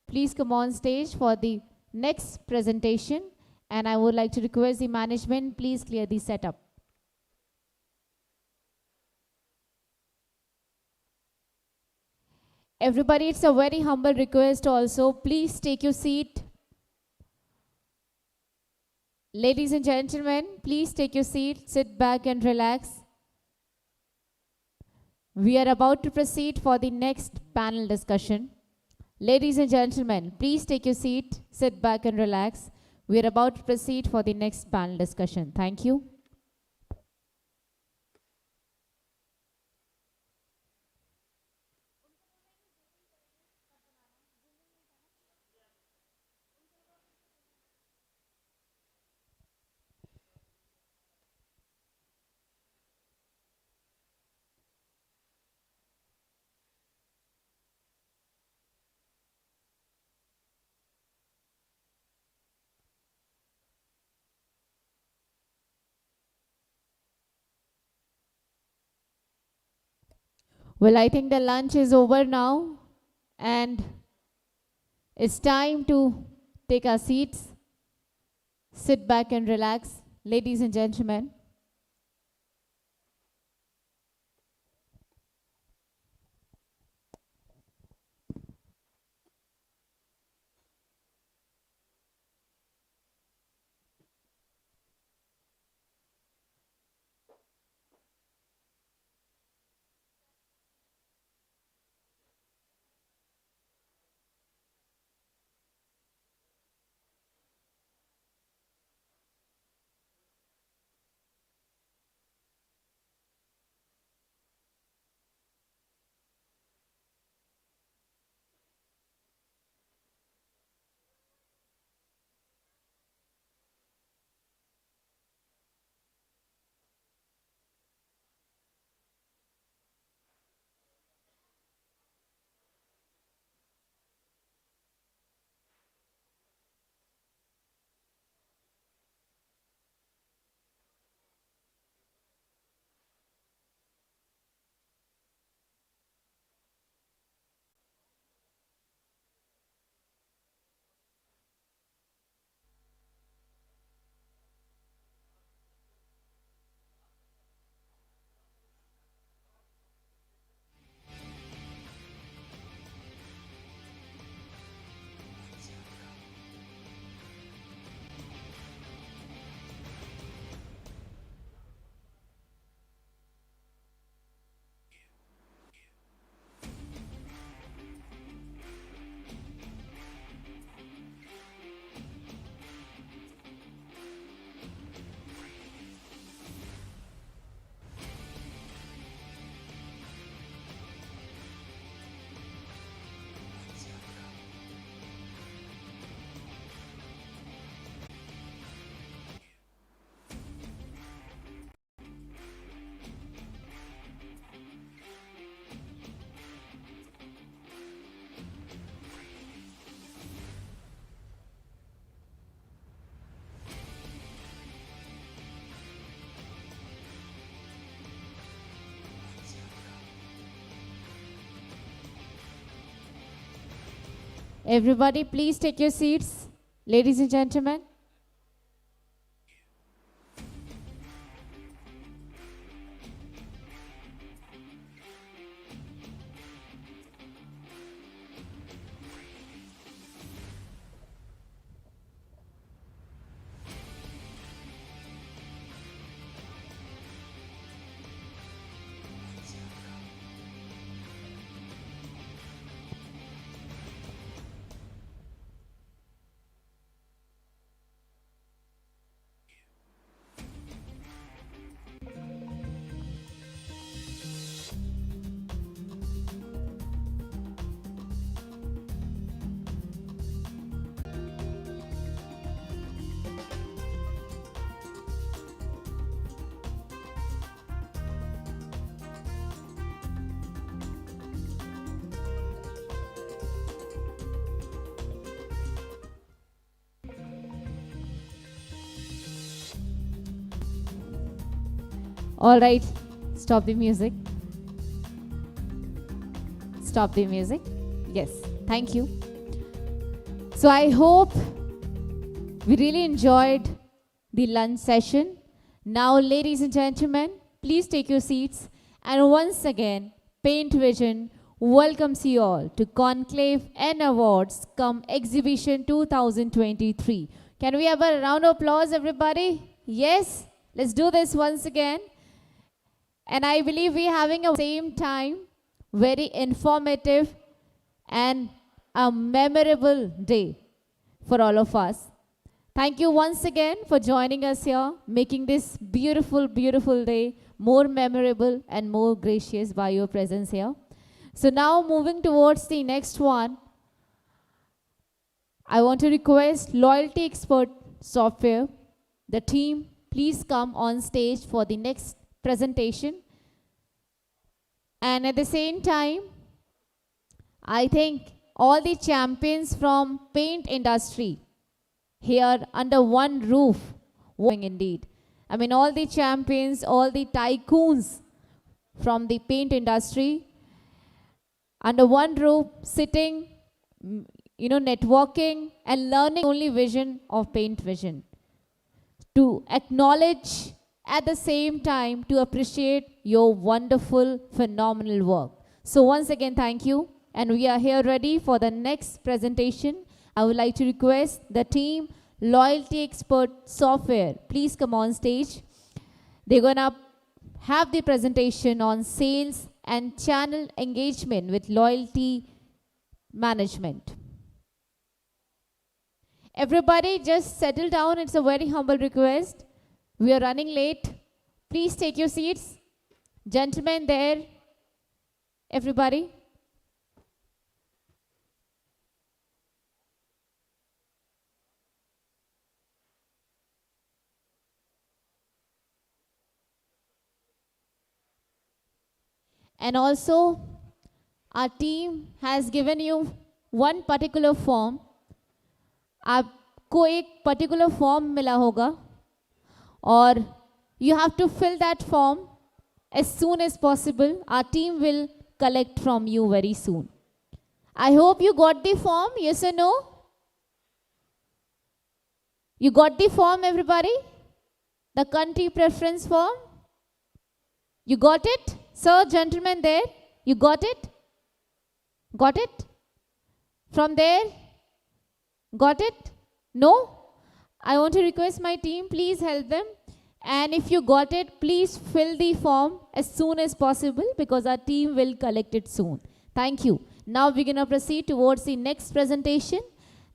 please come on stage for the next presentation. And I would like to request the management, please clear the setup. Everybody, it's a very humble request also. Please take your seat. Ladies and gentlemen, please take your seat, sit back and relax. We are about to proceed for the next panel discussion. Ladies and gentlemen, please take your seat, sit back and relax. We are about to proceed for the next panel discussion. Thank you. Well, I think the lunch is over now and it's time to take our seats, sit back and relax. Ladies and gentlemen. Everybody, please take your seats. Ladies and gentlemen. All right, stop the music. Stop the music. Yes, thank you. So I hope we really enjoyed the lunch session. Now, ladies and gentlemen, please take your seats. And once again, Paintvision welcomes you all to Conclave and Awards Come Exhibition 2023. Can we have a round of applause, everybody? Yes? Let's do this once again. And I believe we're having a same time, very informative and a memorable day for all of us. Thank you once again for joining us here, making this beautiful, beautiful day more memorable and more gracious by your presence here. So now moving towards the next one, I want to request Loyalty Expert Software, the team, please come on stage for the next presentation. And at the same time, I think all the champions from paint industry here under one roof, indeed. I mean, all the champions, all the tycoons from the paint industry under one roof, sitting, networking and learning only vision of Paintvision. To acknowledge at the same time to appreciate your wonderful, phenomenal work. So once again, thank you. And we are here ready for the next presentation. I would like to request the team, Loyalty Expert Software, please come on stage. They're gonna have the presentation on sales and channel engagement with loyalty management. Everybody just settle down. It's a very humble request. We are running late. Please take your seats. Gentlemen there, everybody. And also, our team has given you one particular form. आपको एक particular form मिला होगा और you have to fill that form as soon as possible. Our team will collect from you very soon. I hope you got the form, yes or no? You got the form, everybody? The country preference form? You got it? Sir, gentlemen there, you got it? Got it? From there? Got it? No? I want to request my team, please help them. And if you got it, please fill the form as soon as possible because our team will collect it soon. Thank you. Now we're going to proceed towards the next presentation.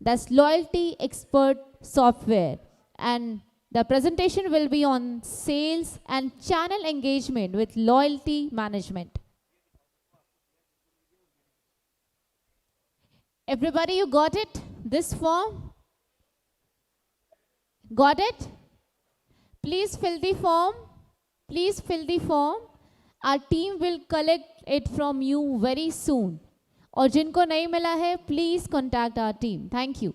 That's Loyalty Expert Software. And the presentation will be on sales and channel engagement with loyalty management. Everybody, you got it? This form? Got it? Please fill the form. Please fill the form. Our team will collect it from you very soon. और जिनको नहीं मिला है, please contact our team. Thank you.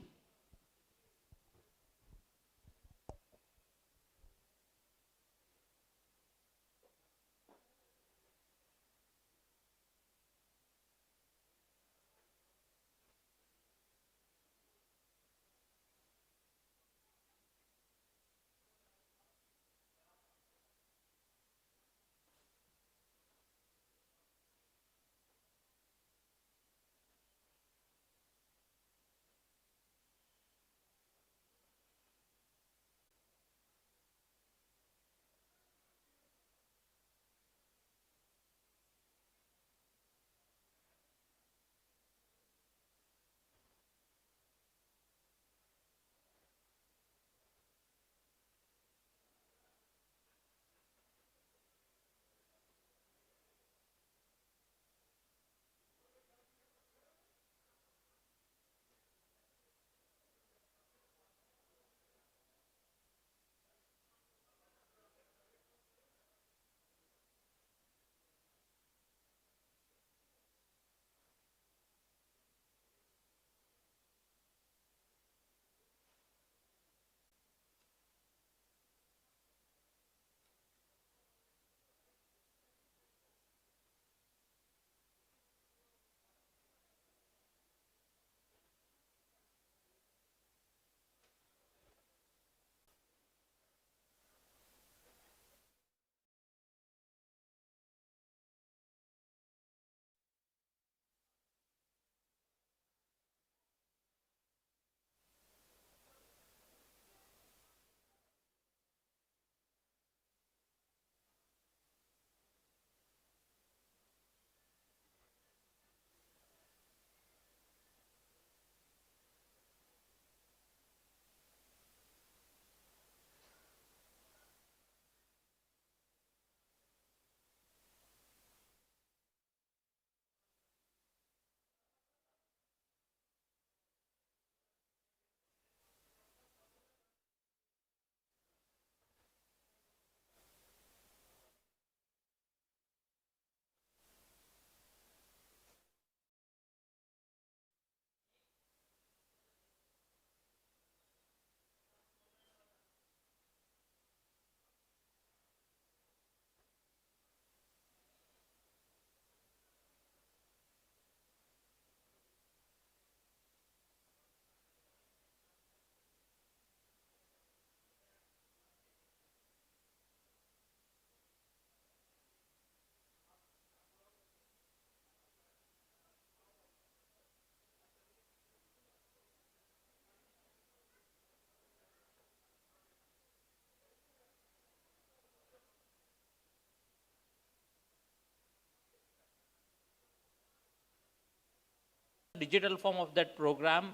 digital form of that program,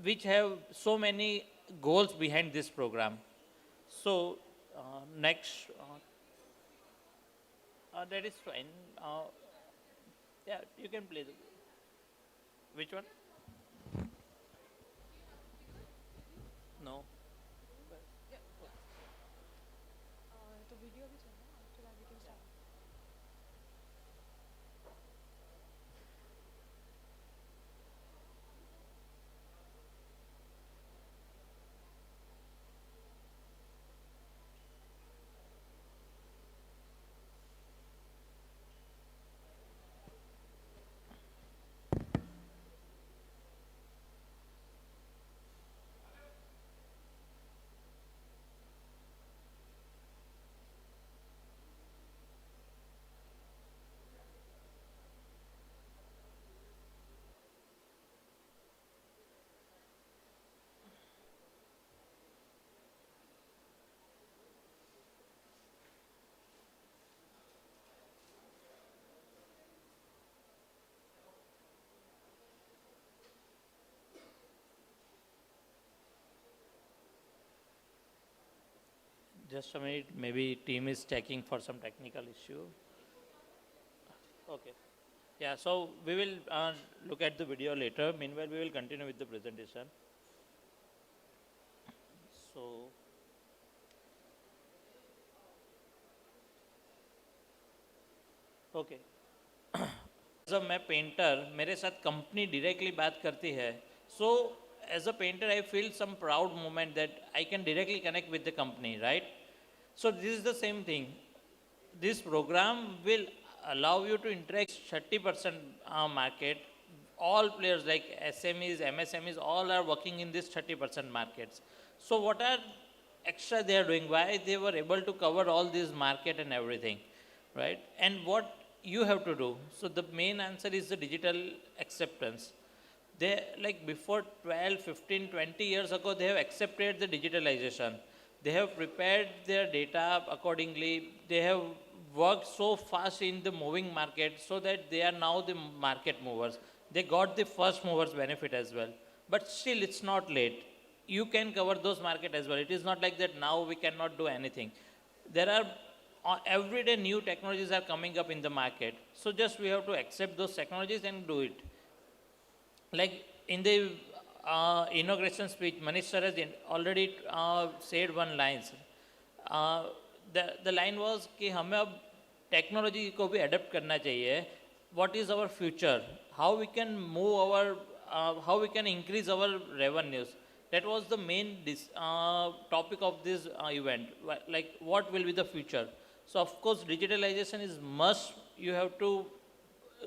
which have so many goals behind this program. So next, that is fine. Yeah, you can play the. Which one? No. Just a minute. Maybe team is checking for some technical issue. Okay. Yeah. So we will look at the video later. Meanwhile, we will continue with the presentation. So. Okay. As a मैं painter मेरे साथ company directly बात करती है so as a painter I feel some proud moment that I can directly connect with the company right so this is the same thing this program will allow you to interact 30% market. All players like SMEs, MSMEs, all are working in this 30% markets. So what are extra they are doing? Why they were able to cover all this market and everything, right? And what you have to do? So the main answer is the digital acceptance. They like before 12, 15, 20 years ago, they have accepted the digitalization. They have prepared their data accordingly. They have worked so fast in the moving market so that they are now the market movers. They got the first movers benefit as well. But still it's not late. You can cover those market as well. It is not like that now we cannot do anything. There are everyday new technologies are coming up in the market. So just we have to accept those technologies and do it. Like in the inauguration speech, Manish sir has already said one lines. The line was कि हमें अब technology को भी adapt करना चाहिए. What is our future? How we can move our, how we can increase our revenues? That was the main topic of this event. Like what will be the future? So of course digitalization is must. You have to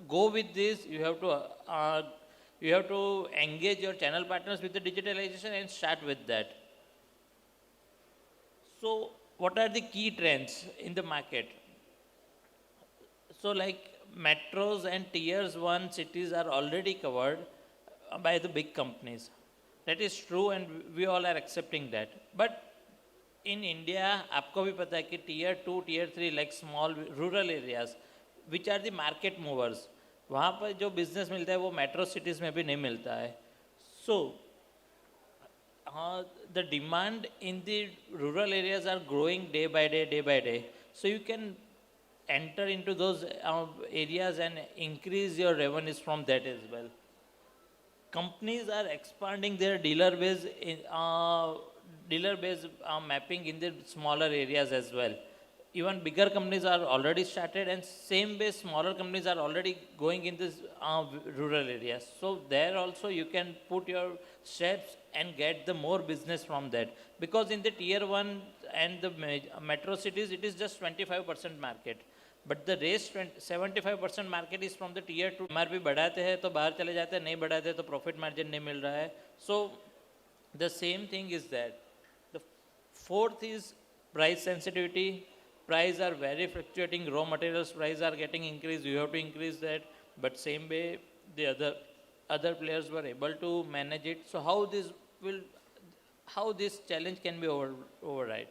go with this. You have to engage your channel partners with the digitalization and start with that. So what are the key trends in the market? So like metros and tiers 1 cities are already covered by the big companies. That is true and we all are accepting that. But in India, आपको भी पता है कि tier 2, tier 3 like small rural areas, which are the market movers, वहाँ पर जो business मिलता है वो मेट्रो सिटीज़ में भी नहीं मिलता है. सो the demand in the rural areas are growing day by day. So you can enter into those areas and increase your revenues from that as well. Companies are expanding their dealer base mapping in the smaller areas as well. Even bigger companies are already started and same way smaller companies are already going in this rural areas. So there also you can put your steps and get the more business from that, because in the tier 1 and the metro cities it is just 25% market, but the rest 75% market is from the tier 2. MRP बढ़ाते हैं तो बाहर चले जाते हैं, नहीं बढ़ाते हैं तो profit margin नहीं मिल रहा है. So the same thing is that. The fourth is price sensitivity. Price are very fluctuating. Raw materials price are getting increased. You have to increase that. But same way the other players were able to manage it. So how this challenge can be override?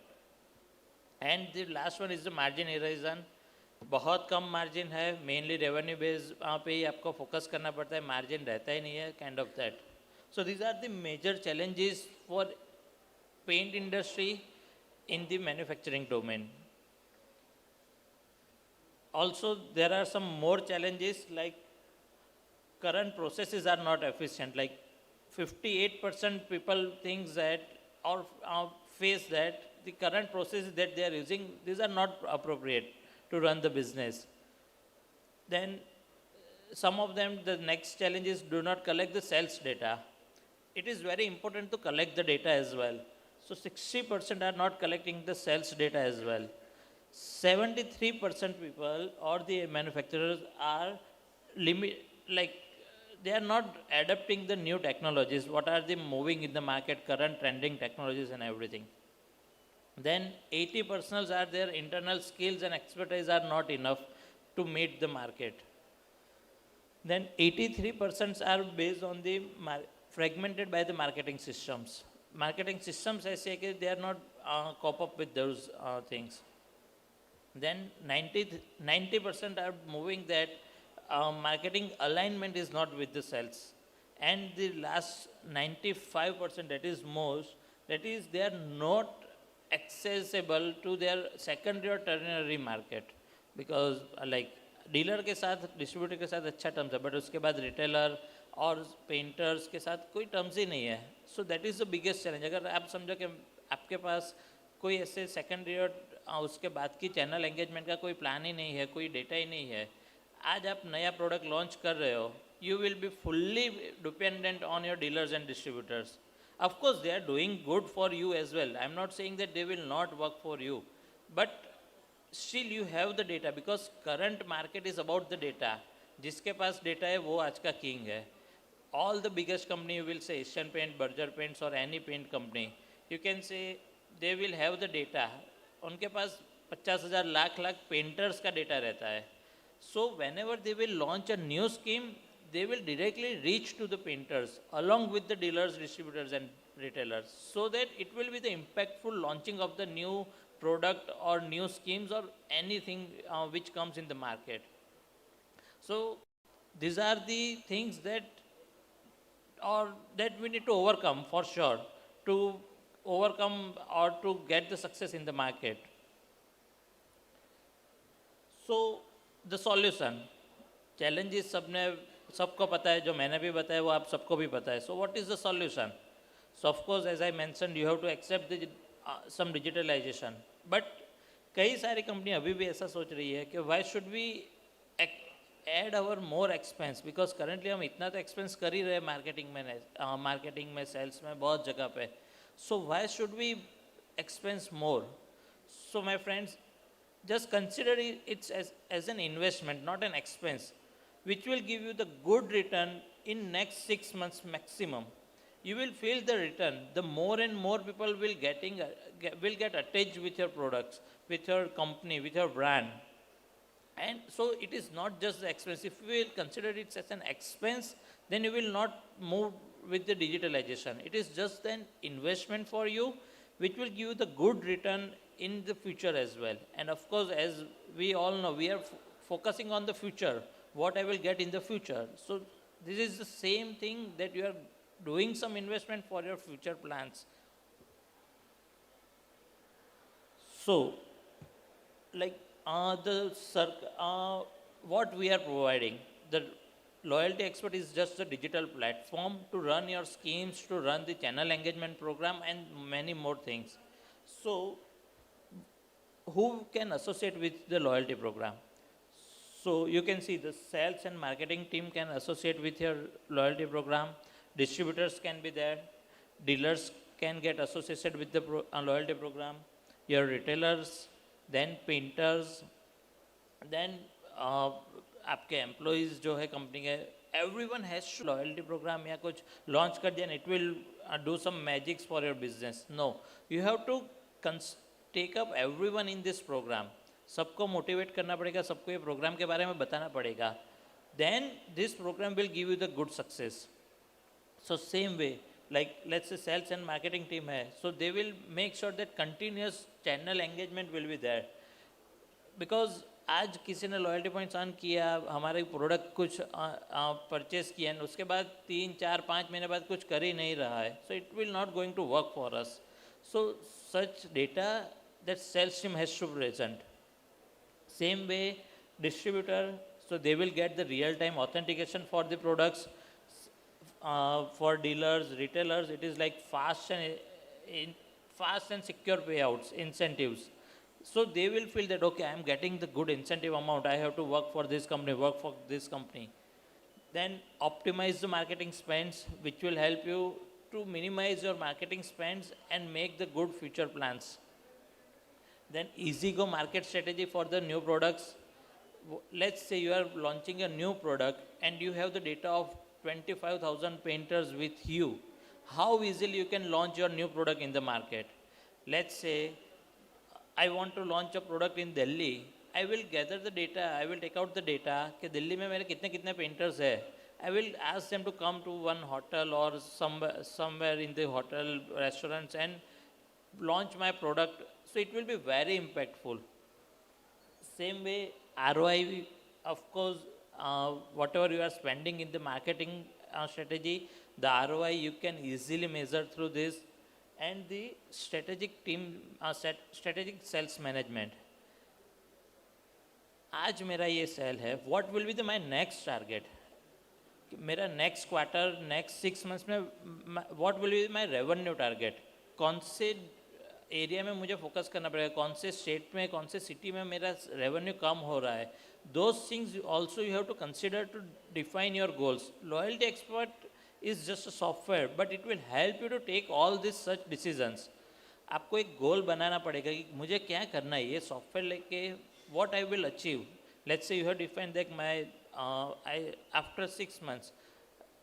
And the last one is the margin erosion. बहुत कम margin है, mainly revenue base पे ही आपको focus करना पड़ता है, margin रहता ही नहीं है, kind of that. So these are the major challenges for paint industry in the manufacturing domain. Also, there are some more challenges like current processes are not efficient. Like 58% people think that or face that the current processes that they are using, these are not appropriate to run the business. Then some of them, the next challenge is do not collect the sales data. It is very important to collect the data as well. So 60% are not collecting the sales data as well. 73% people or the manufacturers are like they are not adapting the new technologies. What are they moving in the market, current trending technologies and everything. Then 80% are their internal skills and expertise are not enough to meet the market. Then 83% are based on the fragmented by the marketing systems. Marketing systems, I say, they are not cope up with those things. Then 90% are moving that marketing alignment is not with the sales. And the last 95%, that is most, that is they are not accessible to their secondary or tertiary market. Because like dealer के साथ distributor के साथ अच्छा terms है, but उसके बाद retailer और painters के साथ कोई टर्म्स ही नहीं है. सो that is the biggest challenge. अगर आप समझो कि आपके पास कोई ऐसे सेकेंडरी और उसके बाद की चैनल एंगेजमेंट का कोई प्लान ही नहीं है, कोई डेटा ही नहीं है, आज आप नया प्रोडक्ट लॉन्च कर रहे हो, you will be fully dependent on your dealers and distributors. Of course, they are doing good for you as well. I'm not saying that they will not work for you, but still you have the data because current market is about the data. जिसके पास data है वो आज का king है. All the biggest company, you will say Asian Paint, Berger Paints or any paint company, you can say they will have the data. उनके पास 50,000 lakh painters का data रहता है. So whenever they will launch a new scheme, they will directly reach to the painters along with the dealers, distributors and retailers, so that it will be the impactful launching of the new product or new schemes or anything which comes in the market. So these are the things that we need to overcome for sure, to overcome or to get the success in the market. So the solution, challenges सबको पता है, जो मैंने भी बताया वो आप सबको भी पता है. So what is the solution? So of course, as I mentioned, you have to accept the some digitalization. But कई सारी कंपनी अभी भी ऐसा सोच रही है कि why should we add our more expense, because currently हम इतना तो expense कर ही रहे हैं मार्केटिंग में सेल्स में बहुत जगह पे. So why should we expense more? So my friends, just consider it as an investment, not an expense, which will give you the good return in next 6 months maximum. You will feel the return. The more and more people will get attached with your products, with your company, with your brand. And so it is not just the expense. If you will consider it as an expense, then you will not move with the digitalization. It is just an investment for you, which will give you the good return in the future as well. And of course, as we all know, we are focusing on the future, what I will get in the future. So this is the same thing, that you are doing some investment for your future plans. So, like what we are providing, the Loyalty Expert is just a digital platform to run your schemes, to run the channel engagement program and many more things. So, who can associate with the loyalty program? So you can see the sales and marketing team can associate with your loyalty program. Distributors can be there. Dealers can get associated with the loyalty program. Your retailers, then painters, then आपके employees जो है company के, everyone has to loyalty program या कुछ launch कर दिया, and it will do some magics for your business. No, you have to take up everyone in this program. सबको motivate करना पड़ेगा, सबको ये प्रोग्राम के बारे में बताना पड़ेगा. Then this program will give you the good success. So same way, like let's say sales and marketing team hai, so they will make sure that continuous channel engagement will be there. Because आज किसी ने loyalty points earn किया, हमारे product कुछ purchase किया, and उसके बाद 3 4 5 महीने बाद कुछ कर ही नहीं रहा है, so it will not going to work for us. So such data that sales team has to present. Same way, distributor, so they will get the real-time authentication for the products. For dealers, retailers, it is like fast and secure payouts, incentives. So they will feel that okay, I am getting the good incentive amount. I have to work for this company, work for this company. Then optimize the marketing spends, which will help you to minimize your marketing spends and make the good future plans. Then easy go market strategy for the new products. Let's say you are launching a new product and you have the data of 25,000 painters with you. How easily you can launch your new product in the market? Let's say I want to launch a product in Delhi. I will gather the data, I will take out the data कि दिल्ली में मेरे कितने कितने painters है. I will ask them to come to one hotel or somewhere in the hotel restaurants and launch my product. So it will be very impactful. Same way, ROI, of course, whatever you are spending in the marketing strategy, the ROI you can easily measure through this, and the strategic team, strategic sales management. आज मेरा ये cell है, what will be the my next target? मेरा next quarter, next 6 months में what will be my revenue target? कौन से area में मुझे फोकस करना पड़ेगा, कौन से स्टेट में, कौन से सिटी में मेरा रेवेन्यू कम हो रहा है. Those things also you have to consider to define your goals. Loyalty expert is just a software, but it will help you to take all these such decisions. आपको एक गोल बनाना पड़ेगा कि मुझे क्या करना है, ये सॉफ्टवेयर लेके what I will achieve. Let's say you have defined that after 6 months,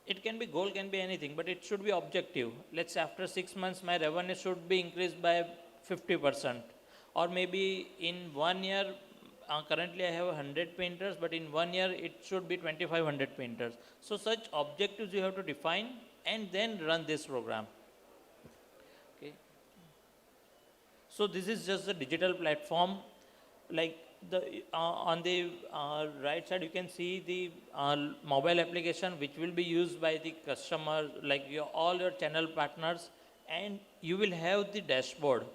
it can be goal, can be anything, but it should be objective. Let's say after 6 months my revenue should be increased by 50%, or maybe in 1 year, currently I have 100 painters, but in 1 year it should be 2500 painters. So such objectives you have to define and then run this program. Okay. So this is just a digital platform. Like on the right side you can see the mobile application which will be used by the customer, like all your channel partners, and you will have the dashboard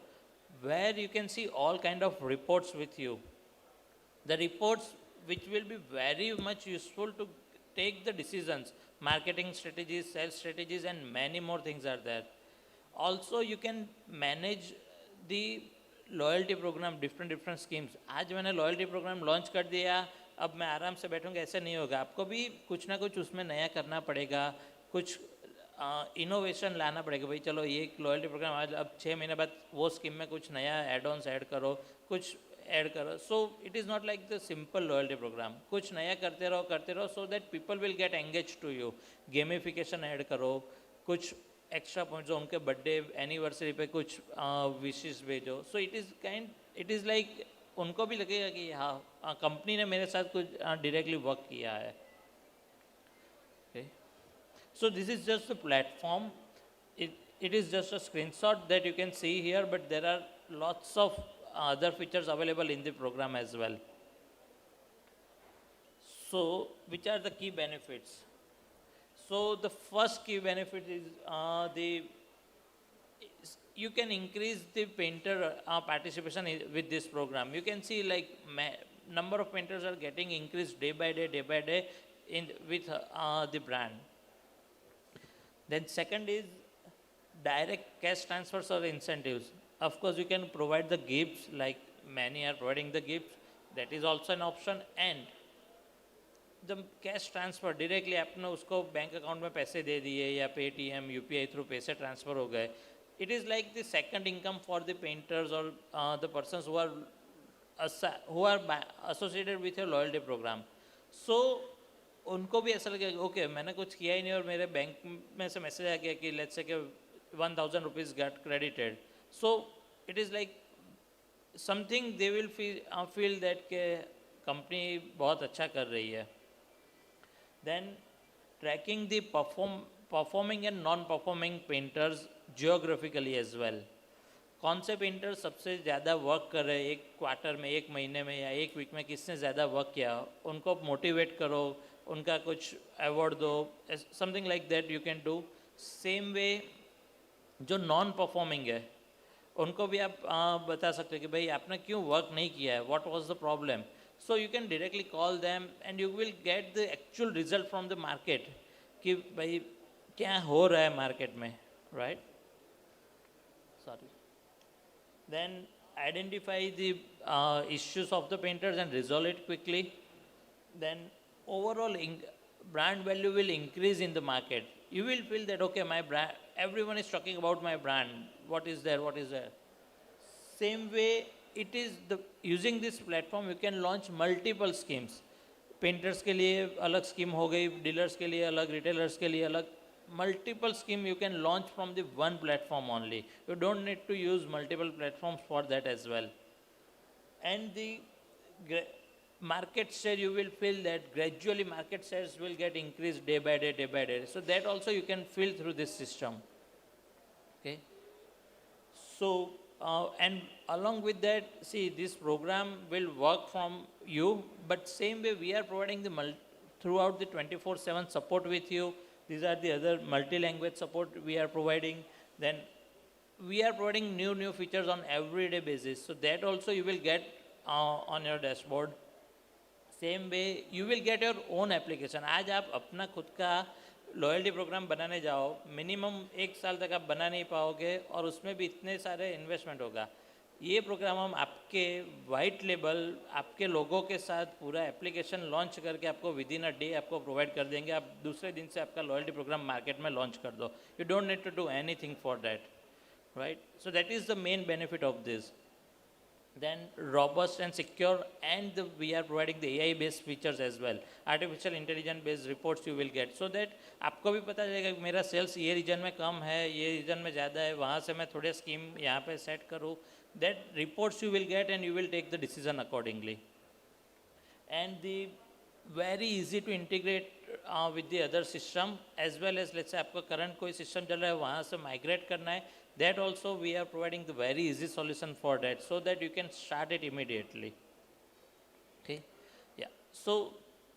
where you can see all kind of reports with you. The reports which will be very much useful to take the decisions, marketing strategies, sales strategies, and many more things are there. Also you can manage the loyalty program, different schemes. आज मैंने loyalty programme launch कर दिया, अब मैं आराम से बैठूंगा, ऐसा नहीं होगा. आपको भी कुछ ना कुछ उसमें नया करना पड़ेगा, कुछ इनोवेशन लाना पड़ेगा. भाई चलो ये लॉयल्टी प्रोग्राम आज, अब 6 महीने बाद वो स्कीम में कुछ नया एड ऑन्स ऐड करो, कुछ ऐड करो. So it is not like the simple loyalty program. कुछ नया करते रहो so that people will get engage to you. Gamification add करो, कुछ एक्स्ट्रा पॉइंट्स हो, उनके बर्थडे एनिवर्सरी पे कुछ विशेस भेजो. सो इट इज़ लाइक उनको भी लगेगा कि हाँ कंपनी ने मेरे साथ कुछ डायरेक्टली वर्क किया है. So this is just a platform. It is just a screenshot that you can see here, but there are lots of other features available in the program as well. So which are the key benefits? So the first key benefit is you can increase the painter participation with this program. You can see like number of painters are getting increased day by day with the brand. Then second is direct cash transfers or incentives. Of course you can provide the gifts, like many are providing the gifts, that is also an option. And the cash transfer directly आपने उसको bank account में पैसे दे दिए या Paytm UPI through पैसे transfer हो गए. It is like the second income for the painters और the persons who are associated with your loyalty program. So उनको भी ऐसा लगेगा ओके मैंने कुछ किया ही नहीं और मेरे बैंक में से मैसेज आ गया कि let's say 1000 rupees get credited. So it is like something they will feel that के कंपनी बहुत अच्छा कर रही है. Then tracking the performing and non-performing painters geographically as well. कौन से पेंटर सबसे ज़्यादा वर्क कर रहे हैं एक क्वार्टर में, एक महीने में या एक वीक में, किसने ज़्यादा वर्क किया, उनको मोटिवेट करो, उनका कुछ अवार्ड दो, something like that you can do. Same way जो नॉन परफॉर्मिंग है उनको भी आप बता सकते हो कि भाई आपने क्यों वर्क नहीं किया है, what was the problem. So you can directly call them and you will get the actual result from the market कि भाई क्या हो रहा है मार्केट में, right. Sorry. Then identify the issues of the painters and resolve it quickly. Then overall brand value will increase in the market. You will feel that okay, my brand, everyone is talking about my brand, what is there, what is there. Same way it is the using this platform you can launch multiple schemes. Painters के लिए अलग scheme हो गई, dealers के लिए अलग, retailers के लिए अलग. Multiple scheme you can launch from the one platform only. You don't need to use multiple platforms for that as well. And the market share, you will feel that gradually market shares will get increased day by day, day by day. So that also you can feel through this system. Okay. So and along with that, see, this program will work from you, but same way we are providing the throughout the 24/7 support with you. These are the other multi-language support we are providing. Then we are providing new features on everyday basis. So that also you will get on your dashboard. Same way you will get your own application. आज आप अपना खुद का loyalty programme बनाने जाओ, minimum 1 साल तक आप बना नहीं पाओगे और उसमें भी इतने सारे इन्वेस्टमेंट होगा. ये प्रोग्राम हम आपके वाइट लेबल, आपके लोगों के साथ पूरा एप्लीकेशन लॉन्च करके आपको विद इन अ डे आपको प्रोवाइड कर देंगे. आप दूसरे दिन से आपका लॉयल्टी प्रोग्राम मार्केट में लॉन्च कर दो. You don't need to do anything for that, right. So that is the main benefit of this. Then robust and secure, and we are providing the AI based features as well. Artificial intelligence based reports you will get, so that आपको भी पता चलेगा कि मेरा sales ये reason में कम है, ये रीजन में ज़्यादा है, वहाँ से मैं थोड़े स्कीम यहाँ पे सेट करूँ. That reports you will get and you will take the decision accordingly. And the very easy to integrate with the other system, as well as let's say आपका current कोई system चल रहा है वहाँ से migrate करना है. That also we are providing the very easy solution for that, so that you can start it immediately. Okay. Yeah. So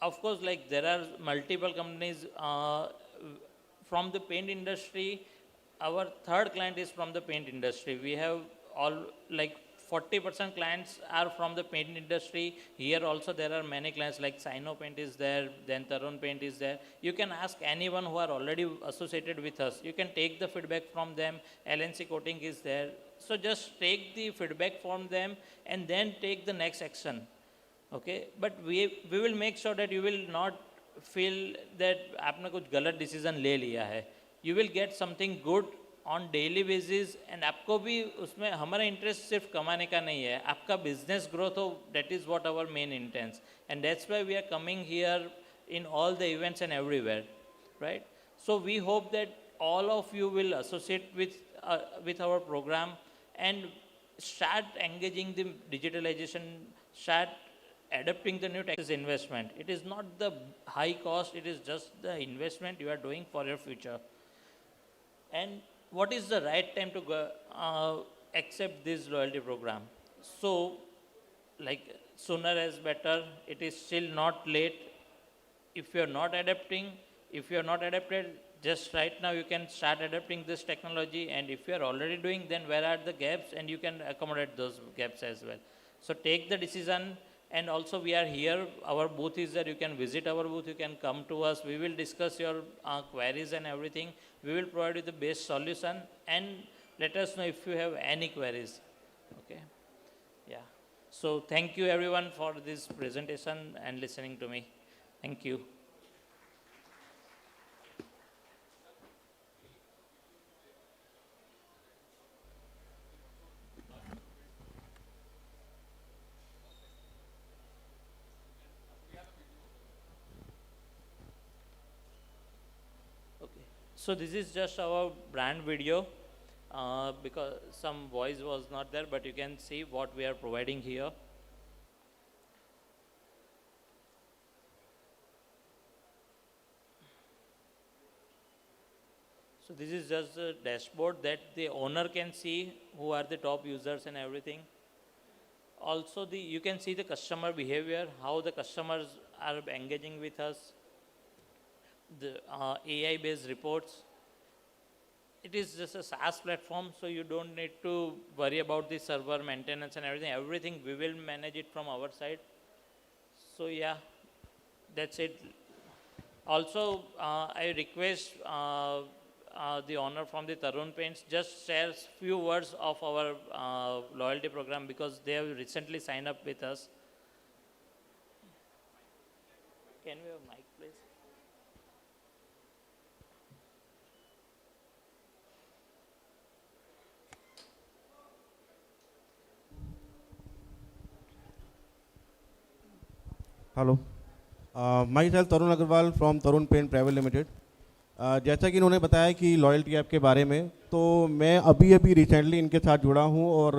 of course, like there are multiple companies from the paint industry. Our third client is from the paint industry. We have all like 40% clients are from the paint industry. Here also there are many clients like Sino Paint is there, then Tarun Paint is there. You can ask anyone who are already associated with us. You can take the feedback from them. LNC Coating is there. So just take the feedback from them and then take the next action. Okay. But we will make sure that you will not feel that आपने कुछ गलत decision ले लिया है. You will get something good on daily basis. And आपको भी उसमें हमारा इंटरेस्ट सिर्फ कमाने का नहीं है, आपका बिजनेस ग्रोथ हो. That is what our main intents, and that's why we are coming here in all the events and everywhere, right. So we hope that all of you will associate with our program and start engaging the digitalization, start adapting the new taxes investment. It is not the high cost, it is just the investment you are doing for your future. And what is the right time to go, accept this loyalty program? So like sooner is better. It is still not late. If you are not adapting, if you are not adapted, just right now you can start adapting this technology. And if you are already doing, then where are the gaps, and you can accommodate those gaps as well. So take the decision. And also we are here, our booth is there, you can visit our booth, you can come to us, we will discuss your queries and everything. We will provide you the best solution, and let us know if you have any queries. Okay. Yeah. So thank you everyone for this presentation and listening to me. Thank you. So this is just our brand video, because some voice was not there, but you can see what we are providing here. So this is just a dashboard that the owner can see who are the top users and everything. Also, you can see the customer behavior, how the customers are engaging with us, the AI-based reports. It is just a SaaS platform, so you don't need to worry about the server maintenance and everything. Everything we will manage it from our side. So yeah, that's it. Also, I request the owner from the Tarun Paints just shares few words of our loyalty program because they have recently signed up with us. Can we have mic, please? Hello myself Tarun Agarwal from Tarun paint private limited. जैसा कि इन्होंने बताया कि loyalty app के बारे में, तो मैं अभी अभी रिसेंटली इनके साथ जुड़ा हूं और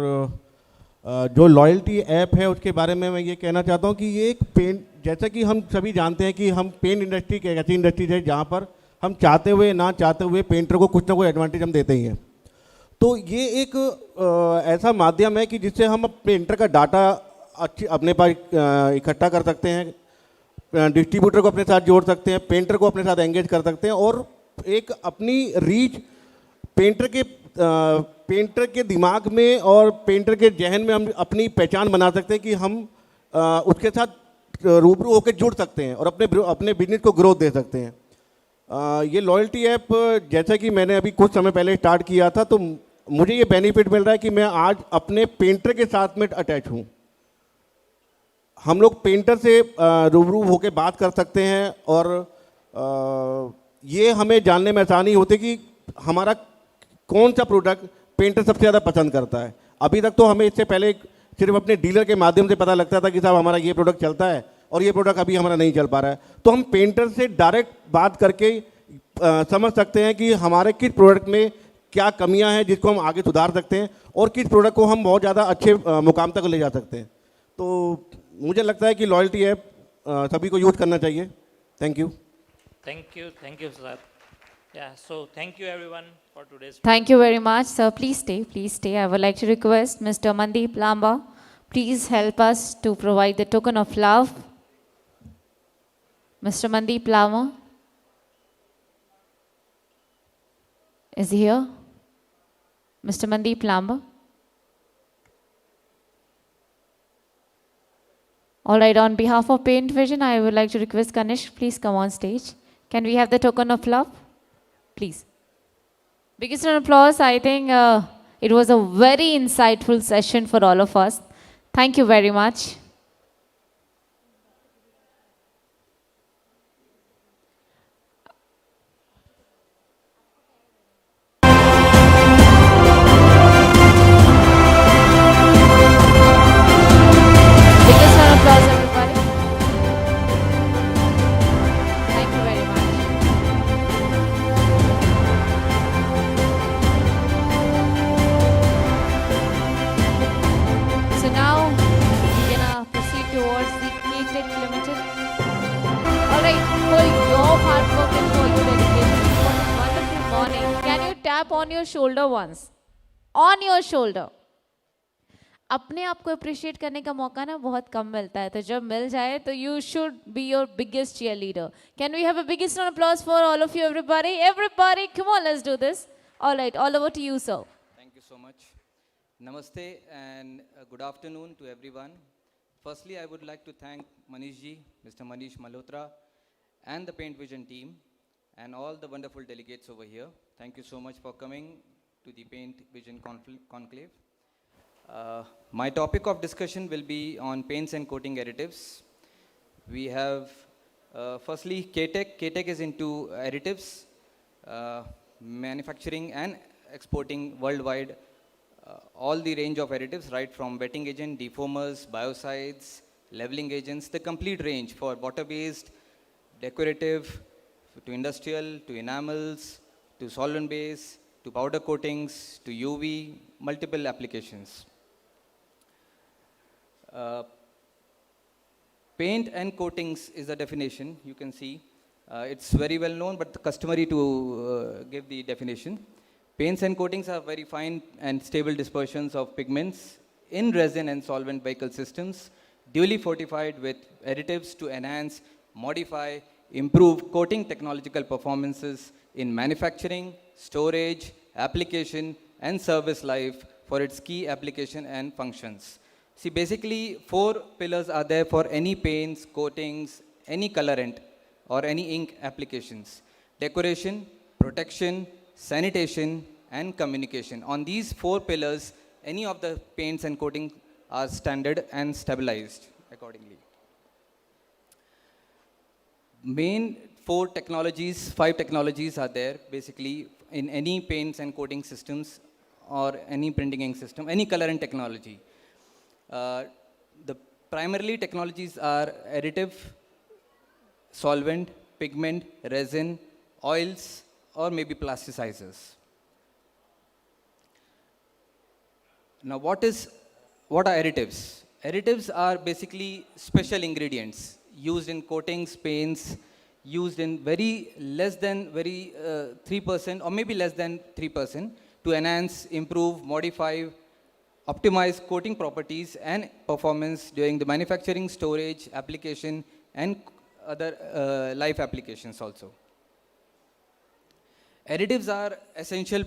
जो लॉयल्टी ऐप है उसके बारे में मैं ये कहना चाहता हूं कि ये एक पेंट, जैसा कि हम सभी जानते हैं कि हम पेंट इंडस्ट्री एक ऐसी इंडस्ट्री है जहाँ पर हम चाहते हुए ना चाहते हुए पेंटर को कुछ ना कुछ एडवांटेज हम देते ही हैं। तो ये एक ऐसा माध्यम है कि जिससे हम पेंटर का डाटा अपने पास इकट्ठा कर सकते हैं, डिस्ट्रीब्यूटर को अपने साथ जोड़ सकते हैं, पेंटर को अपने साथ एंगेज कर सकते हैं और एक अपनी रीच पेंटर के दिमाग में और पेंटर के जहन में हम अपनी पहचान बना सकते हैं कि हम उसके साथ रूबरू होकर जुड़ सकते हैं और अपने बिजनेस को ग्रोथ दे सकते हैं। ये लॉयल्टी ऐप जैसा कि मैंने अभी कुछ समय पहले स्टार्ट किया था, तो मुझे ये बेनिफिट मिल रहा है कि मैं आज अपने पेंटर के साथ में अटैच हूँ। हम लोग पेंटर से रूबरू होकर बात कर सकते हैं और ये हमें जानने में आसानी होती कि हमारा कौन सा प्रोडक्ट पेंटर सबसे ज़्यादा पसंद करता है। अभी तक तो हमें इससे पहले सिर्फ अपने डीलर के माध्यम से पता लगता था कि साहब हमारा ये प्रोडक्ट चलता है और ये प्रोडक्ट अभी हमारा नहीं चल पा रहा है। तो हम पेंटर से डायरेक्ट बात करके समझ सकते हैं कि हमारे किस प्रोडक्ट में क्या कमियां हैं जिसको हम आगे सुधार सकते हैं और किस प्रोडक्ट को हम बहुत ज़्यादा अच्छे मुकाम तक ले जा सकते हैं। तो मुझे लगता है कि लॉयल्टी ऐप सभी को यूज़ करना चाहिए। Thank you. Thank you, sir. Yeah, so thank you everyone for today's. Thank you very much, sir. Please stay, please stay. I would like to request Mr. Mandeep Lamba, please help us to provide the token of love. Mr. Mandeep Lamba is here. Mr. Mandeep Lamba. All right, on behalf of Paintvision, I would like to request Ganesh, please come on stage. Can we have the token of love? Please. Biggest round of applause. I think it was a very insightful session for all of us. Thank you very much. Biggest round of applause, everybody. Thank you very much. So now we're gonna proceed towards the K-Tech Limited. All right, for your hard work and for your dedication, what a wonderful morning. Can you tap on your shoulder once? On your shoulder. अपने आप को appreciate करने का मौका ना बहुत कम मिलता है, तो जब मिल जाए तो you should be your biggest cheerleader. Can we have a biggest round of applause for all of you everybody come on, let's do this. Alright, all over to you sir. Thank you so much. Namaste and good afternoon to everyone. Firstly, I would like to thank Manish ji, Mr. Manish Malhotra, and the Paintvision team, and all the wonderful delegates over here. Thank you so much for coming to the Paintvision Conclave. My topic of discussion will be on paints and coating additives. We have firstly K-Tech. K-Tech is into additives, manufacturing and exporting worldwide. All the range of additives, right from wetting agent, defoamers, biocides, leveling agents, the complete range for water-based, decorative, to industrial, to enamels, to solvent-based, to powder coatings, to UV, multiple applications. Paint and coatings is the definition you can see. It's very well known, but customary to give the definition. Paints and coatings are very fine and stable dispersions of pigments in resin and solvent vehicle systems, duly fortified with additives to enhance, modify, improve coating technological performances in manufacturing, storage, application, and service life for its key application and functions. See, basically, 4 pillars are there for any paints, coatings, any colorant, or any ink applications: decoration, protection, sanitation, and communication. On these 4 pillars, any of the paints and coatings are standard and stabilized accordingly. Main 4 technologies, 5 technologies are there basically in any paints and coating systems or any printing ink system, any colorant technology. The primarily technologies are additive, solvent, pigment, resin, oils, or maybe plasticizers. Now, what are additives? Additives are basically special ingredients used in coatings, paints, used in very 3% or maybe less than 3% to enhance, improve, modify, optimize coating properties and performance during the manufacturing, storage, application, and other life applications also. Additives are essential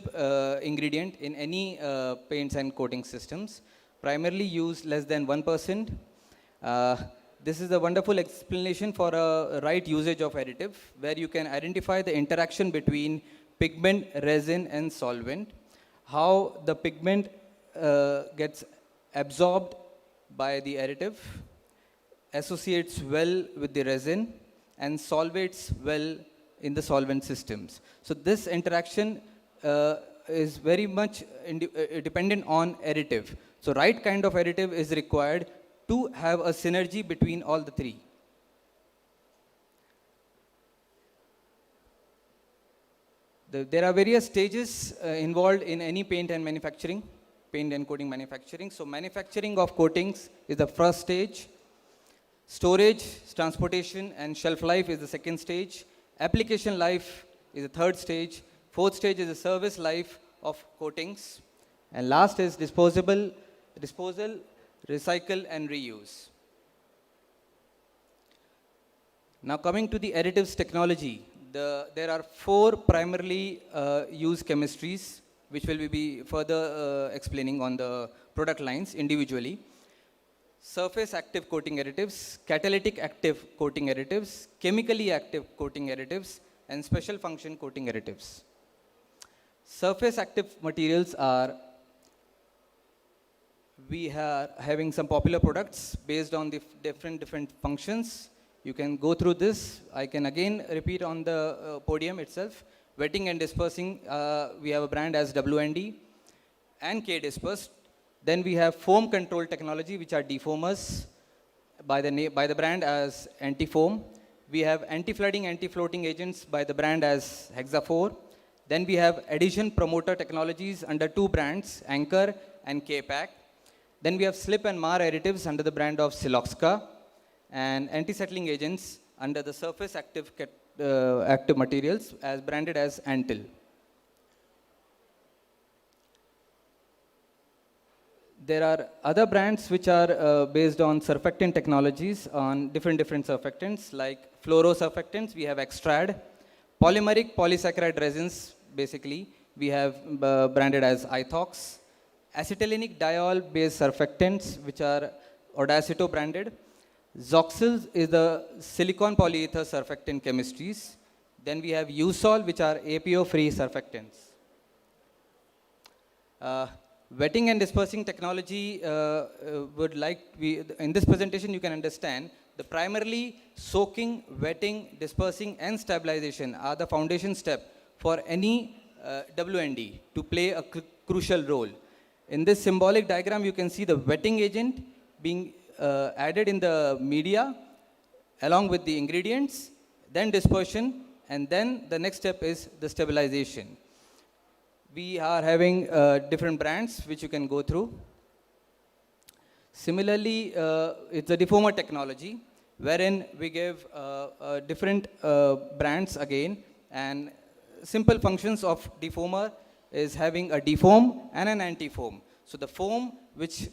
ingredient in any paints and coating systems, primarily used less than 1%. This is a wonderful explanation for a right usage of additive, where you can identify the interaction between pigment, resin, and solvent, how the pigment gets absorbed by the additive, associates well with the resin, and solvates well in the solvent systems. So this interaction is very much dependent on additive. So right kind of additive is required to have a synergy between all the 3. There are various stages involved in any paint and coating manufacturing. So manufacturing of coatings is the first stage. Storage, transportation, and shelf life is the second stage. Application life is the third stage. Fourth stage is the service life of coatings. And last is disposal, recycle, and reuse. Now coming to the additives technology, there are 4 primarily used chemistries, which will be further explaining on the product lines individually. Surface active coating additives, catalytic active coating additives, chemically active coating additives, and special function coating additives. Surface active materials are, we are having some popular products based on the different functions. You can go through this. I can again repeat on the podium itself. Wetting and dispersing, we have a brand as WND and K-Disperse. Then we have foam control technology, which are defoamers by the brand as Anti-Foam. We have anti-flooding, anti-floating agents by the brand as Hexafor. Then we have adhesion promoter technologies under 2 brands, Anchor and K-Pack. Then we have slip and mar additives under the brand of Siloxca, and anti-settling agents under the surface active materials as branded as Antil. There are other brands which are based on surfactant technologies on different surfactants, like fluorosurfactants. We have Extrad. Polymeric polysaccharide resins, basically, we have branded as Ithox. Acetylenic diol based surfactants, which are Audacito branded. Zoxyl is the silicon polyether surfactant chemistries. Then we have Usol, which are APO free surfactants. Wetting and dispersing technology in this presentation you can understand the primarily soaking, wetting, dispersing, and stabilization are the foundation step for any WND to play a crucial role. In this symbolic diagram, you can see the wetting agent being added in the media along with the ingredients, then dispersion, and then the next step is the stabilization. We are having different brands which you can go through. Similarly, it's a defoamer technology. wherein we give different brands again, and simple functions of defoamer is having a defoam and an anti-foam. So the foam which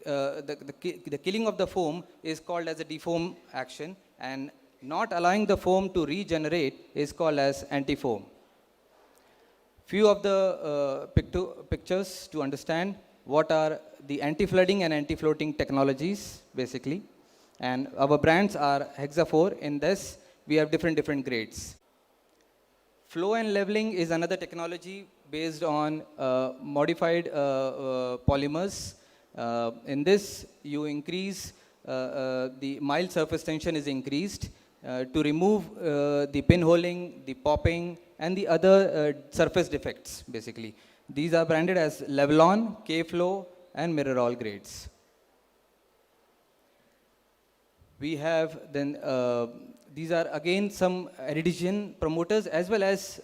the killing of the foam is called as a defoam action, and not allowing the foam to regenerate is called as anti-foam. Few of the pictures to understand what are the anti-flooding and anti-floating technologies basically. And our brands are Hexa4. In this, we have different grades. Flow and leveling is another technology based on modified polymers. In this, you increase the mild surface tension is increased to remove the pinholing, the popping, and the other surface defects basically. These are branded as Levelon, K-Flow, and Mirrorol grades. We have then, these are again some adhesion promoters as well as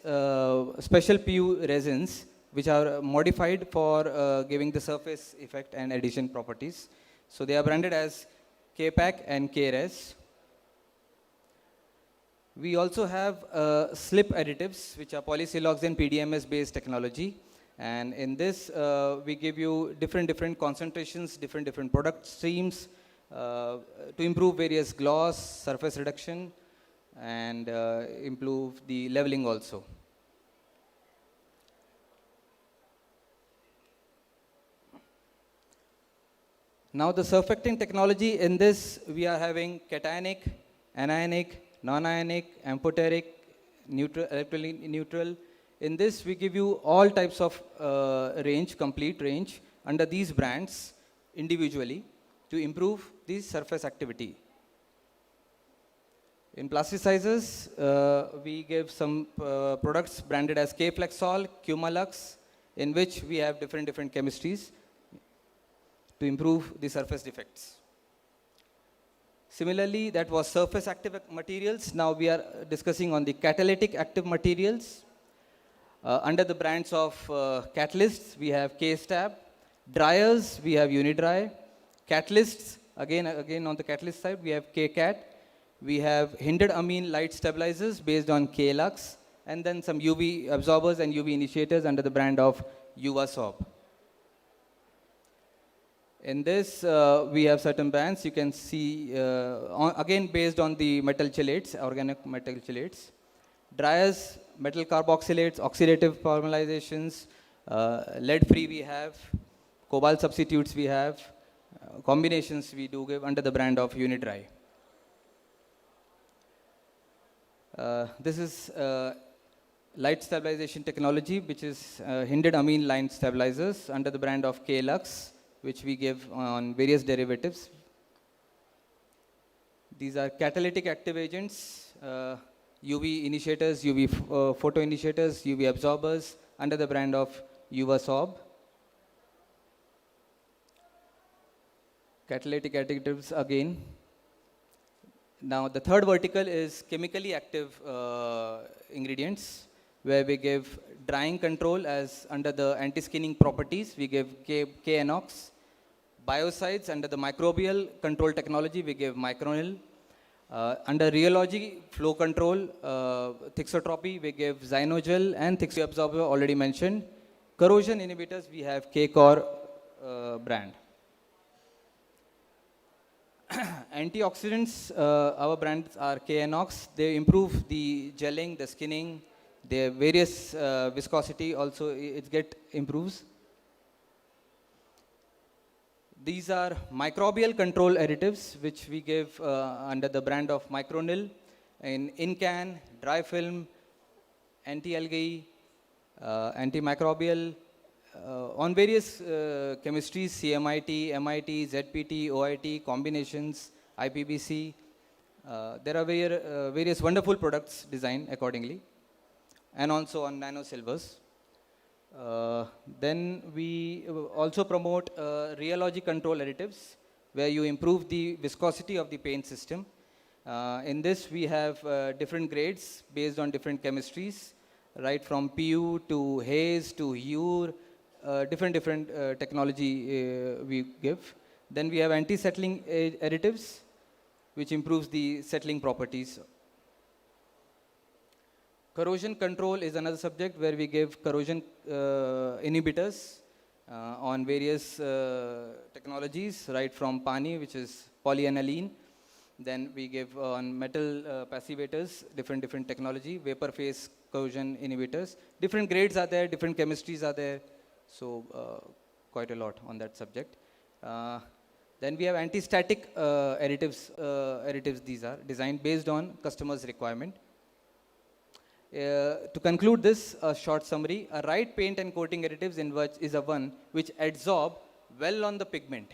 special PU resins which are modified for giving the surface effect and adhesion properties. So they are branded as K-Pack and K-Res. We also have slip additives which are polysiloxane PDMS based technology. And in this, we give you different concentrations, different product streams to improve various gloss, surface reduction, and improve the leveling also. Now the surfactant technology, in this we are having cationic, anionic, non-ionic, amphoteric, neutral, electrically neutral. In this, we give you all types of range, complete range, under these brands individually to improve the surface activity. In plasticizers, we give some products branded as K-Flexol, Cumalux, in which we have different chemistries to improve the surface defects. Similarly, that was surface active materials. Now we are discussing on the catalytic active materials. Under the brands of catalysts, we have K-Stab. Dryers, we have Unidry. Catalysts, again on the catalyst side, we have K-Cat. We have hindered amine light stabilizers based on K-Lux. And then some UV absorbers and UV initiators under the brand of UvaSob. In this, we have certain brands. You can see, again based on the metal chelates, organic metal chelates. Dryers, metal carboxylates, oxidative formalizations, lead-free we have, cobalt substitutes we have, combinations we do give under the brand of Unidry. This is light stabilization technology, which is hindered amine line stabilizers under the brand of K-Lux, which we give on various derivatives. These are catalytic active agents, UV initiators, UV photo initiators, UV absorbers under the brand of UvaSob. Catalytic additives again. Now the third vertical is chemically active ingredients, where we give drying control as under the anti-skinning properties. We give K-Enox. Biocides under the microbial control technology, we give Micronil. Under rheology flow control, thixotropy, we give Zynogel and Thixo absorber already mentioned. Corrosion inhibitors, we have K-Core brand. Antioxidants, our brands are K-Enox. They improve the gelling, the skinning, their various viscosity also improves. These are microbial control additives, which we give under the brand of Micronil in InCan, dry film, anti-algae, antimicrobial, on various chemistries, CMIT, MIT, ZPT, OIT, combinations, IPBC. There are various wonderful products designed accordingly, and also on nano silvers. Then we also promote rheology control additives, where you improve the viscosity of the paint system. In this, we have different grades based on different chemistries, right from PU to haze to HURE, different technology we give. Then we have anti-settling additives, which improves the settling properties. Corrosion control is another subject where we give corrosion inhibitors on various technologies, right from PANI, which is polyaniline. Then we give on metal passivators, different technology, vapor phase corrosion inhibitors. Different grades are there, different chemistries are there. So quite a lot on that subject. Then we have anti-static additives. Additives, these are designed based on customer's requirement. To conclude this, a short summary, a right paint and coating additives is a one which adsorb well on the pigment,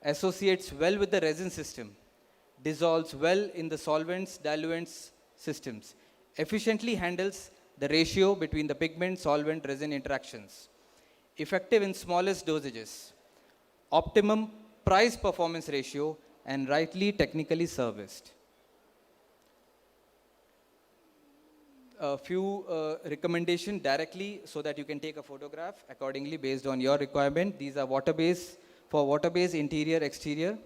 associates well with the resin system, dissolves well in the solvents, diluents systems, efficiently handles the ratio between the pigment, solvent, resin interactions, effective in smallest dosages, optimum price performance ratio, and rightly technically serviced. A few recommendations directly so that you can take a photograph accordingly based on your requirement. These are water-based, for water-based interior, exterior.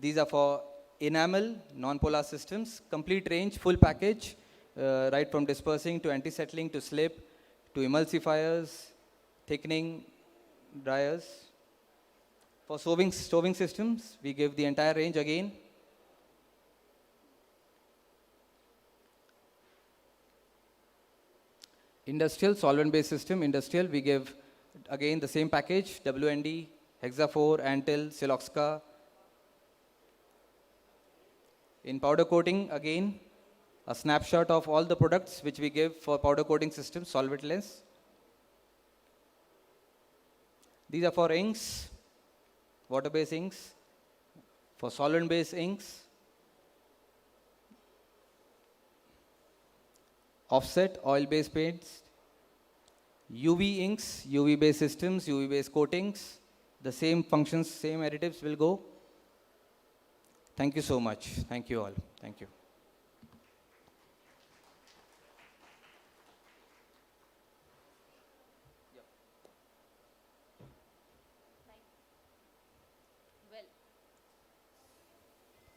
These are for enamel, non-polar systems, complete range, full package, right from dispersing to anti-settling to slip to emulsifiers, thickening, dryers. For stoving systems, we give the entire range again. Industrial, solvent-based system, industrial, we give again the same package, WND, Hexa4, Antil, Siloxca. In powder coating, again, a snapshot of all the products which we give for powder coating systems, solventless. These are for inks, water-based inks, for solvent-based inks, offset, oil-based paints, UV inks, UV-based systems, UV-based coatings, the same functions, same additives will go. Thank you so much. Thank you all. Thank you.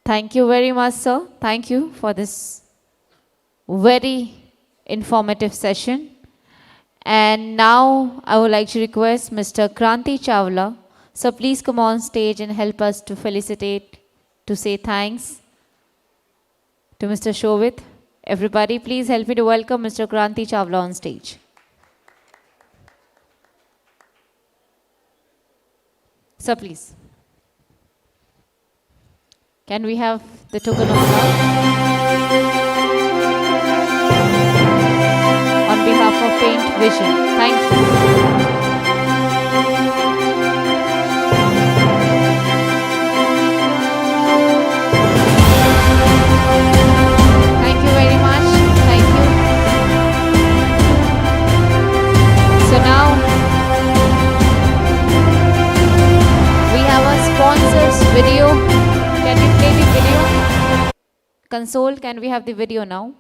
Thank you very much, sir. Thank you for this very informative session. And now I would like to request Mr. Kranti Chawla. So please come on stage and help us to felicitate, to say thanks to Mr. Shovit. Everybody, please help me to welcome Mr. Kranti Chawla on stage. Sir, please. Can we have the token of love? On behalf of Paintvision, thank you. Thank you very much. Thank you. So now, we have a sponsor's video. Can we play the video? Console, can we have the video now?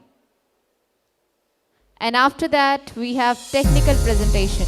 And after that, we have technical presentation.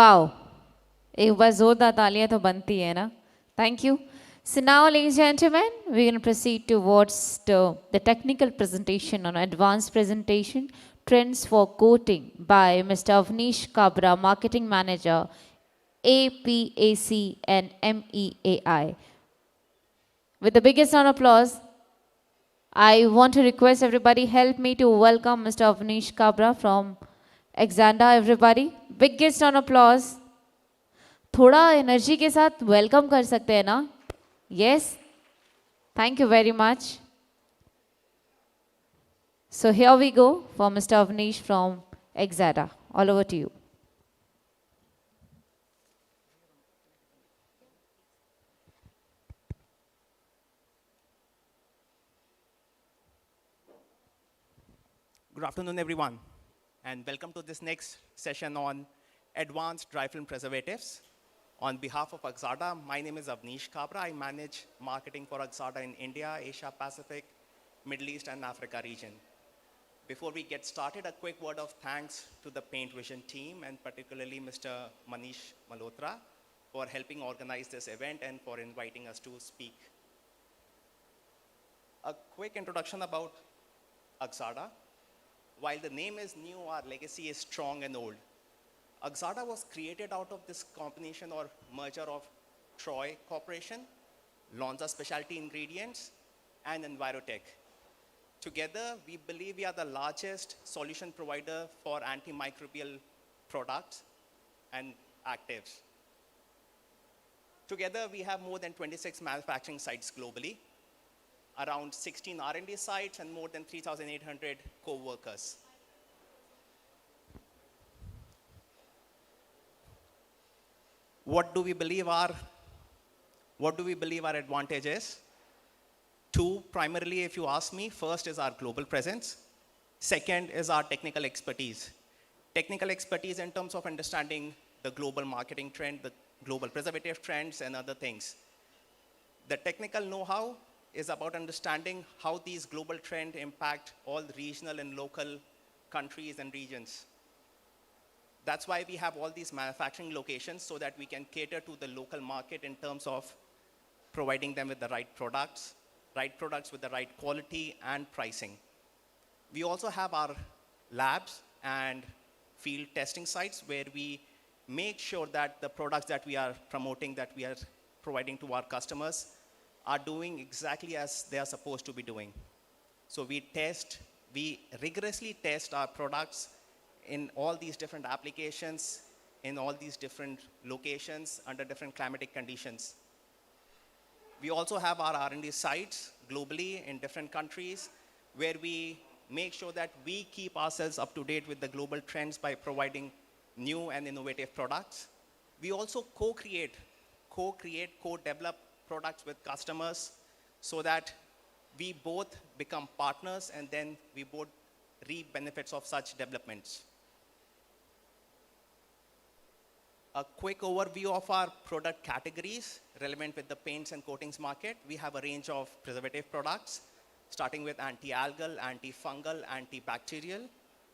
Wow. एक बार जोरदार तालियां तो बनती है ना. Thank you. So now, ladies and gentlemen, we're going to proceed towards the technical presentation on advanced presentation, trends for coating by Mr. Avnish Kabra, Marketing Manager, APAC and MEAI. With the biggest round of applause, I want to request everybody help me to welcome Mr. Avnish Kabra from Exanda, everybody. Biggest round of applause. थोड़ा energy के साथ welcome कर सकते हैं ना? Yes. Thank you very much. So here we go for Mr. Avnish from Exada. All over to you. Good afternoon, everyone, and welcome to this next session on advanced dry film preservatives. On behalf of Exada, my name is Avnish Kabra. I manage marketing for Exada in India, Asia Pacific, Middle East, and Africa region. Before we get started, a quick word of thanks to the Paintvision team, and particularly Mr. Manish Malhotra, for helping organize this event and for inviting us to speak. A quick introduction about Exada. While the name is new, our legacy is strong and old. Exada was created out of this combination or merger of Troy Corporation, Lonza Specialty Ingredients, and Envirotech. Together, we believe we are the largest solution provider for antimicrobial products and actives. Together, we have more than 26 manufacturing sites globally, around 16 R&D sites, and more than 3,800 co-workers. What do we believe our advantage is? Two, primarily, if you ask me, first is our global presence. Second is our technical expertise. Technical expertise in terms of understanding the global marketing trend, the global preservative trends, and other things. The technical know-how is about understanding how these global trends impact all the regional and local countries and regions. That's why we have all these manufacturing locations, so that we can cater to the local market in terms of providing them with the right products with the right quality and pricing. We also have our labs and field testing sites where we make sure that the products that we are promoting, that we are providing to our customers, are doing exactly as they are supposed to be doing. So we rigorously test our products in all these different applications, in all these different locations, under different climatic conditions. We also have our R&D sites globally in different countries, where we make sure that we keep ourselves up to date with the global trends by providing new and innovative products. We also co-create, co-develop products with customers, so that we both become partners and then we both reap benefits of such developments. A quick overview of our product categories relevant with the paints and coatings market. We have a range of preservative products, starting with anti-algal, antifungal, antibacterial.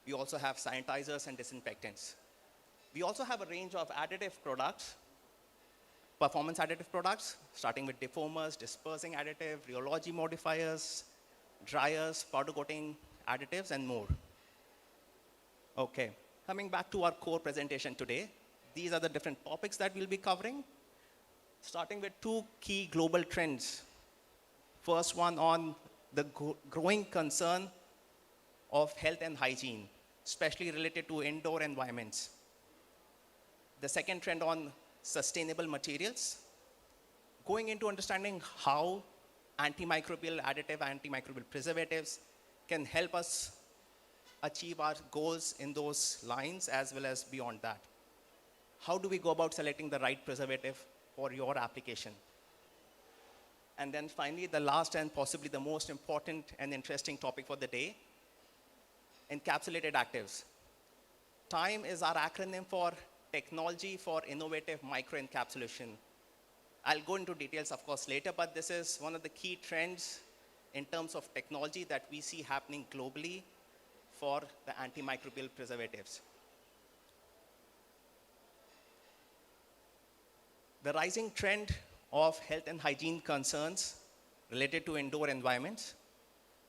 We also have sanitizers and disinfectants. We also have a range of additive products, performance additive products, starting with defoamers, dispersing additive, rheology modifiers, dryers, powder coating additives, and more. Okay, coming back to our core presentation today. These are the different topics that we'll be covering, starting with two key global trends. First one on the growing concern of health and hygiene, especially related to indoor environments. The second trend on sustainable materials, going into understanding how antimicrobial additive, antimicrobial preservatives can help us achieve our goals in those lines as well as beyond that. How do we go about selecting the right preservative for your application? And then finally, the last and possibly the most important and interesting topic for the day, encapsulated actives. TIME is our acronym for Technology for Innovative Microencapsulation. I'll go into details, of course, later, but this is one of the key trends in terms of technology that we see happening globally for the antimicrobial preservatives. The rising trend of health and hygiene concerns related to indoor environments.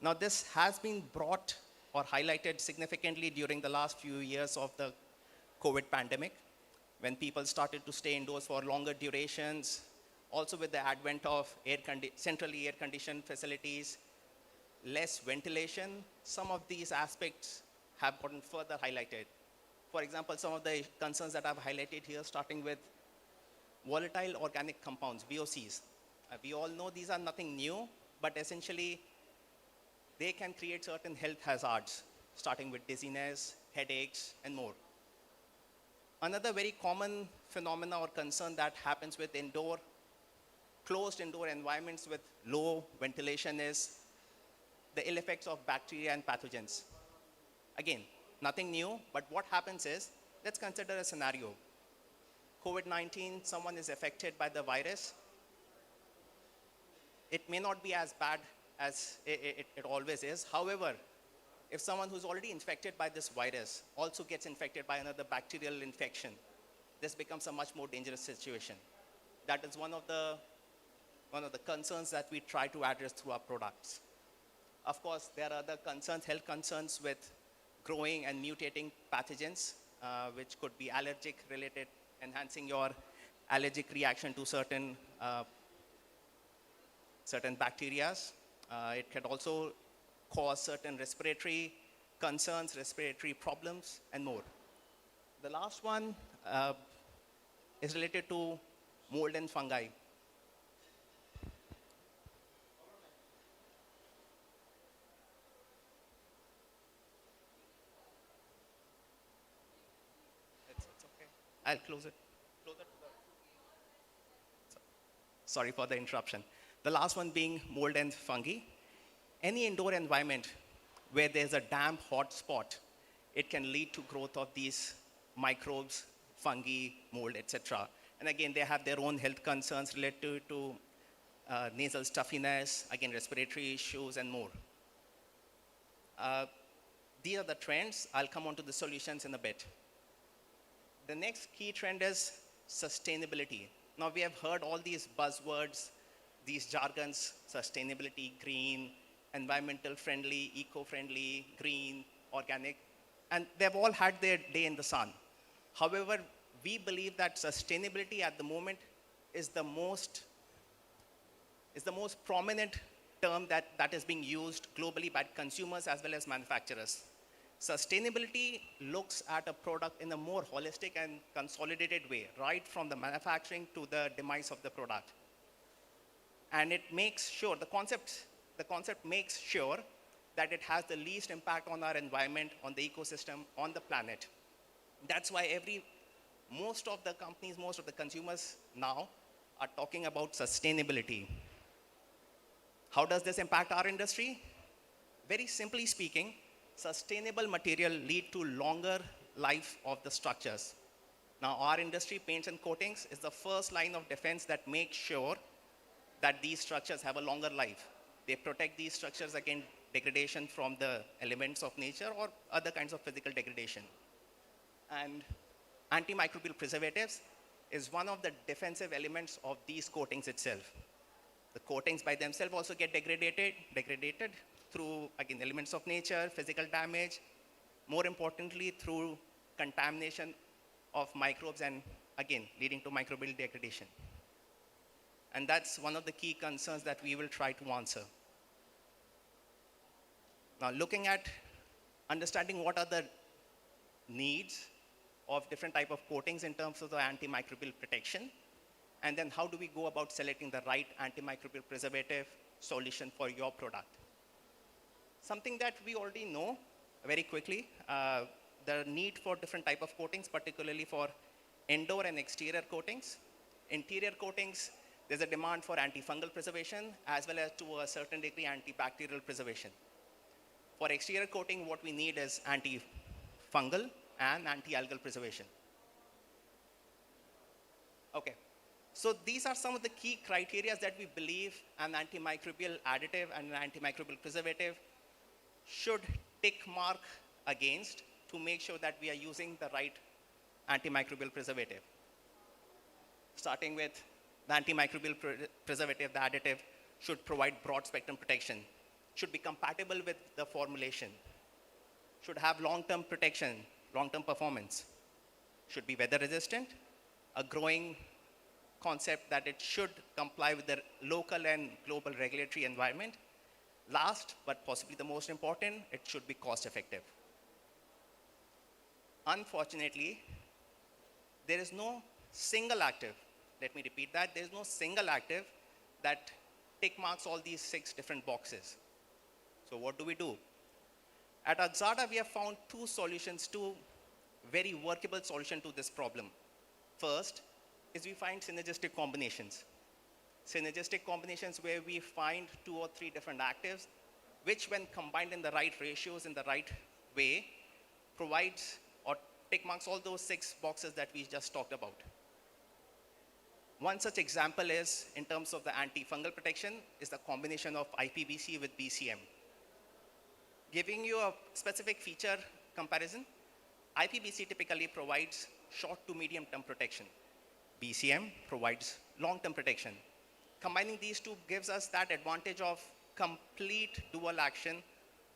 Now, this has been brought or highlighted significantly during the last few years of the COVID pandemic, when people started to stay indoors for longer durations, also with the advent of centrally air-conditioned facilities, less ventilation. Some of these aspects have gotten further highlighted. For example, some of the concerns that I've highlighted here, starting with volatile organic compounds, VOCs. We all know these are nothing new, but essentially they can create certain health hazards, starting with dizziness, headaches, and more. Another very common phenomena or concern that happens with closed indoor environments with low ventilation is the ill effects of bacteria and pathogens. Again, nothing new, but what happens is, let's consider a scenario. COVID-19, someone is affected by the virus. It may not be as bad as it always is. However, if someone who's already infected by this virus also gets infected by another bacterial infection, this becomes a much more dangerous situation. That is one of the concerns that we try to address through our products. Of course, there are other concerns, health concerns with growing and mutating pathogens, which could be allergic related, enhancing your allergic reaction to certain bacteria. It can also cause certain respiratory concerns, respiratory problems, and more. The last one is related to mold and fungi. It's okay. I'll close it. Sorry for the interruption. The last one being mold and fungi. Any indoor environment where there's a damp, hot spot, it can lead to growth of these microbes, fungi, mold, etc. And again, they have their own health concerns related to nasal stuffiness, again, respiratory issues, and more. These are the trends. I'll come on to the solutions in a bit. The next key trend is sustainability. Now, we have heard all these buzzwords, these jargons: sustainability, green, environmental friendly, eco-friendly, green, organic, and they've all had their day in the sun. However, we believe that sustainability at the moment is the most prominent term that is being used globally by consumers as well as manufacturers. Sustainability looks at a product in a more holistic and consolidated way, right from the manufacturing to the demise of the product. And it makes sure, the concept makes sure that it has the least impact on our environment, on the ecosystem, on the planet. That's why most of the companies, most of the consumers now are talking about sustainability. How does this impact our industry? Very simply speaking, sustainable material lead to longer life of the structures. Now, our industry, paints and coatings, is the first line of defense that makes sure that these structures have a longer life. They protect these structures against degradation from the elements of nature or other kinds of physical degradation. And antimicrobial preservatives is one of the defensive elements of these coatings itself. The coatings by themselves also get degraded through, again, elements of nature, physical damage, more importantly, through contamination of microbes and, again, leading to microbial degradation. And that's one of the key concerns that we will try to answer. Now, looking at understanding what are the needs of different type of coatings in terms of the antimicrobial protection, and then how do we go about selecting the right antimicrobial preservative solution for your product. Something that we already know very quickly, the need for different type of coatings, particularly for indoor and exterior coatings. Interior coatings, there's a demand for antifungal preservation as well as to a certain degree antibacterial preservation. For exterior coating, what we need is antifungal and anti-algal preservation. Okay, so these are some of the key criteria that we believe an antimicrobial additive and an antimicrobial preservative should tick mark against to make sure that we are using the right antimicrobial preservative. starting with the antimicrobial preservative, the additive, should provide broad spectrum protection, should be compatible with the formulation, should have long-term protection, long-term performance, should be weather resistant, a growing concept that it should comply with the local and global regulatory environment. Last, but possibly the most important, it should be cost effective. Unfortunately, there is no single active, let me repeat that, there is no single active that tick marks all these 6 different boxes. So what do we do? At Axada, we have found 2 solutions, 2 very workable solutions to this problem. First is we find synergistic combinations. Synergistic combinations where we find 2 or 3 different actives, which when combined in the right ratios, in the right way, provides or tick marks all those 6 boxes that we just talked about. One such example is, in terms of the antifungal protection, is the combination of IPBC with BCM. Giving you a specific feature comparison, IPBC typically provides short to medium term protection. BCM provides long-term protection. Combining these 2 gives us that advantage of complete dual action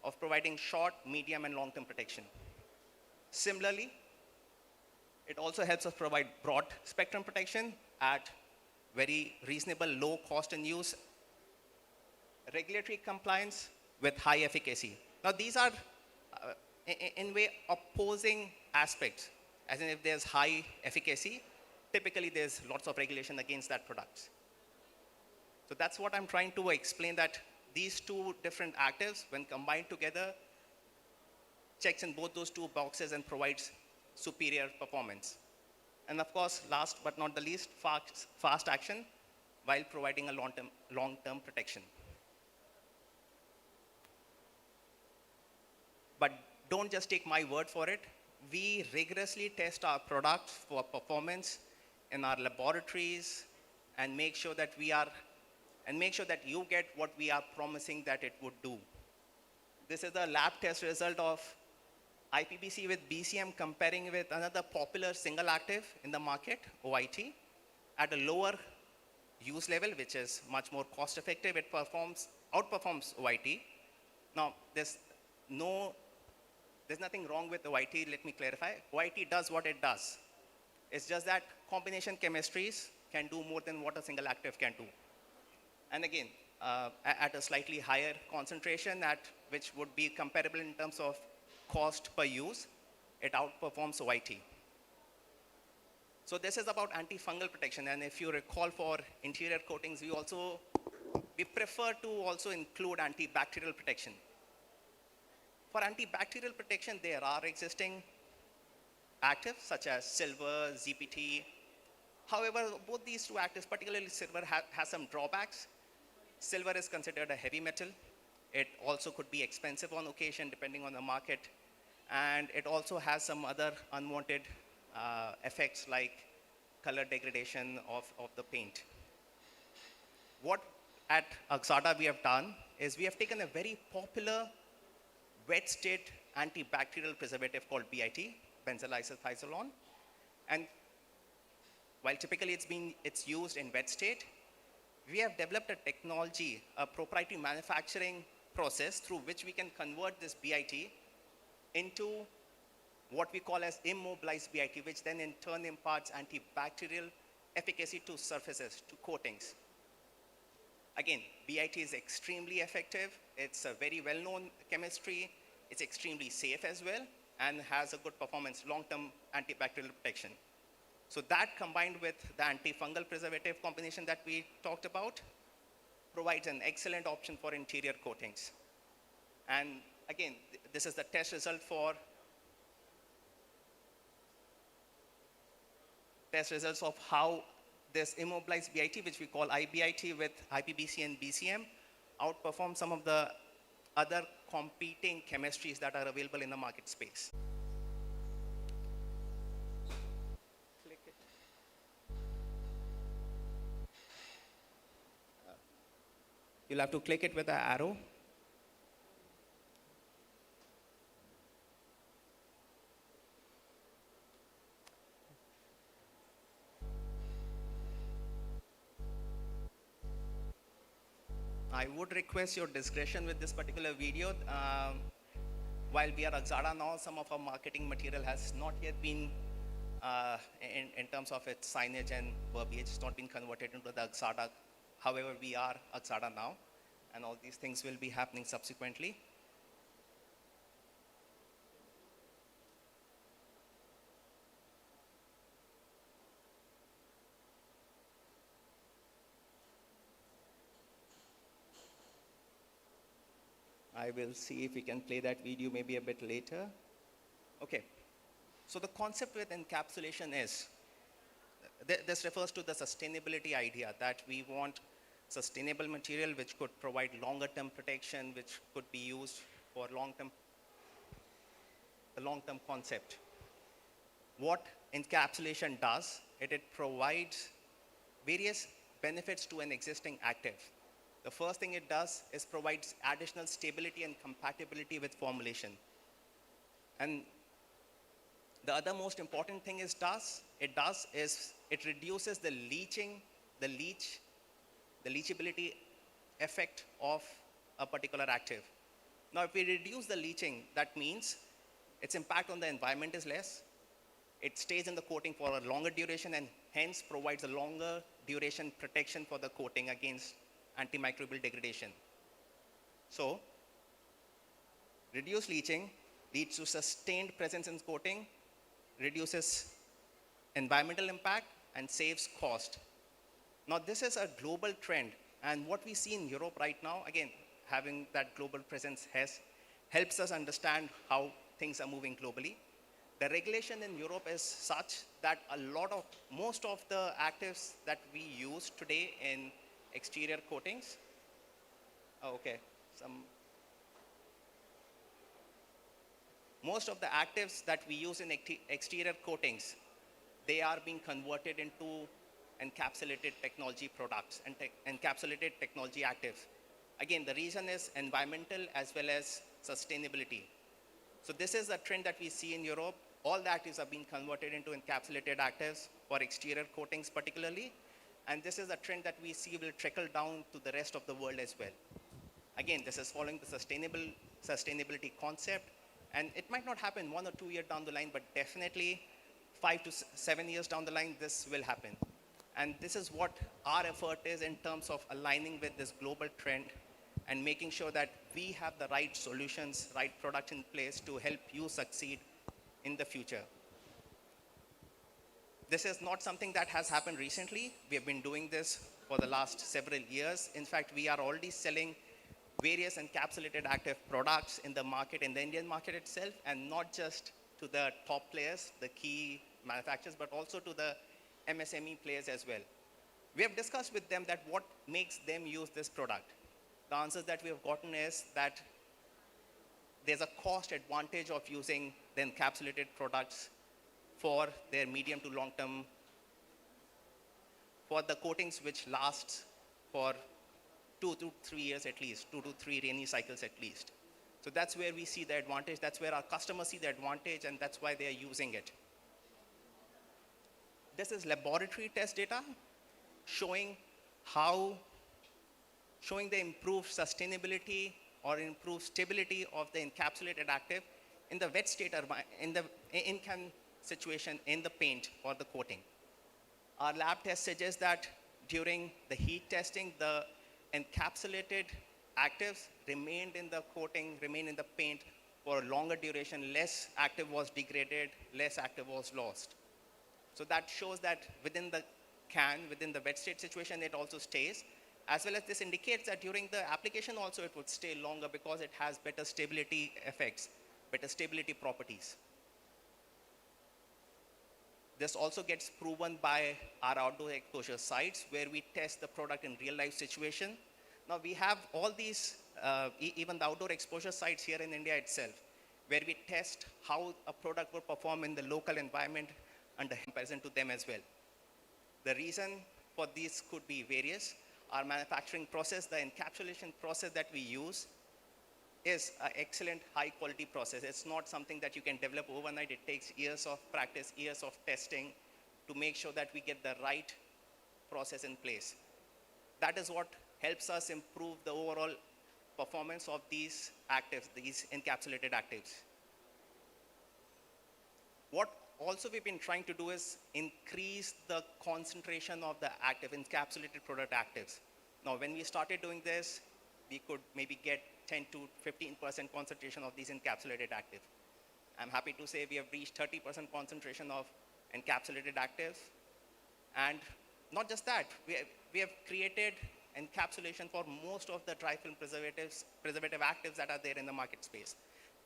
of providing short, medium, and long-term protection. Similarly, it also helps us provide broad spectrum protection at very reasonable low cost and use, regulatory compliance with high efficacy. Now these are in way opposing aspects, as in if there's high efficacy, typically there's lots of regulation against that product. So that's what I'm trying to explain, that these 2 different actives, when combined together, checks in both those 2 boxes and provides superior performance. And of course, last but not the least, fast action while providing a long-term protection. But don't just take my word for it. We rigorously test our products for performance in our laboratories and make sure that you get what we are promising that it would do. This is the lab test result of IPBC with BCM comparing with another popular single active in the market, OIT, at a lower use level, which is much more cost effective. It outperforms OIT. Now, there's nothing wrong with OIT, let me clarify. OIT does what it does. It's just that combination chemistries can do more than what a single active can do. And again, at a slightly higher concentration, which would be comparable in terms of cost per use, it outperforms OIT. So this is about antifungal protection. And if you recall, for interior coatings, we prefer to also include antibacterial protection. For antibacterial protection, there are existing actives such as silver, ZPT. However, both these 2 actives, particularly silver, has some drawbacks. Silver is considered a heavy metal. It also could be expensive on occasion depending on the market. And it also has some other unwanted effects like color degradation of the paint. What at Axada we have done is we have taken a very popular wet state antibacterial preservative called BIT, benzyl isothiazolone. And while typically it's used in wet state, we have developed a technology, a proprietary manufacturing process through which we can convert this BIT into what we call as immobilized BIT, which then in turn imparts antibacterial efficacy to surfaces, to coatings. Again, BIT is extremely effective. It's a very well-known chemistry. It's extremely safe as well and has a good performance, long-term antibacterial protection. So that combined with the antifungal preservative combination that we talked about provides an excellent option for interior coatings. And again, this is the test result of how this immobilized BIT, which we call IBIT with IPBC and BCM, outperform some of the other competing chemistries that are available in the market space. Click it. You'll have to click it with the arrow. I would request your discretion with this particular video. While we are Axada now, some of our marketing material has not yet been, in terms of its signage and verbiage, it's not been converted into the Axada. However, we are Axada now, and all these things will be happening subsequently. I will see if we can play that video maybe a bit later. Okay. So the concept with encapsulation is, this refers to the sustainability idea that we want sustainable material which could provide longer term protection, which could be used for the long-term concept. What encapsulation does, it provides various benefits to an existing active. The first thing it does is provides additional stability and compatibility with formulation. And the other most important thing it reduces the leachability effect of a particular active. Now, if we reduce the leaching, that means its impact on the environment is less. It stays in the coating for a longer duration and hence provides a longer duration protection for the coating against antimicrobial degradation. So, reduced leaching leads to sustained presence in coating, reduces environmental impact, and saves cost. Now, this is a global trend, and what we see in Europe right now, again, having that global presence helps us understand how things are moving globally. The regulation in Europe is such that most of the actives that we use today in exterior coatings, most of the actives that we use in exterior coatings, they are being converted into encapsulated technology products and encapsulated technology actives. Again, the reason is environmental as well as sustainability. So this is a trend that we see in Europe. All the actives are being converted into encapsulated actives for exterior coatings particularly. And this is a trend that we see will trickle down to the rest of the world as well. Again, this is following the sustainability concept. And it might not happen 1 or 2 years down the line, but definitely 5 to 7 years down the line, this will happen. And this is what our effort is in terms of aligning with this global trend and making sure that we have the right solutions, right products in place to help you succeed in the future. This is not something that has happened recently. We have been doing this for the last several years. In fact, we are already selling various encapsulated active products in the market, in the Indian market itself, and not just to the top players, the key manufacturers, but also to the MSME players as well. We have discussed with them that what makes them use this product. The answers that we have gotten is that there's a cost advantage of using the encapsulated products for their medium to long term, for the coatings which lasts for 2 to 3 years at least, 2 to 3 rainy cycles at least. So that's where we see the advantage, that's where our customers see the advantage, and that's why they are using it. This is laboratory test data showing the improved sustainability or improved stability of the encapsulated active in the wet state, in can situation in the paint or the coating. Our lab test suggests that during the heat testing, the encapsulated actives remained in the coating, remained in the paint for a longer duration. Less active was degraded, less active was lost. So that shows that within the can, within the wet state situation, it also stays. As well as this indicates that during the application also it would stay longer because it has better stability effects, better stability properties. This also gets proven by our outdoor exposure sites where we test the product in real life situation. Now we have all these, even the outdoor exposure sites here in India itself, where we test how a product will perform in the local environment under comparison to them as well. The reason for these could be various. Our manufacturing process, the encapsulation process that we use is an excellent high quality process. It's not something that you can develop overnight. It takes years of practice, years of testing to make sure that we get the right process in place. That is what helps us improve the overall performance of these actives, these encapsulated actives. What also we've been trying to do is increase the concentration of the active, encapsulated product actives. Now, when we started doing this, we could maybe get 10 to 15% concentration of these encapsulated actives. I'm happy to say we have reached 30% concentration of encapsulated actives. And not just that, we have created encapsulation for most of the dry film preservative actives that are there in the market space.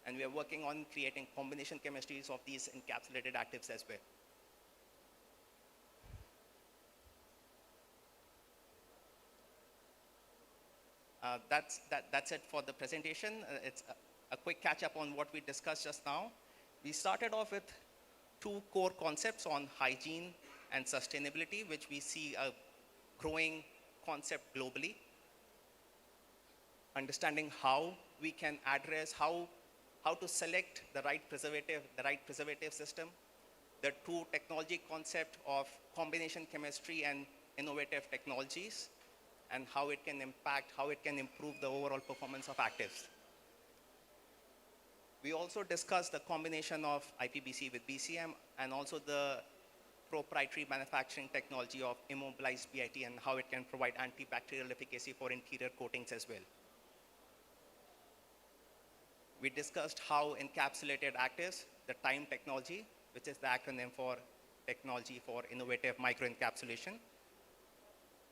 And we are working on creating combination chemistries of these encapsulated actives as well. That's it for the presentation. It's a quick catch up on what we discussed just now. We started off with two core concepts on hygiene and sustainability, which we see a growing concept globally. Understanding how we can address, how to select the right preservative system. The two technology concept of combination chemistry and innovative technologies, and how it can impact, how it can improve the overall performance of actives. We also discussed the combination of IPBC with BCM and also the proprietary manufacturing technology of immobilized BIT and how it can provide antibacterial efficacy for interior coatings as well. We discussed how encapsulated actives, the TIME technology, which is the acronym for Technology for Innovative Microencapsulation,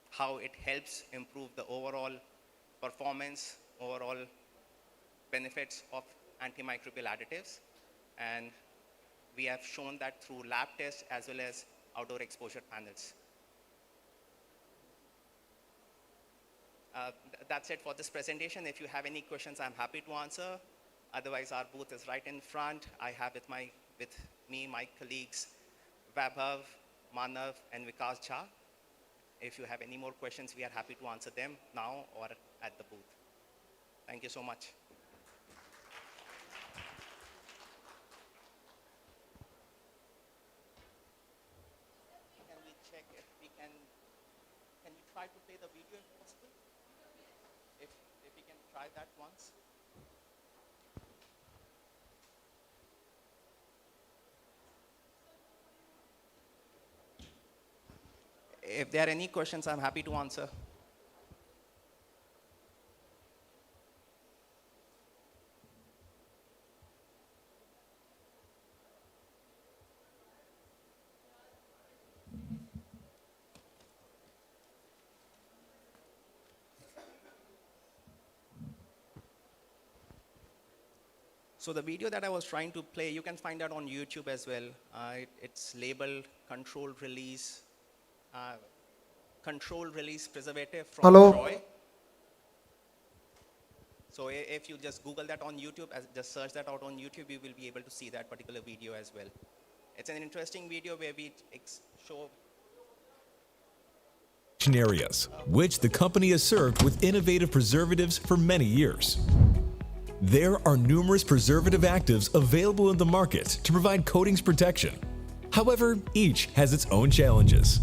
how it helps improve the overall performance, overall benefits of antimicrobial additives. And we have shown that through lab tests as well as outdoor exposure panels. That's it for this presentation. If you have any questions, I'm happy to answer. Otherwise, our booth is right in front. I have with me my colleagues, Vaibhav, Manav, and Vikas Jha. If you have any more questions, we are happy to answer them now or at the booth. Thank you so much. Can we check if we can you try to play the video if possible? If we can try that once. If there are any questions, I'm happy to answer. So the video that I was trying to play, you can find that on YouTube as well. It's labeled Controlled Release Preservative from Troy. So if you just Google that on YouTube, just search that out on YouTube, you will be able to see that particular video as well. It's an interesting video where we show areas, which the company has served with innovative preservatives for many years. There are numerous preservative actives available in the market to provide coatings protection. However, each has its own challenges.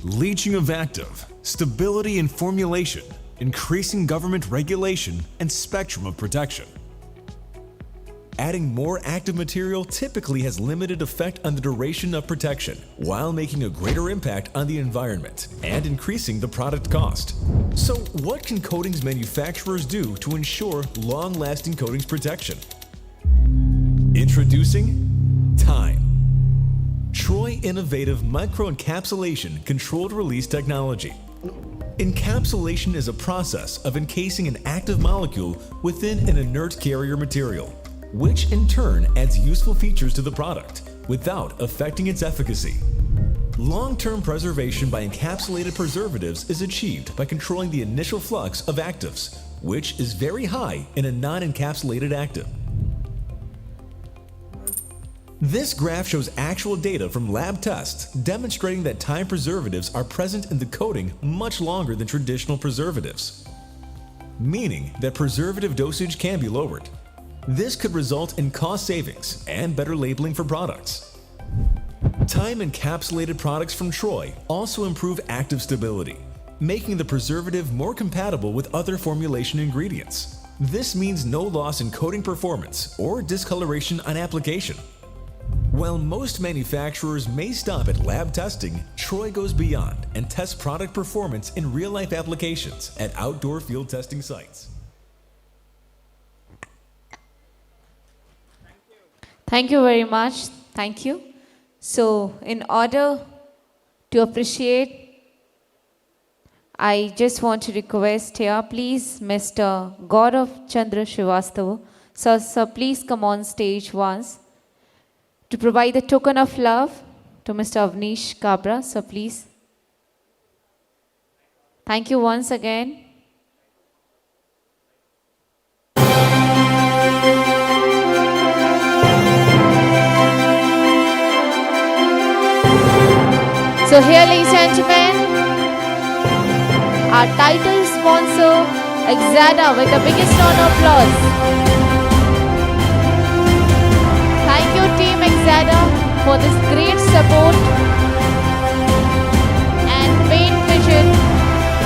Leaching of active, stability in formulation, increasing government regulation, and spectrum of protection. Adding more active material typically has limited effect on the duration of protection, while making a greater impact on the environment and increasing the product cost. So what can coatings manufacturers do to ensure long-lasting coatings protection? Introducing TIME. Troy Innovative Microencapsulation Controlled Release Technology. Encapsulation is a process of encasing an active molecule within an inert carrier material, which in turn adds useful features to the product without affecting its efficacy. Long-term preservation by encapsulated preservatives is achieved by controlling the initial flux of actives, which is very high in a non-encapsulated active. This graph shows actual data from lab tests demonstrating that TIME preservatives are present in the coating much longer than traditional preservatives, meaning that preservative dosage can be lowered. This could result in cost savings and better labeling for products. TIME encapsulated products from Troy also improve active stability, making the preservative more compatible with other formulation ingredients. This means no loss in coating performance or discoloration on application. While most manufacturers may stop at lab testing, Troy goes beyond and tests product performance in real-life applications at outdoor field testing sites. Thank you very much. Thank you. So, in order to appreciate, I just want to request here, please, Mr. Gaurav Chandra Srivastava. Sir, please come on stage once to provide the token of love to Mr. Avnish Kabra. Sir, please. Thank you once again. So here, ladies and gentlemen, our title sponsor, Exada, with the biggest round of applause. Thank you, Team Exada, for this great support. And Paintvision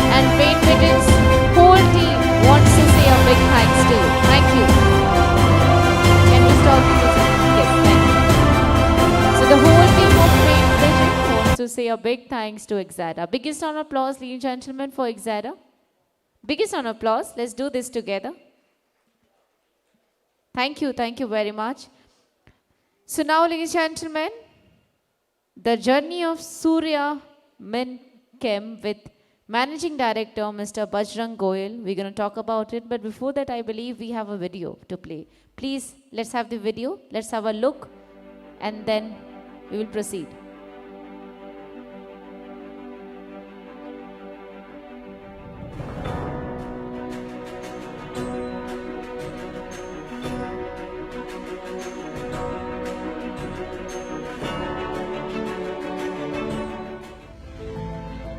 and Paintvision's whole team wants to say a big thanks to you. Thank you. Can we stop the music? Yes, thank you. So the whole team of Paintvision wants to say a big thanks to Exada. Biggest round of applause, ladies and gentlemen, for Exada. Biggest round of applause. Let's do this together. Thank you very much. So now, ladies and gentlemen, the journey of Surya Min Chem with Managing Director Mr. Bajrang Goyal. We're going to talk about it, but before that, I believe we have a video to play. Please, let's have the video. Let's have a look, and then we will proceed.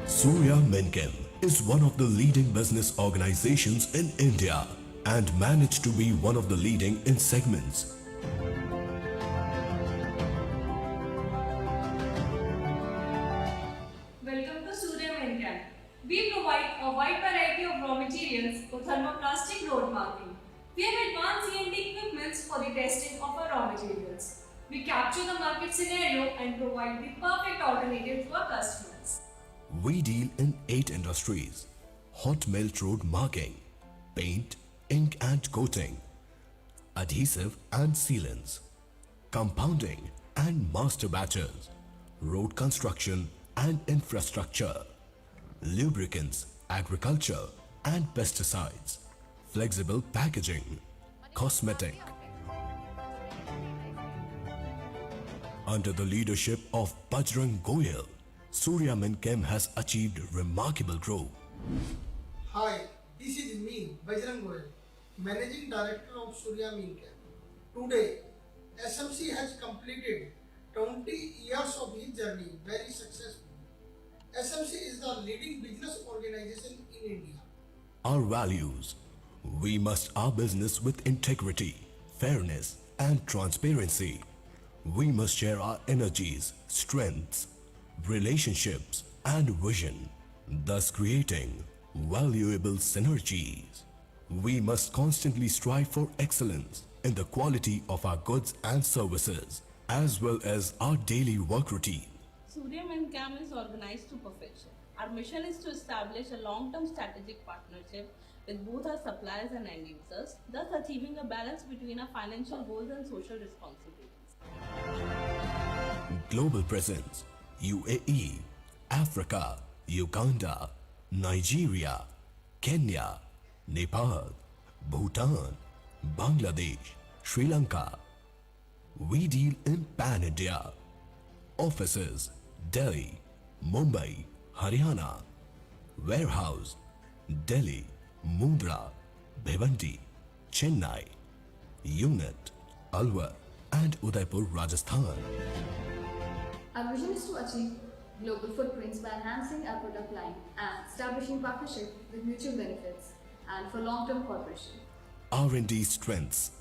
Surya Min Chem is one of the leading business organizations in India and managed to be one of the leading in segments. Welcome to Surya Min Chem. We provide a wide variety of raw materials for thermoplastic road marking. We have advanced CNT equipments for the testing of our raw materials. We capture the market scenario and provide the perfect alternative to our customers. We deal in 8 industries: hot melt road marking, paint, ink and coating, adhesive and sealants, compounding and master batches, road construction and infrastructure, lubricants, agriculture and pesticides, flexible packaging, cosmetic. Under the leadership of Bajrang Goyal, Surya Min Chem has achieved remarkable growth. Hi, this is me, Bajrang Goyal, Managing Director of Surya Min Chem. Today, SMC has completed 20 years of its journey very successfully. SMC is the leading business organization in India. Our values: we must our business with integrity, fairness and transparency. We must share our energies, strengths, relationships and vision, thus creating valuable synergies. We must constantly strive for excellence in the quality of our goods and services, as well as our daily work routine. Surya Min Chem is organized to perfection. Our mission is to establish a long-term strategic partnership with both our suppliers and end users, thus achieving a balance between our financial goals and social responsibilities. Global presence: UAE, Africa, Uganda, Nigeria, Kenya, Nepal, Bhutan, Bangladesh, Sri Lanka. We deal in Pan-India. Offices: Delhi, Mumbai, Haryana. Warehouse: Delhi, Mundra, Bhiwandi, Chennai. Unit: Alwar and Udaipur, Rajasthan. Our vision is to achieve global footprints by enhancing our product line and establishing partnership with mutual benefits and for long-term cooperation. R&D strengths: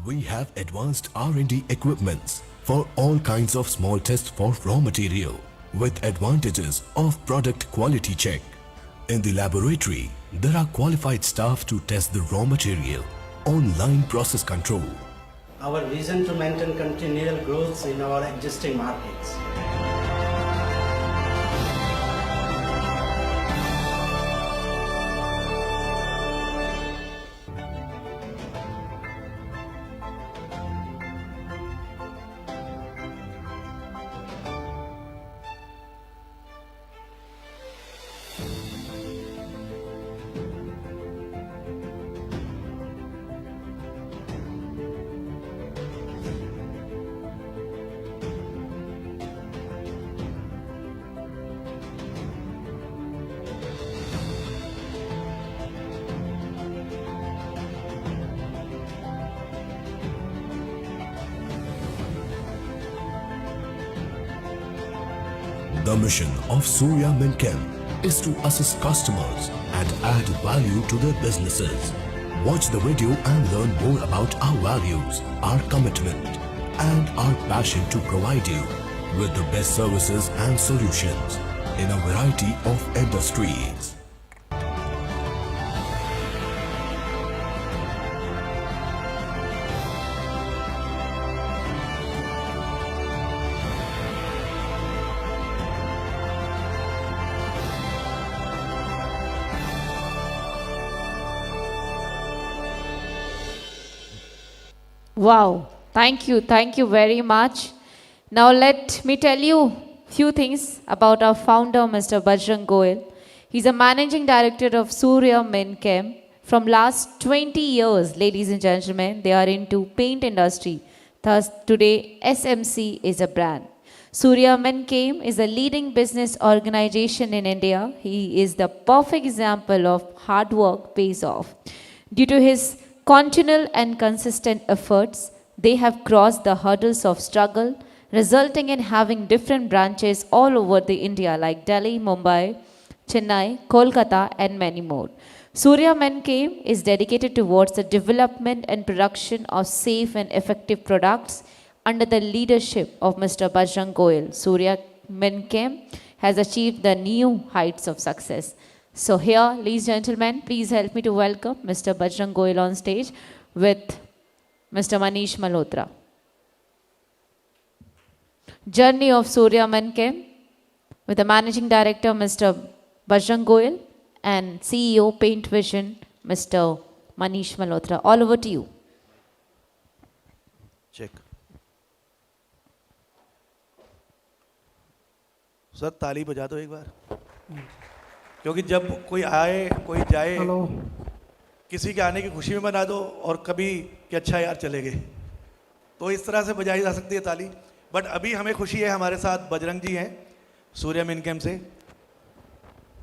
we have advanced R&D equipments for all kinds of small tests for raw material with advantages of product quality check, In the laboratory, there are qualified staff to test the raw material, online process control. Our vision to maintain continual growth in our existing markets. The mission of Surya Minchem is to assist customers and add value to their businesses. Watch the video and learn more about our values, our commitment, and our passion to provide you with the best services and solutions in a variety of industries. Wow, thank you very much. Now let me tell you few things about our founder, Mr. Bajrang Goyal. He's a managing director of Surya Minchem. From last 20 years, ladies and gentlemen, they are into paint industry. Thus, today SMC is a brand. Surya Minchem is a leading business organization in India. He is the perfect example of hard work pays off. Due to his continual and consistent efforts, they have crossed the hurdles of struggle, resulting in having different branches all over the India like Delhi, Mumbai, Chennai, Kolkata and many more. Surya Minchem is dedicated towards the development and production of safe and effective products under the leadership of Mr. Bajrang Goyal. Surya Minchem has achieved the new heights of success. So here, ladies and gentlemen, please help me to welcome Mr. Bajrang Goyal on stage with Mr. Manish Malhotra. Journey of Surya Minchem with the Managing Director, Mr. Bajrang Goyal, and CEO, Paintvision, Mr. Manish Malhotra. All over to you. Check. Sir ताली बजा दो एक बार, क्योंकि जब कोई आए कोई जाए किसी के आने की खुशी में बना दो और कभी कि अच्छा यार चले गए, तो इस तरह से बजाई जा सकती है ताली। बट अभी हमें खुशी है, हमारे साथ बजरंग जी हैं सूर्या मिनकेम से।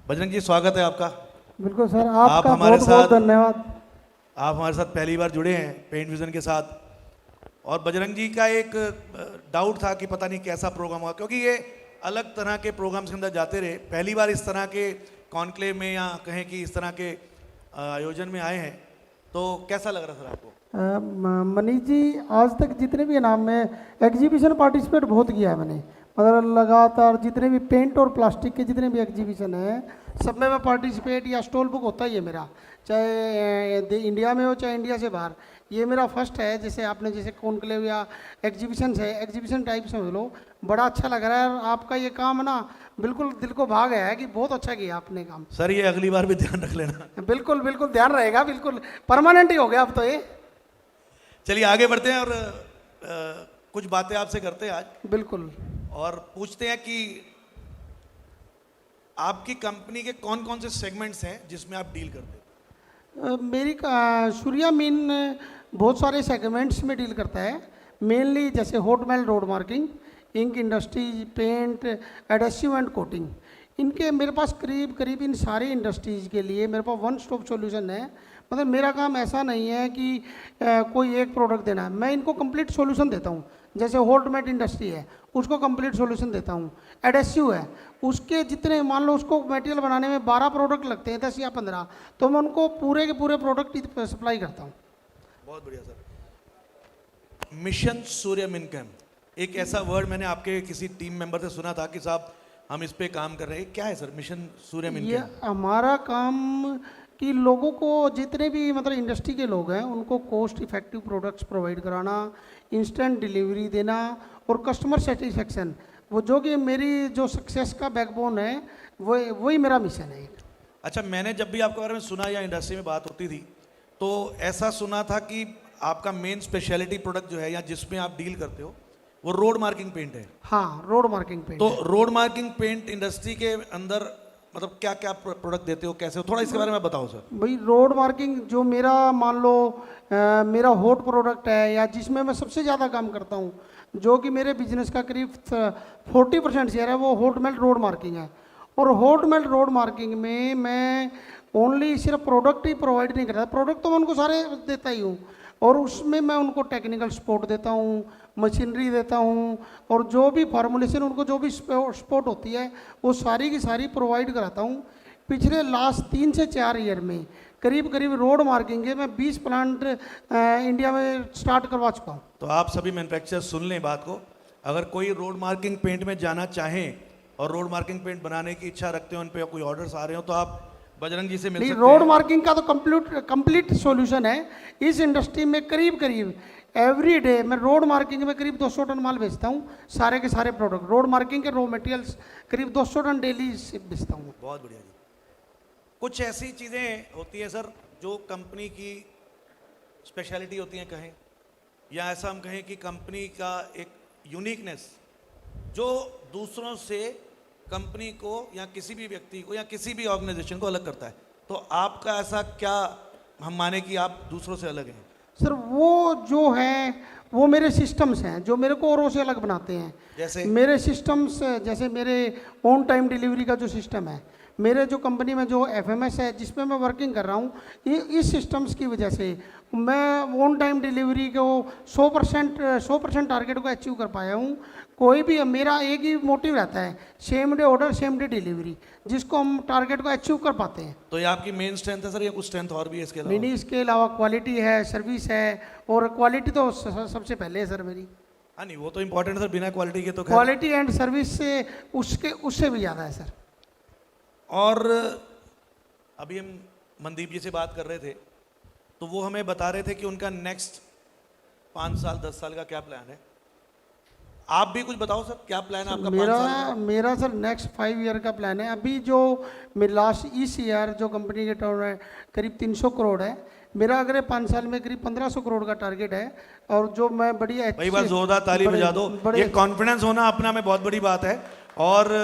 बजरंग जी स्वागत है आपका। बिल्कुल सर, आपका हमारे बहुत साथ धन्यवाद। आप हमारे साथ पहली बार जुड़े हैं पेंट विजन के साथ। और बजरंग जी का एक डाउट था कि पता नहीं कैसा प्रोग्राम होगा, क्योंकि ये अलग तरह के प्रोग्राम्स के अंदर जाते रहे, पहली बार इस तरह के कॉन्क्लेव में या कहें कि इस तरह के आयोजन में आए हैं, तो कैसा लग रहा सर आपको? मनीष जी, आज तक जितने भी नाम में एग्जीबिशन पार्टिसिपेट बहुत किया है मैंने, मतलब लगातार जितने भी पेंट और प्लास्टिक के जितने भी एग्जीबिशन हैं सब में मैं पार्टिसिपेट या स्टॉल बुक होता ही है मेरा, चाहे इंडिया में हो चाहे इंडिया से बाहर। ये मेरा फर्स्ट है, जैसे आपने जैसे कॉन्क्लेव या एग्जीबिशन है, एग्जीबिशन टाइप से लो, बड़ा अच्छा लग रहा है। और आपका ये काम ना बिल्कुल दिल को भा गया है कि बहुत अच्छा किया आपने काम। सर ये अगली बार भी ध्यान रख लेना। बिल्कुल बिल्कुल ध्यान रहेगा, बिल्कुल परमानेंट ही हो गया अब तो ये। चलिए आगे बढ़ते हैं और कुछ बातें आपसे करते हैं आज। बिल्कुल। और पूछते हैं कि आपकी कंपनी के कौन कौन से सेगमेंट्स हैं जिसमें आप डील करते हैं? मेरी सूर्या मीन बहुत सारे सेगमेंट्स में डील करता है, मेनली जैसे hot melt road marking, ink industries, paint, adhesive and coating. इनके मेरे पास करीब इन सारी इंडस्ट्रीज़ के लिए मेरे पास वन स्टॉप सॉल्यूशन है। मतलब मेरा काम ऐसा नहीं है कि कोई एक प्रोडक्ट देना है, मैं इनको कंप्लीट सॉल्यूशन देता हूँ। जैसे हॉट मेट इंडस्ट्री है उसको कंप्लीट सॉल्यूशन देता हूँ। एडेसिव है, उसके जितने मान लो उसको मटेरियल बनाने में 12 प्रोडक्ट लगते हैं, 10 या 15, तो मैं उनको पूरे के पूरे प्रोडक्ट सप्लाई करता हूँ। बहुत बढ़िया सर। मिशन सूर्या मिनकेम, एक ऐसा वर्ड मैंने आपके किसी टीम मेंबर से सुना था कि साहब हम इस पे काम कर रहे हैं, क्या है सर मिशन सूर्य ये मिनकेम? हमारा काम कि लोगों को जितने भी मतलब इंडस्ट्री के लोग हैं उनको कोस्ट इफेक्टिव प्रोडक्ट्स प्रोवाइड कराना, इंस्टेंट डिलीवरी देना और कस्टमर सेटिस्फेक्शन, वो जो कि मेरी जो सक्सेस का बैकबोन है वही मेरा मिशन है। अच्छा, मैंने जब भी आपके बारे में सुना या इंडस्ट्री में बात होती थी तो ऐसा सुना था कि आपका मेन स्पेशलिटी प्रोडक्ट जो है या जिसमें आप डील करते हो वो रोड मार्किंग पेंट है। हाँ, रोड मार्किंग पेंट। तो रोड मार्किंग पेंट इंडस्ट्री के अंदर मतलब क्या क्या प्रोडक्ट देते हो, कैसे हो, थोड़ा इसके बारे में बताओ सर। भाई रोड मार्किंग जो मेरा मान लो मेरा हॉट प्रोडक्ट है या जिसमें मैं सबसे ज़्यादा काम करता हूँ, जो कि मेरे बिजनेस का करीब 40% शेयर है, वो हॉट मेल्ट रोड मार्किंग है। और हॉट मेल्ट रोड मार्किंग में मैं ओनली सिर्फ प्रोडक्ट ही प्रोवाइड नहीं करता, प्रोडक्ट तो मैं उनको सारे देता ही हूँ, और उसमें मैं उनको टेक्निकल सपोर्ट देता हूँ, मशीनरी देता हूँ, और जो भी फार्मूलेशन उनको जो भी सपोर्ट होती है वो सारी की सारी प्रोवाइड कराता हूँ। पिछले लास्ट 3 से 4 ईयर में करीब करीब रोड मार्किंग के मैं 20 प्लांट इंडिया में स्टार्ट करवा चुका हूँ। तो आप सभी मैन्युफैक्चरर सुन लें बात को, अगर कोई रोड मार्किंग पेंट में जाना चाहें और रोड मार्किंग पेंट बनाने की इच्छा रखते हो, उन पे कोई ऑर्डर्स आ रहे हो, तो आप बजरंग जी से मिल सकते हैं। रोड मार्किंग का तो कंप्लीट सॉल्यूशन है इस इंडस्ट्री में। करीब करीब एवरी डे मैं रोड मार्किंग में करीब 200 टन माल बेचता हूँ, सारे के सारे प्रोडक्ट रोड मार्किंग के रॉ मटेरियल्स करीब 200 टन डेली बेचता हूँ। बहुत बढ़िया जी। कुछ ऐसी चीज़ें होती है सर जो कंपनी की स्पेशलिटी होती हैं कहें, या ऐसा हम कहें कि कंपनी का एक यूनिकनेस जो दूसरों से कंपनी को या किसी भी व्यक्ति को या किसी भी ऑर्गेनाइजेशन को अलग करता है, तो आपका ऐसा क्या हम माने कि आप दूसरों से अलग हैं? सर वो जो है वो मेरे सिस्टम्स हैं जो मेरे को औरों से अलग बनाते हैं। जैसे मेरे सिस्टम्स, जैसे मेरे ऑन टाइम डिलीवरी का जो सिस्टम है, मेरे जो कंपनी में जो FMS है जिसमें मैं वर्किंग कर रहा हूँ, इस सिस्टम्स की वजह से मैं ऑन टाइम डिलीवरी को 100% टारगेट को अचीव कर पाया हूँ। कोई भी मेरा एक ही मोटिव रहता है, same day order same day delivery, जिसको हम टारगेट को अचीव कर पाते हैं। तो ये आपकी मेन स्ट्रेंथ है सर, या कुछ स्ट्रेंथ और भी है इसके अलावा? नहीं, इसके अलावा क्वालिटी है, सर्विस है, और क्वालिटी तो सबसे पहले है सर मेरी। हाँ नहीं, वो तो इम्पोर्टेंट है सर, बिना क्वालिटी के तो क्वालिटी एंड सर्विस से उससे भी ज़्यादा है सर। और अभी हम मनदीप जी से बात कर रहे थे तो वो हमें बता रहे थे कि उनका नेक्स्ट 5 साल 10 साल का क्या प्लान है। आप भी कुछ बताओ सर, क्या प्लान है आपका? मेरा सर नेक्स्ट 5 ईयर का प्लान है। अभी जो मेरे लास्ट इस ईयर जो कंपनी के टर्न है करीब 300 करोड़ है, मेरा अगले 5 साल में करीब 1500 करोड़ का टारगेट है। और जो मैं बड़ी भाई बात जोरदार ताली बजा दो, ये कॉन्फिडेंस होना अपना में बहुत बड़ी बात है। और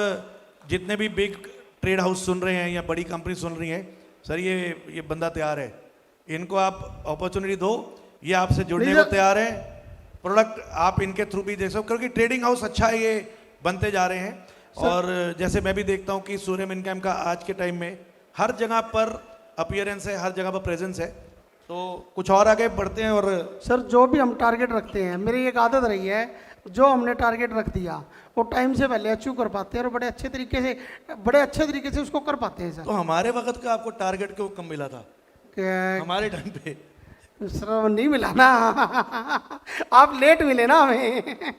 जितने भी बिग ट्रेड हाउस सुन रहे हैं या बड़ी कंपनी सुन रही हैं, सर ये बंदा तैयार है, इनको आप अपॉर्चुनिटी दो, ये आपसे जुड़ने को तैयार है। प्रोडक्ट आप इनके थ्रू भी देख सकते हो, क्योंकि ट्रेडिंग हाउस अच्छा है, ये बनते जा रहे हैं। और जैसे मैं भी देखता हूँ कि सूर्य मिनकैम का आज के टाइम में हर जगह पर अपीयरेंस है, हर जगह पर प्रेजेंस है। तो कुछ और आगे बढ़ते हैं। और सर जो भी हम टारगेट रखते हैं, मेरी एक आदत रही है, जो हमने टारगेट रख दिया वो टाइम से पहले अचीव कर पाते हैं और बड़े अच्छे तरीके से उसको कर पाते हैं सर। तो हमारे वक्त का आपको टारगेट क्यों कम मिला था हमारे टाइम पे? सर नहीं मिला ना आप लेट मिले ना हमें।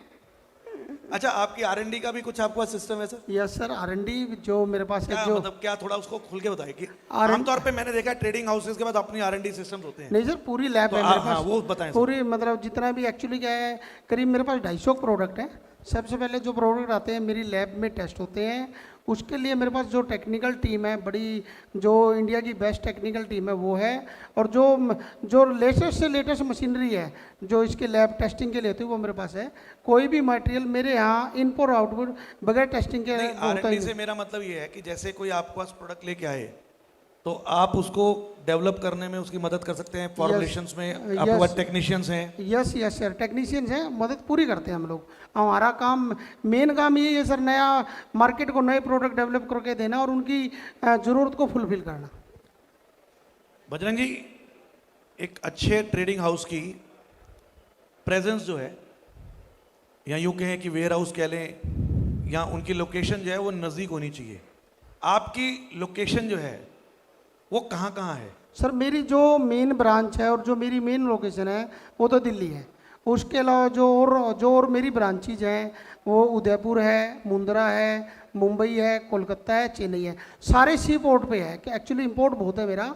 अच्छा, आपकी R&D का भी कुछ आपका सिस्टम है सर? यस सर, R&D जो मेरे पास है, जो मतलब क्या, थोड़ा उसको खुल के बताइए कि आमतौर पे मैंने देखा ट्रेडिंग हाउसेस के बाद अपनी R&D सिस्टम्स होते हैं। नहीं सर, पूरी लैब है मेरे पास। वो बताएं पूरी मतलब जितना भी एक्चुअली क्या है, करीब मेरे पास 250 प्रोडक्ट है। सबसे पहले जो प्रोडक्ट आते हैं मेरी लैब में टेस्ट होते हैं, उसके लिए मेरे पास जो टेक्निकल टीम है, बड़ी जो इंडिया की बेस्ट टेक्निकल टीम है वो है। और जो लेटेस्ट से लेटेस्ट मशीनरी है जो इसके लैब टेस्टिंग के लिए होती है वो मेरे पास है। कोई भी मटेरियल मेरे यहाँ इनपुट आउटपुट बगैर टेस्टिंग के होता ही। से मेरा मतलब ये है कि जैसे कोई आपके पास प्रोडक्ट लेके आए तो आप उसको डेवलप करने में उसकी मदद कर सकते हैं, फॉर्मुलेशंस में आपके पास टेक्नीशियंस हैं? यस सर, टेक्नीशियंस हैं, मदद पूरी करते हैं हम लोग। हमारा काम, मेन काम ये है सर, नया मार्केट को नए प्रोडक्ट डेवलप करके देना और उनकी ज़रूरत को फुलफिल करना। बजरंग जी, एक अच्छे ट्रेडिंग हाउस की प्रेजेंस जो है, या यूँ कहें कि वेयर हाउस कह लें, या उनकी लोकेशन जो है वो नज़दीक होनी चाहिए। आपकी लोकेशन जो है वो कहाँ कहाँ है? सर मेरी जो मेन ब्रांच है और जो मेरी मेन लोकेशन है वो तो दिल्ली है। उसके अलावा जो और मेरी ब्रांचेज हैं वो उदयपुर है, मुंद्रा है, मुंबई है, कोलकाता है, चेन्नई है, सारे सी पोर्ट पे है कि एक्चुअली इंपोर्ट बहुत है मेरा।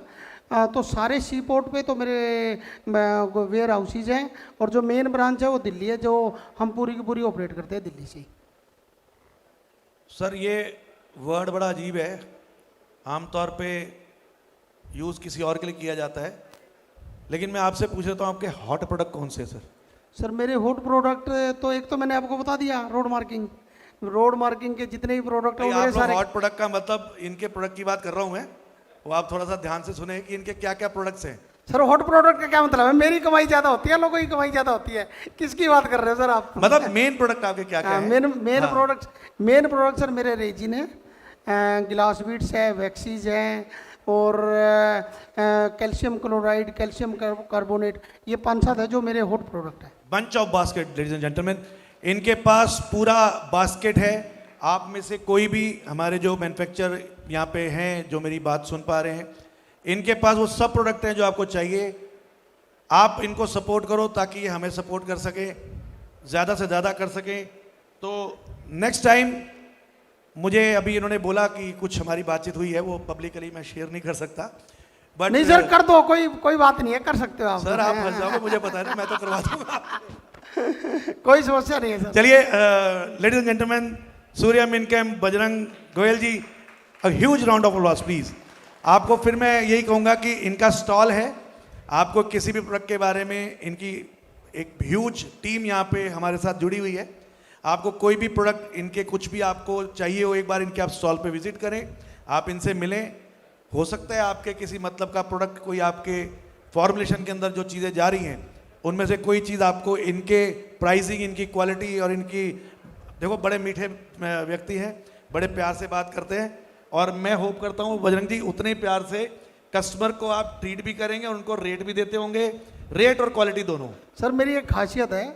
तो सारे सी पोर्ट पे तो मेरे वेयर हाउसेज हैं, और जो मेन ब्रांच है वो दिल्ली है, जो हम पूरी की पूरी ऑपरेट करते हैं दिल्ली से। सर ये वर्ड बड़ा अजीब है, आमतौर पे यूज़ किसी और के लिए किया जाता है, लेकिन मैं आपसे पूछ रहा हूँ आपके हॉट प्रोडक्ट कौन से हैं सर? सर मेरे हॉट प्रोडक्ट तो एक तो मैंने आपको बता दिया, रोड मार्किंग के जितने भी प्रोडक्ट हैं मेरे सारे। हॉट प्रोडक्ट का मतलब इनके प्रोडक्ट की बात कर रहा हूँ मैं, वो आप थोड़ा सा ध्यान से सुने कि इनके क्या क्या प्रोडक्ट्स हैं। सर हॉट प्रोडक्ट का क्या मतलब है? मेरी कमाई ज्यादा होती है, लोगों की कमाई ज्यादा होती है, किसकी बात कर रहे हो सर आप? मतलब मेन प्रोडक्ट आपके क्या क्या है? मेन प्रोडक्ट सर मेरे रेजिन है, ग्लास बीड्स है, वैक्सीज हैं, और कैल्शियम क्लोराइड, कैल्शियम कार्बोनेट, ये 5-7 है जो मेरे हॉट प्रोडक्ट है। Bunch of basket, ladies and gentleman, इनके पास पूरा बास्केट है। आप में से कोई भी हमारे जो मैन्युफैक्चर यहाँ पे हैं जो मेरी बात सुन पा रहे हैं, इनके पास वो सब प्रोडक्ट हैं जो आपको चाहिए। आप इनको सपोर्ट करो ताकि ये हमें सपोर्ट कर सके, ज़्यादा से ज़्यादा कर सकें। तो नेक्स्ट टाइम, मुझे अभी इन्होंने बोला कि कुछ हमारी बातचीत हुई है, वो पब्लिकली मैं शेयर नहीं कर सकता, बट नहीं सर कर दो, कोई बात नहीं है, कर सकते हो आप। सर आप फंस जाओगे, मुझे पता है ना, मैं तो करवा दूंगा। कोई समस्या नहीं है सर। चलिए लेडीज एंड जेंटलमैन, सूर्या मिनकैम, Bajrang Goyal ji, a huge round of applause please. आपको फिर मैं यही कहूँगा कि इनका स्टॉल है, आपको किसी भी प्रोडक्ट के बारे में, इनकी एक ह्यूज टीम यहाँ पे हमारे साथ जुड़ी हुई है। आपको कोई भी प्रोडक्ट इनके कुछ भी आपको चाहिए हो, एक बार इनके आप स्टॉल पे विजिट करें, आप इनसे मिलें। हो सकता है आपके किसी मतलब का प्रोडक्ट, कोई आपके फॉर्मुलेशन के अंदर जो चीज़ें जा रही हैं, उनमें से कोई चीज़ आपको इनके प्राइसिंग, इनकी क्वालिटी और इनकी, देखो बड़े मीठे व्यक्ति हैं, बड़े प्यार से बात करते हैं, और मैं होप करता हूँ बजरंग जी उतने ही प्यार से कस्टमर को आप ट्रीट भी करेंगे और उनको रेट भी देते होंगे, रेट और क्वालिटी दोनों। सर मेरी एक खासियत है,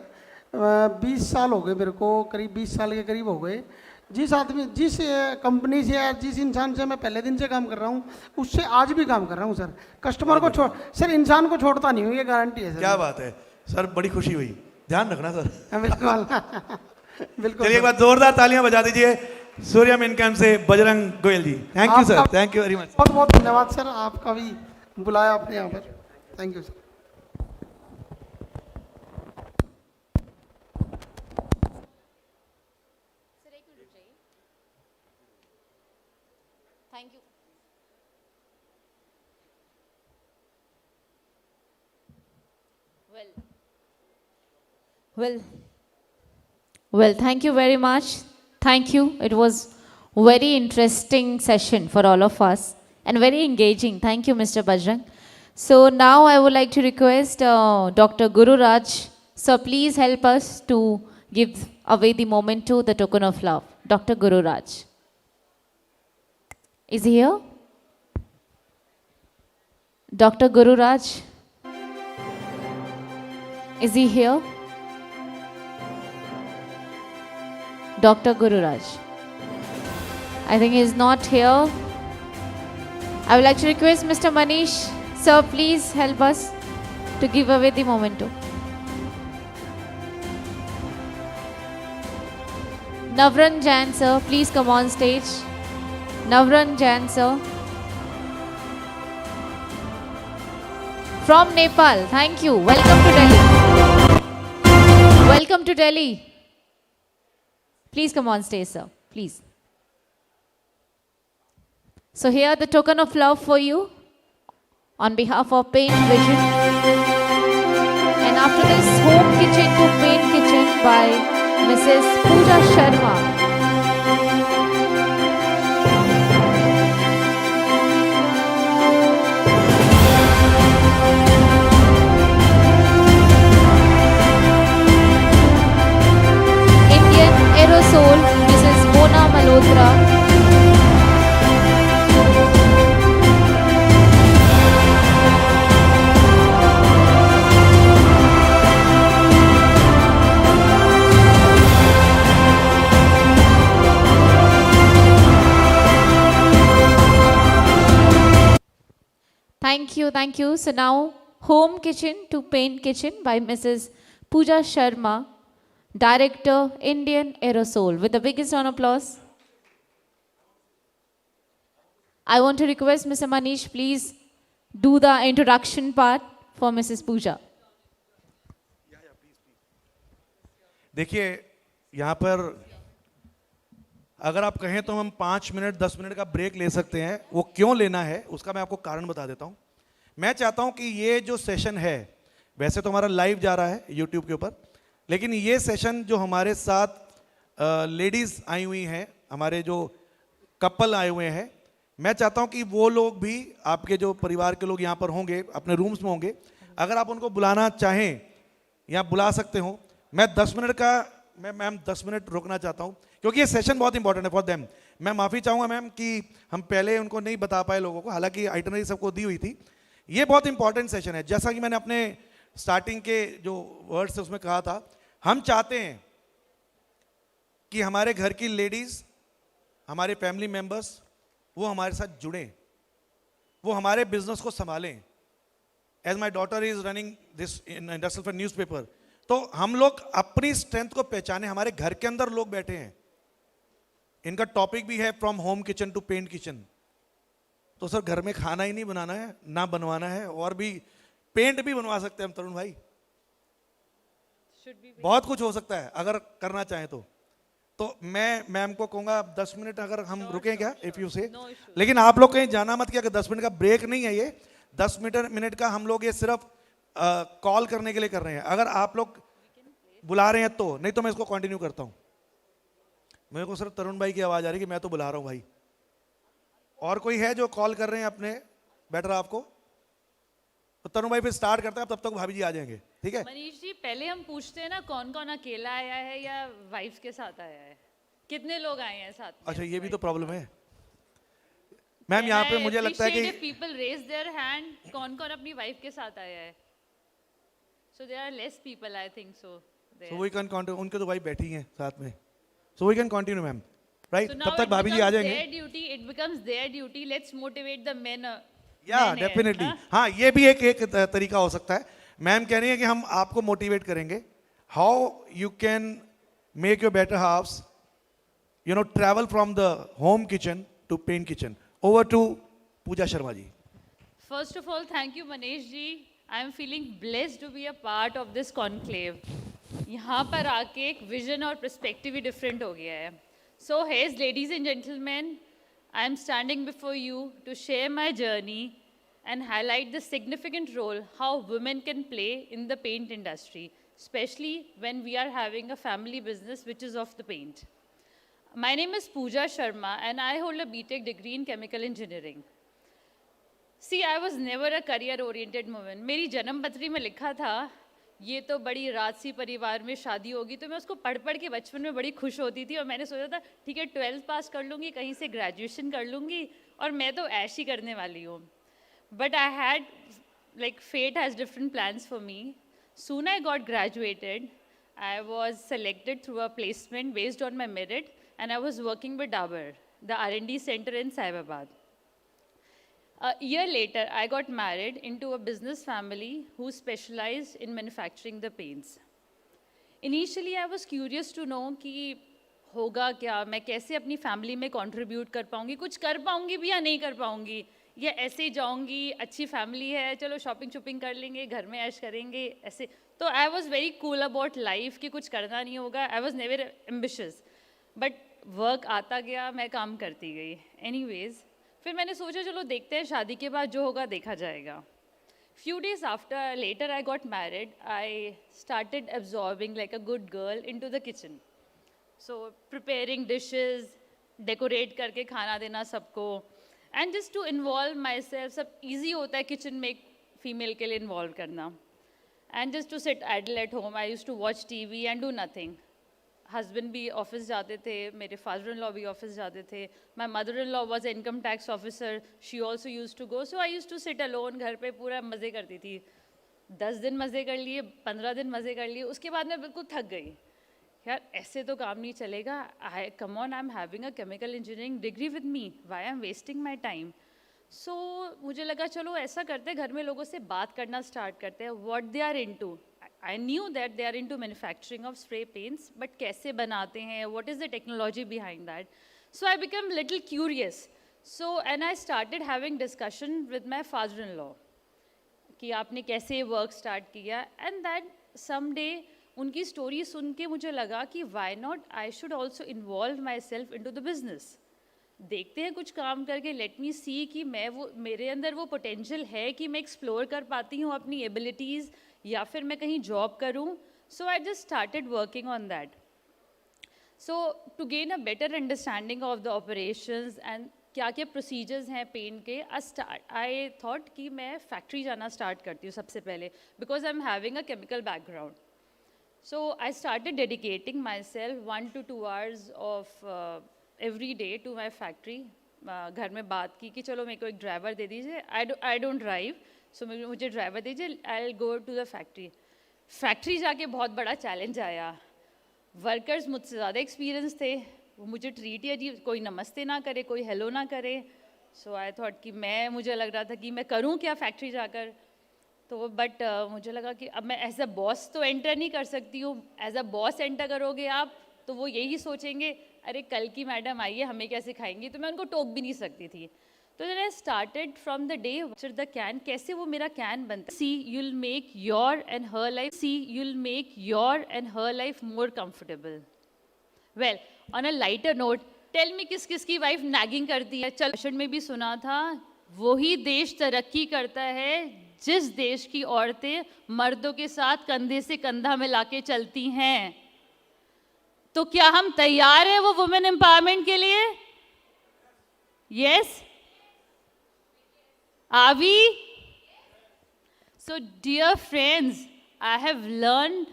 20 साल हो गए मेरे को, करीब 20 साल के करीब हो गए, जिस कंपनी से या जिस इंसान से मैं पहले दिन से काम कर रहा हूँ, उससे आज भी काम कर रहा हूँ सर। कस्टमर को सर इंसान को छोड़ता नहीं हूँ, ये गारंटी है सर। क्या बात है सर, बड़ी खुशी हुई, ध्यान रखना सर। बिल्कुल बिल्कुल। चलिए एक बार जोरदार तालियां बजा दीजिए सूर्या मिनकैम से Bajrang Goyal ji. Thank you sir, thank you very much. बहुत बहुत धन्यवाद सर, आपका भी बुलाया आपने यहाँ पर, thank you sir. Thank you. Well, thank you very much. Thank you. It was very interesting session for all of us and very engaging. Thank you, Mr. Bajrang. So now I would like to request Dr. Guru Raj. So please help us to give away the memento, the token of love. Dr. Guru Raj. Is he here? Dr. Guru Raj? Is he here? Dr. Guru Raj. I think he is not here. I would like to request Mr. Manish. Sir, please help us to give away the memento. Navran Jain, sir, please come on stage. Navran Jain, sir. From Nepal, thank you. Welcome to Delhi. Welcome to Delhi. Please come on stage, sir. Please. So here the token of love for you on behalf of Paintvision. And after this, Home Kitchen to Paint Kitchen by Mrs. Pooja Sharma. Indian Aerosol, Mrs. Mona Malhotra. Thank you, thank you. So now, Home Kitchen to Paint Kitchen by Mrs. Pooja Sharma, Director, Indian Aerosol. With the biggest round of applause. I want to request Mr. Manish, please do the introduction part for Mrs. Pooja. देखिए यहाँ पर अगर आप कहें तो हम 5 minute 10 minute का break ले सकते हैं। वो क्यों लेना है उसका मैं आपको कारण बता देता हूँ। मैं चाहता हूँ कि ये जो सेशन है, वैसे तो हमारा लाइव जा रहा है यूट्यूब के ऊपर, लेकिन ये सेशन जो हमारे साथ लेडीज़ आई हुई हैं, हमारे जो कपल आए हुए हैं, मैं चाहता हूँ कि वो लोग भी, आपके जो परिवार के लोग यहाँ पर होंगे, अपने रूम्स में होंगे, अगर आप उनको बुलाना चाहें या बुला सकते हो। मैं 10 मिनट का, मैं मैम 10 मिनट रोकना चाहता हूँ क्योंकि ये सेशन बहुत इंपॉर्टेंट है फॉर देम। मैं माफ़ी चाहूँगा मैम कि हम पहले उनको नहीं बता पाए लोगों को, हालांकि आइटनरी सबको दी हुई थी। ये बहुत इंपॉर्टेंट सेशन है, जैसा कि मैंने अपने स्टार्टिंग के जो वर्ड्स उसमें कहा था। हम चाहते हैं कि हमारे घर की लेडीज़, हमारे फैमिली मेम्बर्स, वो हमारे साथ जुड़ें, वो हमारे बिजनेस को संभालें। As my daughter is running this industrial for newspaper, तो हम लोग अपनी स्ट्रेंथ को पहचाने। हमारे घर के अंदर लोग बैठे हैं, इनका टॉपिक भी है from home kitchen to paint kitchen. तो सर घर में खाना ही नहीं बनाना है, ना बनवाना है, और भी पेंट भी बनवा सकते हैं हम तरुण भाई। बहुत कुछ हो सकता है अगर करना चाहें तो मैं मैम को कहूँगा 10 मिनट अगर हम रुकें क्या, इफ़ यू से। लेकिन आप लोग कहीं जाना मत, कि अगर 10 मिनट का ब्रेक नहीं है, ये 10 मिनट का हम लोग ये सिर्फ कॉल करने के लिए कर रहे हैं। अगर आप लोग बुला रहे हैं तो, नहीं तो मैं इसको कंटिन्यू करता हूँ। मेरे को सिर्फ तरुण भाई की आवाज़ आ रही है कि मैं तो बुला रहा हूँ भाई। और कोई है जो कॉल कर रहे हैं अपने, बेटर आपको तो तरुण भाई फिर स्टार्ट करते हैं, तब तक भाभी जी आ जाएंगे, ठीक है। मनीष जी, पहले हम पूछते हैं ना, कौन कौन अकेला आया है या वाइफ के साथ आया है, कितने लोग आए हैं साथ में? अच्छा, ये भी तो प्रॉब्लम है मैम। यहाँ पे मुझे लगता है कि पीपल रेज देयर हैंड, कौन कौन अपनी वाइफ के साथ आया है। So there are less people, I think so we can continue. उनके तो भाई बैठी हैं साथ में, so we can continue ma'am, right. तब तक भाभी जी आ जाएंगे। It becomes their duty, let's motivate the men. या डेफिनेटली, हाँ, ये भी एक तरीका हो सकता है। मैम कह रही है कि हम आपको मोटिवेट करेंगे, how you can make your better halfs, you know, travel from the home kitchen to paint kitchen. Over to Pooja Sharma ji. First of all, thank you Manish ji. I am feeling blessed to be a part of this conclave. यहाँ पर आके एक vision और perspective ही different हो गया है। So here's ladies and gentlemen, I am standing before you to share my journey and highlight the significant role how women can play in the paint industry, especially when we are having a family business which is of the paint. My name is Pooja Sharma and I hold a BTech degree in chemical engineering. See, I was never a career-oriented woman. मेरी जन्मपत्री में लिखा था, ये तो बड़ी राजसी परिवार में शादी होगी, तो मैं उसको पढ़ पढ़ के बचपन में बड़ी खुश होती थी। और मैंने सोचा था ठीक है 12th पास कर लूँगी, कहीं से ग्रेजुएशन कर लूँगी और मैं तो ऐश ही करने वाली हूँ। But I had, like, fate has different plans for me. Soon I got graduated. I was selected through a placement based on my merit and I was working with Dabur, the R&D center in Saibabad. A year later, I got married into a business family who specialized in manufacturing the paints. Initially, I was curious to know कि होगा क्या, मैं कैसे अपनी family में contribute कर पाऊँगी, कुछ कर पाऊँगी भी या नहीं कर पाऊँगी, या ऐसे ही जाऊँगी, अच्छी फैमिली है, चलो शॉपिंग कर लेंगे, घर में ऐश करेंगे, ऐसे। तो I was very cool about life कि कुछ करना नहीं होगा। I was never ambitious, but work आता गया, मैं काम करती गई। एनीवेज, फिर मैंने सोचा चलो देखते हैं, शादी के बाद जो होगा देखा जाएगा। Few days later I got married, I started absorbing like a good girl into the kitchen. So preparing dishes, decorate करके खाना देना सबको, and just to involve myself, सब easy होता है kitchen में एक female के लिए involve करना. And just to sit idle at home, I used to watch TV and do nothing. Husband भी ऑफिस जाते थे, मेरे फादर इन लॉ भी ऑफिस जाते थे, my mother in law was income tax officer, she also use to go, so I use to sit alone घर पे, पूरा मज़े करती थी। 10 दिन मज़े कर लिए, 15 दिन मज़े कर लिए, उसके बाद मैं बिल्कुल थक गई। यार ऐसे तो काम नहीं चलेगा, I come on, I am having a chemical engineering degree with me, why I am wasting my time. So मुझे लगा चलो ऐसा करते हैं, घर में लोगों से बात करना स्टार्ट करते हैं, what they are into. I knew that they are into manufacturing of spray paints, but कैसे बनाते हैं, what is the technology behind that? So I became little curious. So, and I started having discussion with my father-in-law कि आपने कैसे work start किया, and that someday उनकी story सुन के मुझे लगा कि why not I should also involve myself into the business. देखते हैं कुछ काम करके, लेट मी सी कि मैं वो मेरे अंदर वो पोटेंशियल है कि मैं एक्सप्लोर कर पाती हूँ अपनी एबिलिटीज़, या फिर मैं कहीं जॉब करूँ. So I just started working on that. So to gain a better understanding of the operations and क्या क्या प्रोसीजर्स हैं पेंट के, आई थॉट कि मैं फैक्ट्री जाना स्टार्ट करती हूँ सबसे पहले, because I am having a chemical background. So I started dedicating myself 1 to 2 hours of every day to my factory. घर में बात की कि चलो मेरे को एक ड्राइवर दे दीजिए, आई डोंट ड्राइव, सो मुझे ड्राइवर दीजिए, I will go to the factory. Factory जाके बहुत बड़ा चैलेंज आया. वर्कर्स मुझसे ज़्यादा एक्सपीरियंस थे, वो मुझे ट्रीट ही अजीब, कोई नमस्ते ना करे, कोई हेलो ना करे. सो आई थॉट कि मुझे लग रहा था कि मैं करूं क्या फैक्ट्री जाकर. तो बट मुझे लगा कि अब मैं एज अ बॉस तो एंटर नहीं कर सकती हूँ. एज अ बॉस एंटर करोगे आप तो वो यही सोचेंगे अरे कल की मैडम आई है हमें क्या सिखाएंगी, तो मैं उनको टोक भी नहीं सकती थी. तो I started from the day the can, कैसे वो मेरा कैन बनता है. See you'll make your and her life, see you'll make your and her life more comfortable. Well, on a lighter note, tell me किस किस की wife nagging करती है. चल भाषण में भी सुना था, वही देश तरक्की करता है जिस देश की औरतें मर्दों के साथ कंधे से कंधा मिला के चलती हैं. तो क्या हम तैयार हैं वो वुमेन एम्पावरमेंट के लिए? Yes, are we? So dear friends, I have learned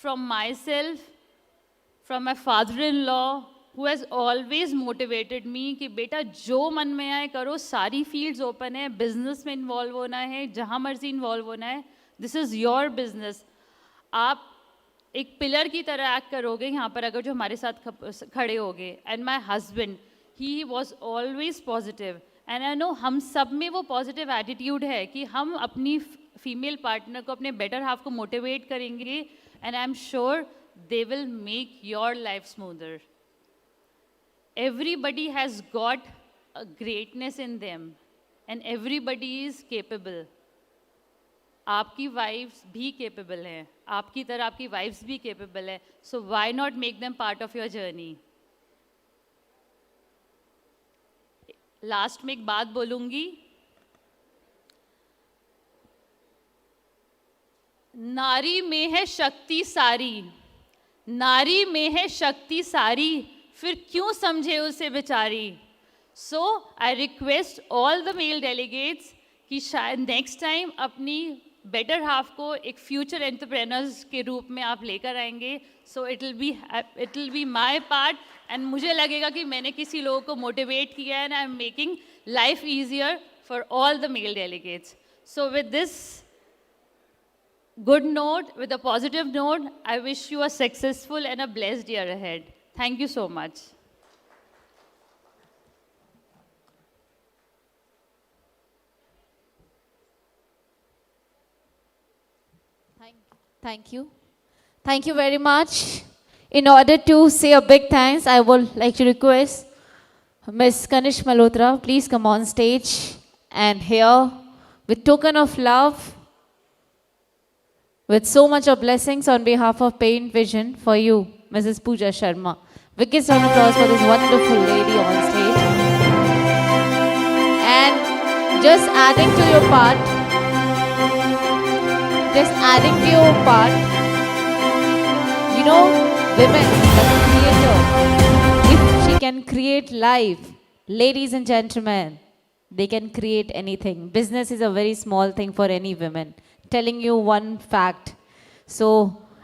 from myself, from my father-in-law, who has always motivated me कि बेटा जो मन में आए करो, सारी फील्ड्स ओपन है, बिजनेस में इन्वॉल्व होना है, जहाँ मर्जी इन्वॉल्व होना है, दिस इज़ योर बिजनेस. आप एक पिलर की तरह एक्ट करोगे यहाँ पर अगर जो हमारे साथ खड़े होगे. And my husband, he was always positive, and I know हम सब में वो पॉजिटिव एटीट्यूड है कि हम अपनी फीमेल पार्टनर को, अपने बेटर हाफ को मोटिवेट करेंगे, and I am sure they will make your life smoother. Everybody has got a greatness in them and everybody is capable. आपकी वाइफ्स भी capable हैं, आपकी तरह आपकी वाइफ्स भी capable है, so why not make them part of your journey? Last में एक बात बोलूँगी, नारी में है शक्ति सारी, नारी में है शक्ति सारी, फिर क्यों समझे उसे बेचारी. So I request all the male delegates कि शायद नेक्स्ट टाइम अपनी बेटर हाफ को एक फ्यूचर एंटरप्रेन्योर्स के रूप में आप लेकर आएंगे. So it will be my part, and मुझे लगेगा कि मैंने किसी लोगों को मोटिवेट किया है, and I am making life easier for all the male delegates. So with this good note, with a positive note, I wish you a successful and a blessed year ahead. Thank you so much. Thank you. Thank you very much. In order to say a big thanks, I would like to request Ms. Kanish Malhotra, please come on stage, and here, with token of love, with so much of blessings on behalf of Paintvision for you, Mrs. Pooja Sharma. Biggest round of applause for this wonderful lady on stage. And just adding to your part, you know, women, the creator, if she can create life, ladies and gentlemen, they can create anything. Business is a very small thing for any women. Telling you one fact. So,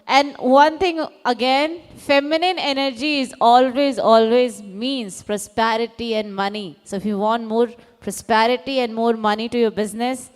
and one thing again, feminine energy is always means prosperity and money. So if you want more prosperity and more money to your business,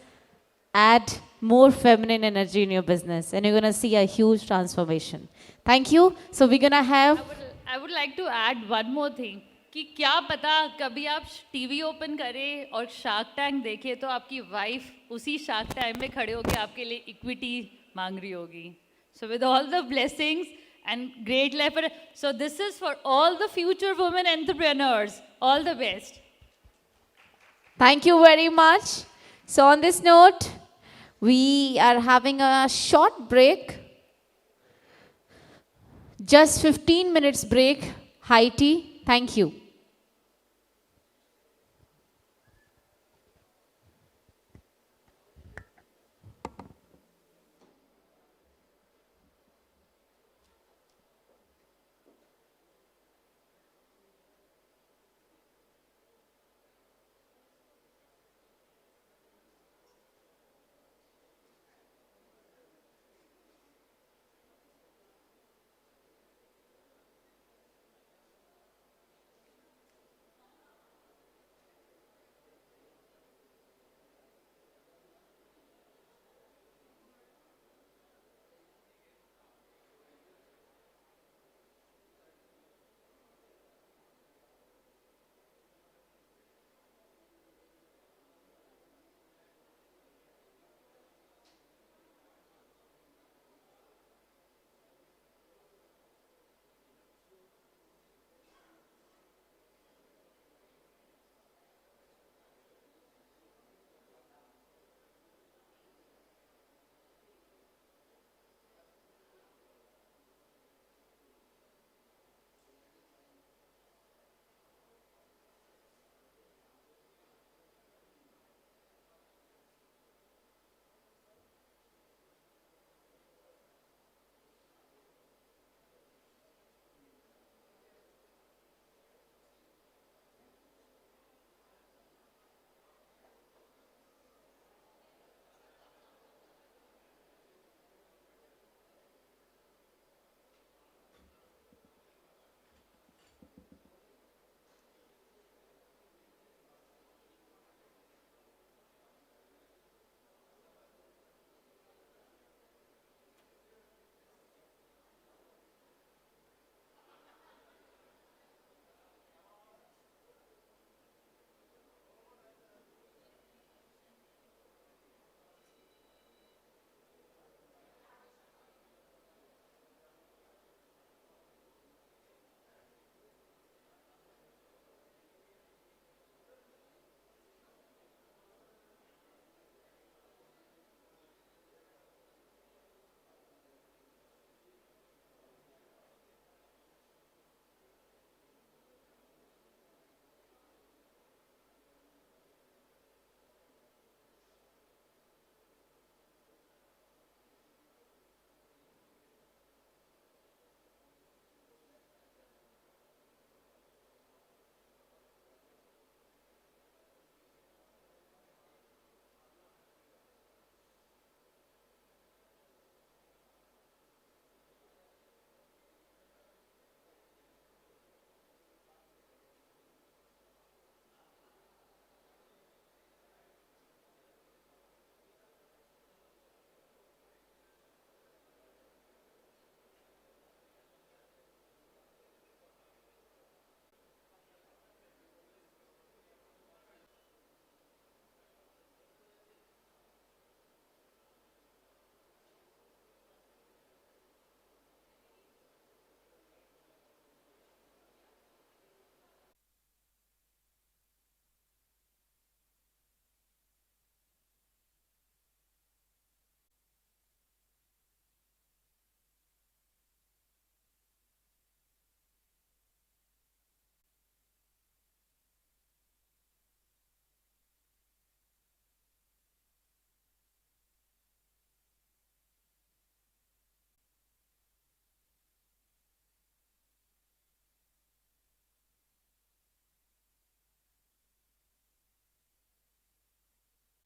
add more feminine energy in your business, and you're going to see a huge transformation. Thank you. So we're going to have... I would like to add one more thing. कि क्या पता कभी आप TV open करें और shark tank देखें तो आपकी वाइफ उसी शार्क टैंक में खड़े होकर आपके लिए इक्विटी मांग रही होगी. So with all the blessings and great life, so this is for all the future women entrepreneurs. All the best. Thank you very much. So on this note, we are having a short break. Just 15 minutes break. High tea. Thank you.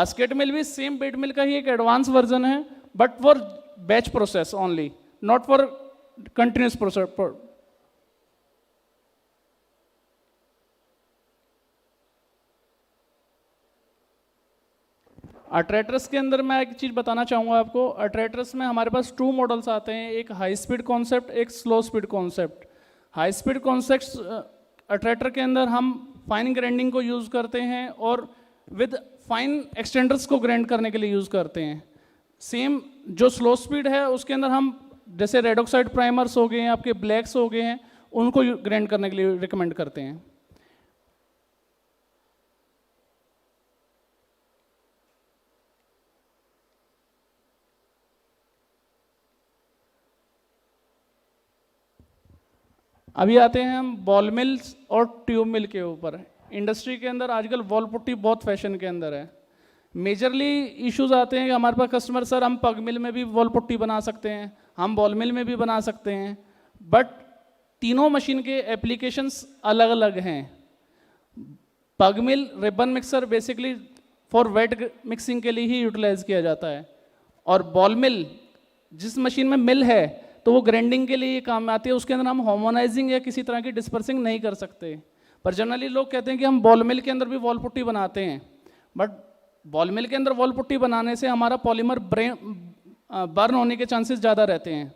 Basket mill भी same bed mill का ही एक advance version है, but for batch process only, not for continuous process. Attractors के अंदर मैं एक चीज़ बताना चाहूँगा आपको. अट्रैक्टर्स में हमारे पास 2 मॉडल्स आते हैं, एक हाई स्पीड कॉन्सेप्ट, एक slow speed concept. High speed concept attractor के अंदर हम फाइन ग्राइंडिंग को यूज़ करते हैं और विद फाइन एक्सटेंडर्स को ग्राइंड करने के लिए यूज़ करते हैं. सेम जो स्लो स्पीड है उसके अंदर हम जैसे रेड ऑक्साइड प्राइमर्स हो गए हैं, आपके ब्लैक्स हो गए हैं, उनको ग्राइंड करने के लिए रिकमेंड करते हैं. अभी आते हैं हम बॉल मिल्स और ट्यूब मिल के ऊपर। इंडस्ट्री के अंदर आजकल वॉल पुट्टी बहुत फैशन के अंदर है। मेजरली इश्यूज आते हैं कि हमारे पास कस्टमर, सर हम पग मिल में भी वॉल पुट्टी बना सकते हैं, हम बॉल मिल में भी बना सकते हैं, बट तीनों मशीन के एप्लीकेशंस अलग अलग हैं। Pug mill ribbon mixer basically for wet mixing के लिए ही यूटिलाइज किया जाता है, और बॉल मिल जिस मशीन में मिल है तो वो ग्राइंडिंग के लिए काम में आती है, उसके अंदर हम होमोनाइजिंग या किसी तरह की डिस्पर्सिंग नहीं कर सकते। पर जनरली लोग कहते हैं कि हम बॉल मिल के अंदर भी वॉल पुट्टी बनाते हैं, बट बॉल मिल के अंदर वॉल पुट्टी बनाने से हमारा पॉलीमर बर्न होने के चांसेस ज़्यादा रहते हैं।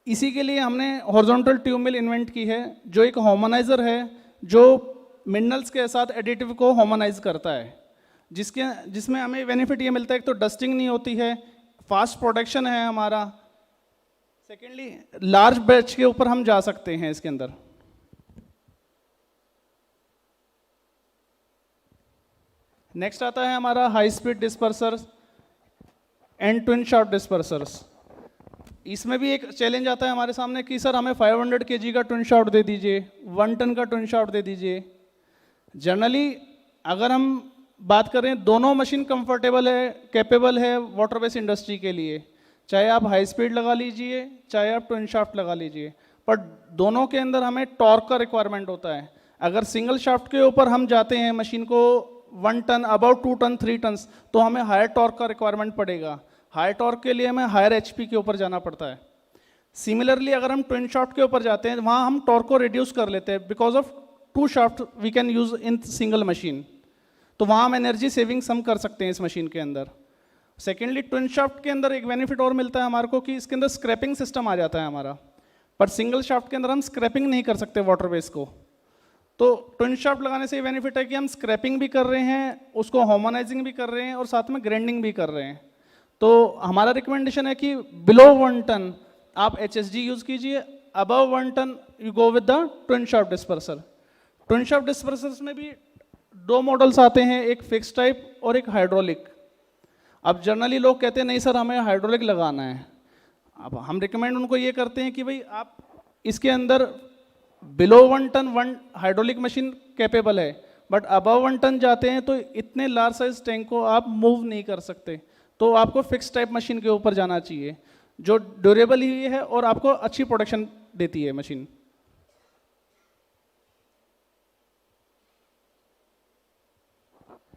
इसी के लिए हमने हॉरिजॉन्टल ट्यूब मिल इन्वेंट की है, जो एक होमोनाइजर है जो मिनरल्स के साथ एडिटिव को होमोनाइज करता है, जिसमें हमें बेनिफिट ये मिलता है, एक तो डस्टिंग नहीं होती है, फास्ट प्रोडक्शन है हमारा, सेकेंडली लार्ज बैच के ऊपर हम जा सकते हैं इसके अंदर। नेक्स्ट आता है हमारा high speed dispersers and twin shaft dispersers. इसमें भी एक चैलेंज आता है हमारे सामने कि सर हमें 500 kg का ट्विन शाफ्ट दे दीजिए, 1 टन का ट्विन शाफ्ट दे दीजिए। जनरली अगर हम बात करें, दोनों मशीन कंफर्टेबल है, कैपेबल है वाटर बेस इंडस्ट्री के लिए, चाहे आप हाई स्पीड लगा लीजिए चाहे आप ट्विन शाफ्ट लगा लीजिए, पर दोनों के अंदर हमें टॉर्क का रिक्वायरमेंट होता है। अगर सिंगल शाफ्ट के ऊपर हम जाते हैं मशीन को 1 टन, अबाउट 2 टन 3 टन, तो हमें हायर टॉर्क का रिक्वायरमेंट पड़ेगा। हायर टॉर्क के लिए हमें हायर HP के ऊपर जाना पड़ता है। सिमिलरली अगर हम ट्विन शाफ्ट के ऊपर जाते हैं, वहाँ हम टॉर्क को रिड्यूस कर लेते हैं, because of 2 shaft we can use in single machine, तो वहाँ हम एनर्जी सेविंग्स हम कर सकते हैं इस मशीन के अंदर। सेकेंडली ट्विन शाफ्ट के अंदर एक बेनिफिट और मिलता है हमारे को कि इसके अंदर स्क्रैपिंग सिस्टम आ जाता है हमारा, पर सिंगल शाफ्ट के अंदर हम स्क्रैपिंग नहीं कर सकते वाटर बेस को। तो ट्विन शाफ्ट लगाने से ये बेनिफिट है कि हम स्क्रैपिंग भी कर रहे हैं, उसको होमोनाइजिंग भी कर रहे हैं और साथ में ग्राइंडिंग भी कर रहे हैं। तो हमारा रिकमेंडेशन है कि बिलो 1 टन आप HSG यूज कीजिए, above 1 ton you go with the twin shaft disperser. Twin shaft dispersers में भी 2 मॉडल्स आते हैं, एक फिक्स टाइप और एक हाइड्रोलिक। अब जनरली लोग कहते हैं नहीं सर हमें हाइड्रोलिक लगाना है। अब हम रिकमेंड उनको ये करते हैं कि भाई आप इसके अंदर below 1 ton 1 hydraulic machine capable है, बट अबव 1 टन जाते हैं तो इतने लार्ज साइज टैंक को आप मूव नहीं कर सकते, तो आपको फिक्स टाइप मशीन के ऊपर जाना चाहिए जो ड्यूरेबल ही है और आपको अच्छी प्रोडक्शन देती है मशीन।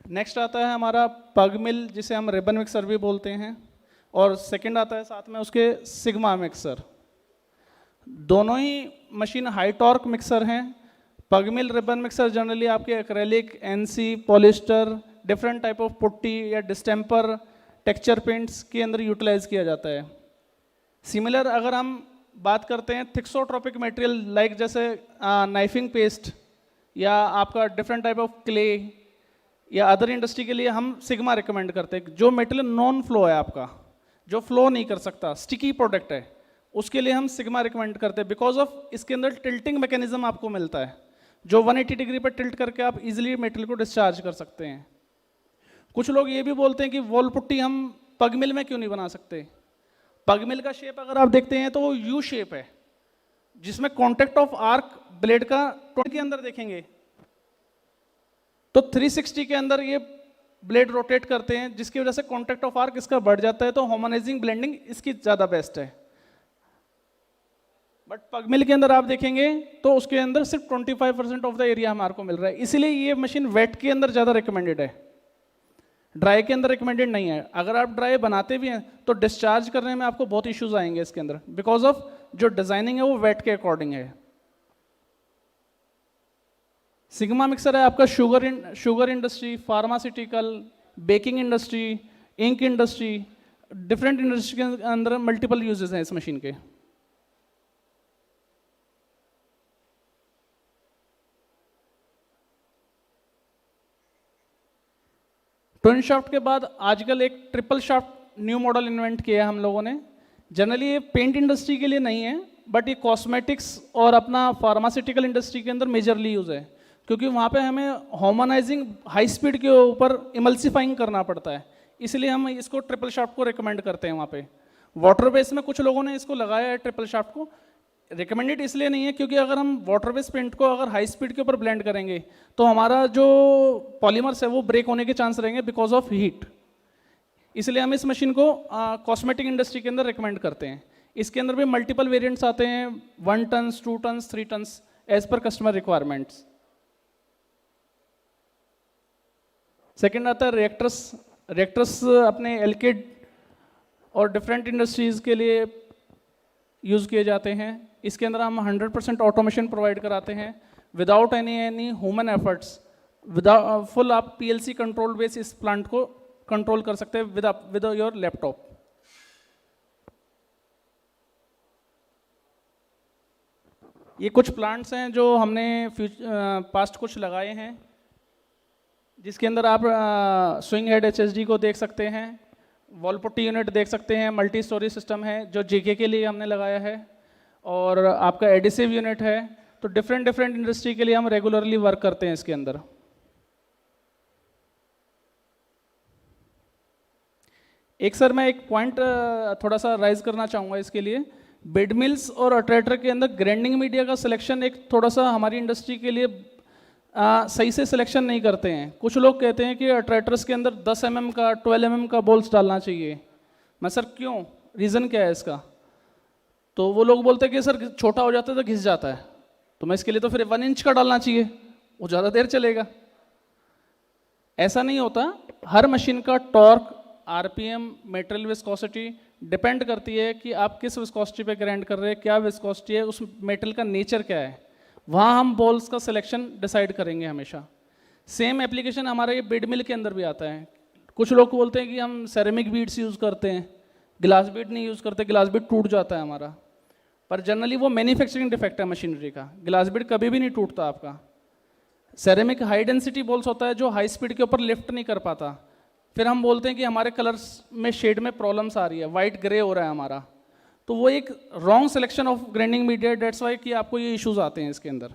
नेक्स्ट आता है हमारा पग मिल, जिसे हम रिबन मिक्सर भी बोलते हैं, और सेकंड आता है साथ में उसके सिग्मा मिक्सर। दोनों ही मशीन हाई टॉर्क मिक्सर हैं। Pug mill ribbon mixer generally आपके acrylic, NC, polyester, different type of putty या डिस्टेम्पर, टेक्सचर पेंट्स के अंदर यूटिलाइज किया जाता है। सिमिलर अगर हम बात करते हैं थिक्सोट्रोपिक मटेरियल लाइक जैसे नाइफिंग पेस्ट या आपका डिफरेंट टाइप ऑफ क्ले या अदर इंडस्ट्री के लिए हम सिग्मा रिकमेंड करते हैं। जो मटेरियल नॉन फ्लो है आपका, जो फ्लो नहीं कर सकता, स्टिकी प्रोडक्ट है, उसके लिए हम सिग्मा रिकमेंड करते हैं, बिकॉज ऑफ इसके अंदर टिल्टिंग मैकेनिज्म आपको मिलता है, जो 180 डिग्री पर टिल्ट करके आप इजीली मटेरियल को डिस्चार्ज कर सकते हैं। कुछ लोग ये भी बोलते हैं कि वॉल पुट्टी हम पग मिल में क्यों नहीं बना सकते। पग मिल का शेप अगर आप देखते हैं तो वो यू शेप है, जिसमें कॉन्टेक्ट ऑफ आर्क ब्लेड का के अंदर देखेंगे तो 360 के अंदर ये ब्लेड रोटेट करते हैं, जिसकी वजह से कॉन्टेक्ट ऑफ आर्क इसका बढ़ जाता है, तो होमोनाइजिंग ब्लेंडिंग इसकी ज़्यादा बेस्ट है। बट पग मिल के अंदर आप देखेंगे तो उसके अंदर सिर्फ 25% ऑफ द एरिया हमारे को मिल रहा है, इसीलिए ये मशीन वेट के अंदर ज़्यादा रिकमेंडेड है, ड्राई के अंदर रिकमेंडेड नहीं है। अगर आप ड्राई बनाते भी हैं तो डिस्चार्ज करने में आपको बहुत इश्यूज आएंगे इसके अंदर, बिकॉज ऑफ जो डिजाइनिंग है वो वेट के अकॉर्डिंग है। सिग्मा मिक्सर है आपका sugar industry, pharmaceutical, baking industry, ink industry, different industry के अंदर मल्टीपल यूजेस हैं इस मशीन के। ट्विन शाफ्ट के बाद आजकल एक triple shaft new model invent किया है हम लोगों ने। जनरली ये पेंट इंडस्ट्री के लिए नहीं है, बट ये कॉस्मेटिक्स और अपना फार्मास्यूटिकल इंडस्ट्री के अंदर मेजरली यूज है, क्योंकि वहाँ पे हमें होमोनाइजिंग हाई स्पीड के ऊपर इमल्सिफाइंग करना पड़ता है, इसलिए हम इसको ट्रिपल शाफ्ट को रिकमेंड करते हैं। वहाँ पे वाटर बेस में कुछ लोगों ने इसको लगाया है ट्रिपल शाफ्ट को, रिकमेंडेड इसलिए नहीं है क्योंकि अगर हम वाटर बेस्ड पेंट को अगर हाई स्पीड के ऊपर ब्लेंड करेंगे तो हमारा जो पॉलीमर्स है वो ब्रेक होने के चांस रहेंगे बिकॉज ऑफ हीट। इसलिए हम इस मशीन को कॉस्मेटिक इंडस्ट्री के अंदर रिकमेंड करते हैं। इसके अंदर भी मल्टीपल वेरिएंट्स आते हैं, 1 tons, 2 tons, 3 tons, as per customer requirements. Second आता है रिएक्टर्स। रिएक्टर्स अपने एल्किड और डिफरेंट इंडस्ट्रीज़ के लिए यूज़ किए जाते हैं। इसके अंदर हम 100% ऑटोमेशन प्रोवाइड कराते हैं without any human efforts. Without full आप PLC कंट्रोल बेस इस प्लांट को कंट्रोल कर सकते हैं विद योर लैपटॉप। ये कुछ प्लांट्स हैं जो हमने पास्ट कुछ लगाए हैं, जिसके अंदर आप स्विंग हेड HSD को देख सकते हैं, वॉल पुट्टी यूनिट देख सकते हैं, मल्टी स्टोरी सिस्टम है जो JK के लिए हमने लगाया है, और आपका एडिसिव यूनिट है। तो डिफरेंट इंडस्ट्री के लिए हम रेगुलरली वर्क करते हैं इसके अंदर। सर मैं एक पॉइंट थोड़ा सा राइज करना चाहूँगा इसके लिए। बेड मिल्स और अट्रैक्टर के अंदर ग्राइंडिंग मीडिया का सिलेक्शन एक थोड़ा सा हमारी इंडस्ट्री के लिए सही से सिलेक्शन नहीं करते हैं। कुछ लोग कहते हैं कि अट्रैक्टर्स के अंदर 10 mm का 12 mm का बोल्स डालना चाहिए। मैं सर क्यों, रीज़न क्या है इसका? तो वो लोग बोलते हैं कि सर छोटा हो जाता है तो घिस जाता है, तो मैं इसके लिए तो फिर 1 इंच का डालना चाहिए, वो ज़्यादा देर चलेगा। ऐसा नहीं होता। हर मशीन का torque, RPM, material viscosity depend करती है कि आप किस विस्कोसिटी पे ग्राइंड कर रहे हैं, क्या विस्कोसिटी है, उस मेटल का नेचर क्या है, वहाँ हम बॉल्स का सिलेक्शन डिसाइड करेंगे हमेशा। सेम एप्लीकेशन हमारा ये बेड मिल के अंदर भी आता है। कुछ लोग बोलते हैं कि हम सेरेमिक बीड्स यूज़ करते हैं, ग्लास बीड नहीं यूज़ करते, ग्लास बीड टूट जाता है हमारा। पर जनरली वो मैन्युफैक्चरिंग डिफेक्ट है मशीनरी का। ग्लास बीड कभी भी नहीं टूटता आपका। सेरेमिक हाई डेंसिटी बॉल्स होता है जो हाई स्पीड के ऊपर लिफ्ट नहीं कर पाता। फिर हम बोलते हैं कि हमारे कलर्स में शेड में प्रॉब्लम्स आ रही है, वाइट ग्रे हो रहा है हमारा। तो वो एक wrong selection of grinding media, that's why कि आपको ये इश्यूज आते हैं इसके अंदर।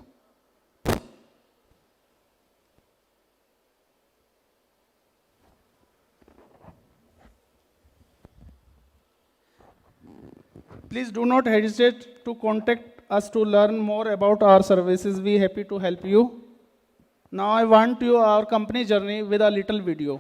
Please do not hesitate to contact us to learn more about our services. We are happy to help you. Now I want you our company journey with a little video.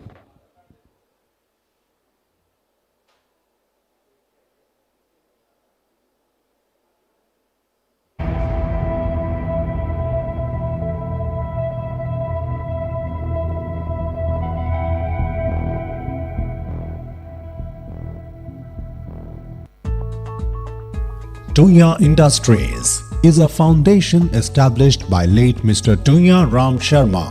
Tuya Industries is a foundation established by late Mr. Tuya Ram Sharma.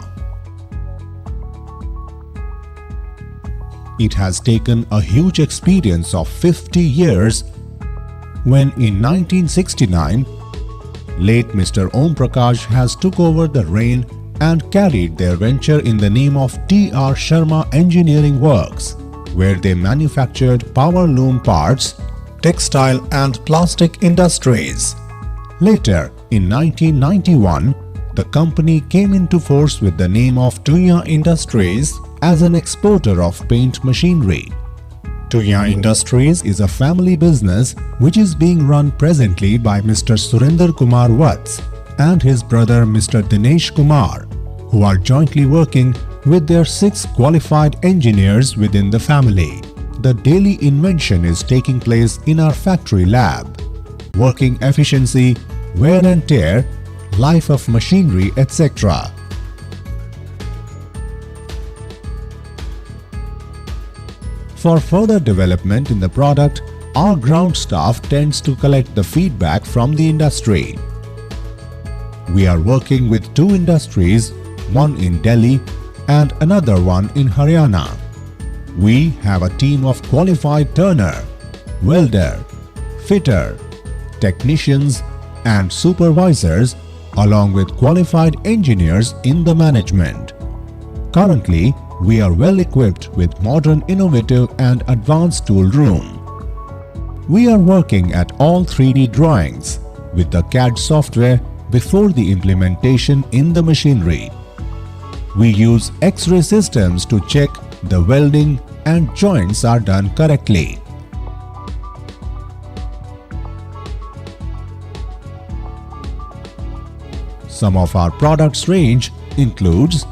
It has taken a huge experience of 50 years when in 1969, late Mr. Om Prakash has took over the reign and carried their venture in the name of T.R. Sharma Engineering Works, where they manufactured power loom parts, textile and plastic industries. Later, in 1991, the company came into force with the name of Tuya Industries as an exporter of paint machinery. Tuya Industries is a family business which is being run presently by Mr. Surinder Kumar Vats and his brother Mr. Dinesh Kumar, who are jointly working with their 6 qualified engineers within the family. The daily invention is taking place in our factory lab. Working efficiency, wear and tear, life of machinery, etc. For further development in the product, our ground staff tends to collect the feedback from the industry. We are working with 2 industries, one in Delhi and another one in Haryana. We have a team of qualified turner, welder, fitter, technicians and supervisors along with qualified engineers in the management. Currently, we are well equipped with modern, innovative and advanced tool room. We are working at all 3D drawings with the CAD software before the implementation in the machinery. We use X-ray systems to check the welding and joints are done correctly. Some of our products range includes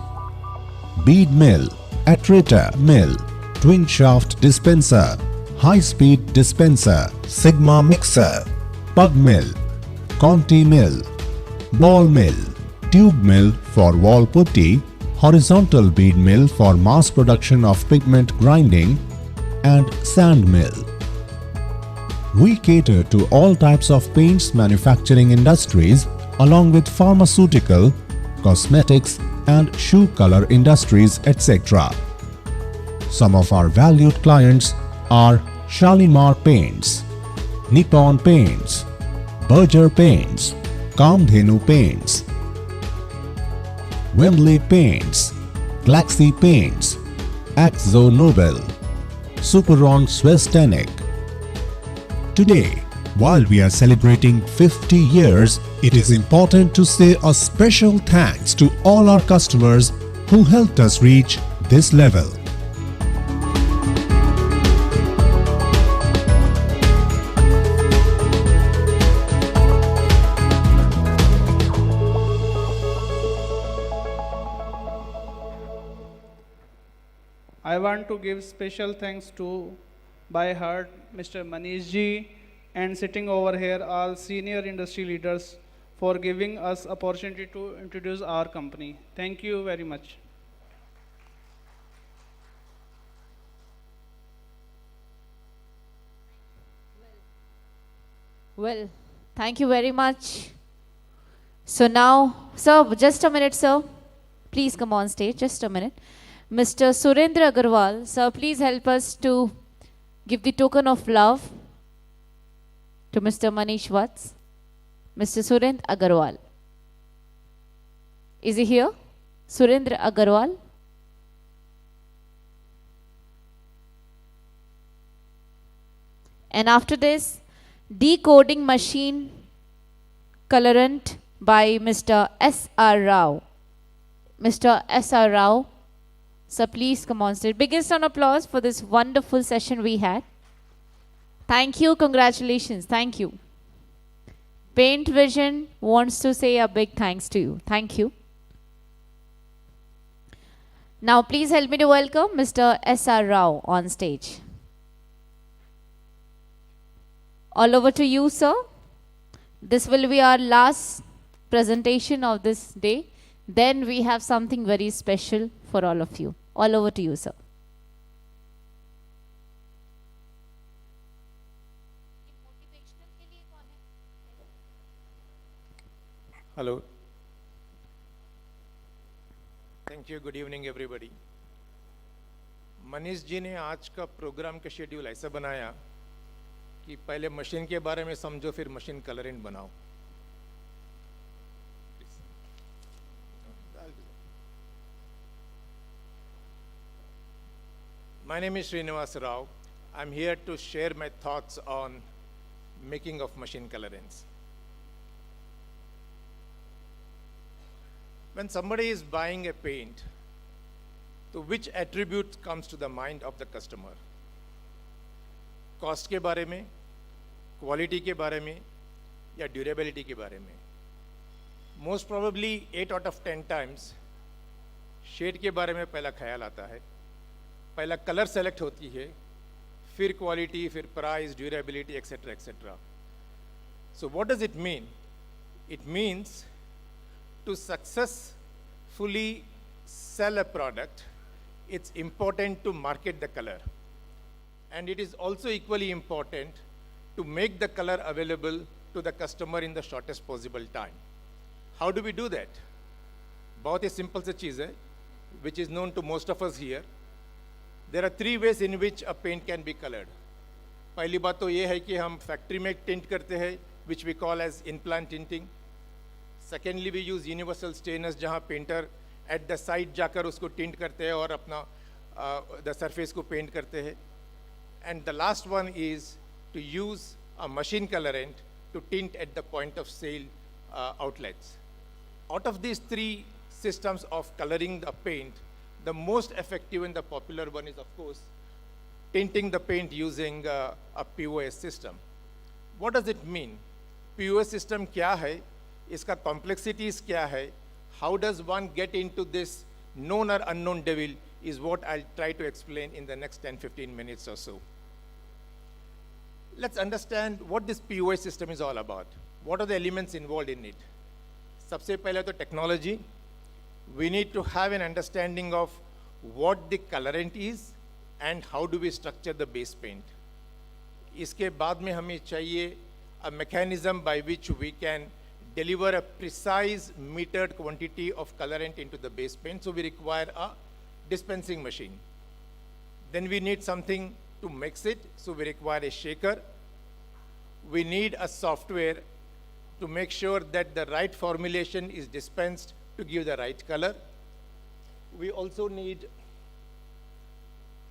bead mill, attrator mill, twin shaft dispenser, high speed dispenser, sigma mixer, pug mill, Conti mill, ball mill, tube mill for wall putty, horizontal bead mill for mass production of pigment grinding, and sand mill. We cater to all types of paints manufacturing industries along with pharmaceutical, cosmetics and shoe color industries, etc. Some of our valued clients are Shalimar Paints, Nippon Paints, Berger Paints, Kamdhenu Paints, Wembley Paints, Galaxy Paints, Axo Nobel, Superon Swestenic. Today, while we are celebrating 50 years, it is important to say a special thanks to all our customers who helped us reach this level. I want to give special thanks to by heart Mr. Manish ji and sitting over here all senior industry leaders for giving us opportunity to introduce our company. Thank you very much. Well, thank you very much. So now, sir, just a minute, sir. Please come on stage, just a minute. Mr. Surendra Agarwal, sir, please help us to give the token of love to Mr. Manish Watts. Mr. Surendra Agarwal. Is he here? Surendra Agarwal. And after this, decoding machine colorant by Mr. S.R. Rao. Mr. S.R. Rao, sir, please come on stage. Biggest round of applause for this wonderful session we had. Thank you, congratulations, thank you. Paintvision wants to say a big thanks to you. Thank you. Now please help me to welcome Mr. S.R. Rao on stage. All over to you, sir. This will be our last presentation of this day. Then we have something very special for all of you. All over to you, sir. Hello. Thank you. Good evening, everybody. Manish ji ने आज का programme का schedule ऐसा बनाया कि पहले machine के बारे में समझो, फिर मशीन कलरेंट बनाओ. My name is Srinivas Rao. I'm here to share my thoughts on making of machine colorants. When somebody is buying a paint, so which attribute comes to the mind of the customer? Cost के बारे में, quality के बारे में, या durability के बारे में? Most probably 8 out of 10 times, shade के बारे में पहला ख्याल आता है. पहला कलर सेलेक्ट होती है, फिर क्वालिटी, फिर price, durability, etcetera etcetera. So what does it mean? It means to successfully sell a product, it's important to market the color. And it is also equally important to make the color available to the customer in the shortest possible time. How do we do that? बहुत ही simple सी चीज़ है, which is known to most of us here. There are 3 ways in which a paint can be colored. पहली बात तो ये है कि हम factory में टिंट करते हैं, which we call as in-plant tinting. Secondly, we use universal stainers, जहाँ पेंटर at the site जाकर उसको टिंट करते हैं और अपना the surface को पेंट करते हैं. And the last one is to use a machine colorant to tint at the point of sale outlets. Out of these 3 systems of coloring the paint, the most effective and the popular one is, of course, tinting the paint using a POS system. What does it mean? POS system क्या है? इसका complexities क्या है, how does one get into this known or unknown devil is what I'll try to explain in the next 10-15 minutes or so. Let's understand what this POS system is all about. What are the elements involved in it? सबसे पहले तो technology. We need to have an understanding of what the colorant is and how do we structure the base paint. इसके बाद में हमें चाहिए a mechanism by which we can deliver a precise metered quantity of colorant into the base paint. So we require a dispensing machine. Then we need something to mix it. So we require a shaker. We need a software to make sure that the right formulation is dispensed to give the right color. We also need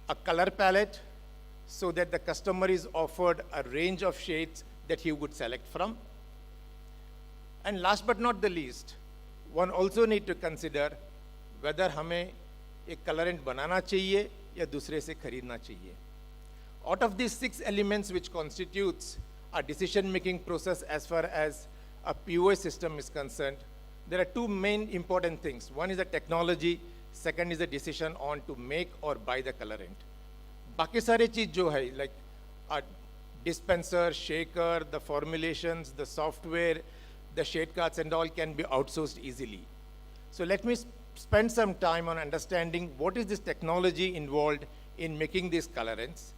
a color palette so that the customer is offered a range of shades that he would select from. And last but not the least, one also need to consider whether हमें एक colorant बनाना चाहिए या दूसरे से खरीदना चाहिए. Out of these 6 elements which constitutes a decision-making process as far as a POS system is concerned, there are 2 main important things. One is the technology, second is the decision on to make or buy the colorant. बाकी सारे चीज जो है, like a dispenser, shaker, the formulations, the software, the shade cards and all can be outsourced easily. So let me spend some time on understanding what is this technology involved in making these colorants.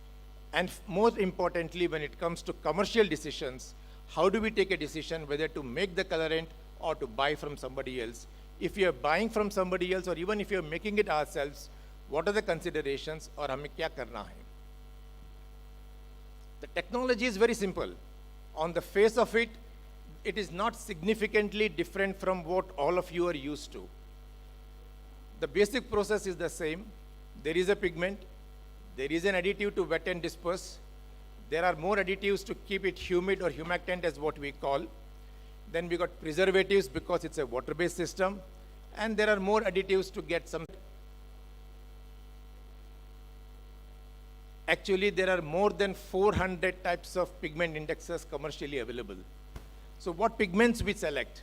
And most importantly, when it comes to commercial decisions, how do we take a decision whether to make the colorant or to buy from somebody else? If you're buying from somebody else or even if you're making it ourselves, what are the considerations और हमें क्या करना है? The technology is very simple. On the face of it, it is not significantly different from what all of you are used to. The basic process is the same. There is a pigment. There is an additive to wet and disperse. There are more additives to keep it humid or humectant as what we call. Then we got preservatives because it's a water-based system. And there are more additives to get some. Actually, there are more than 400 types of pigment indexes commercially available. So what pigments we select,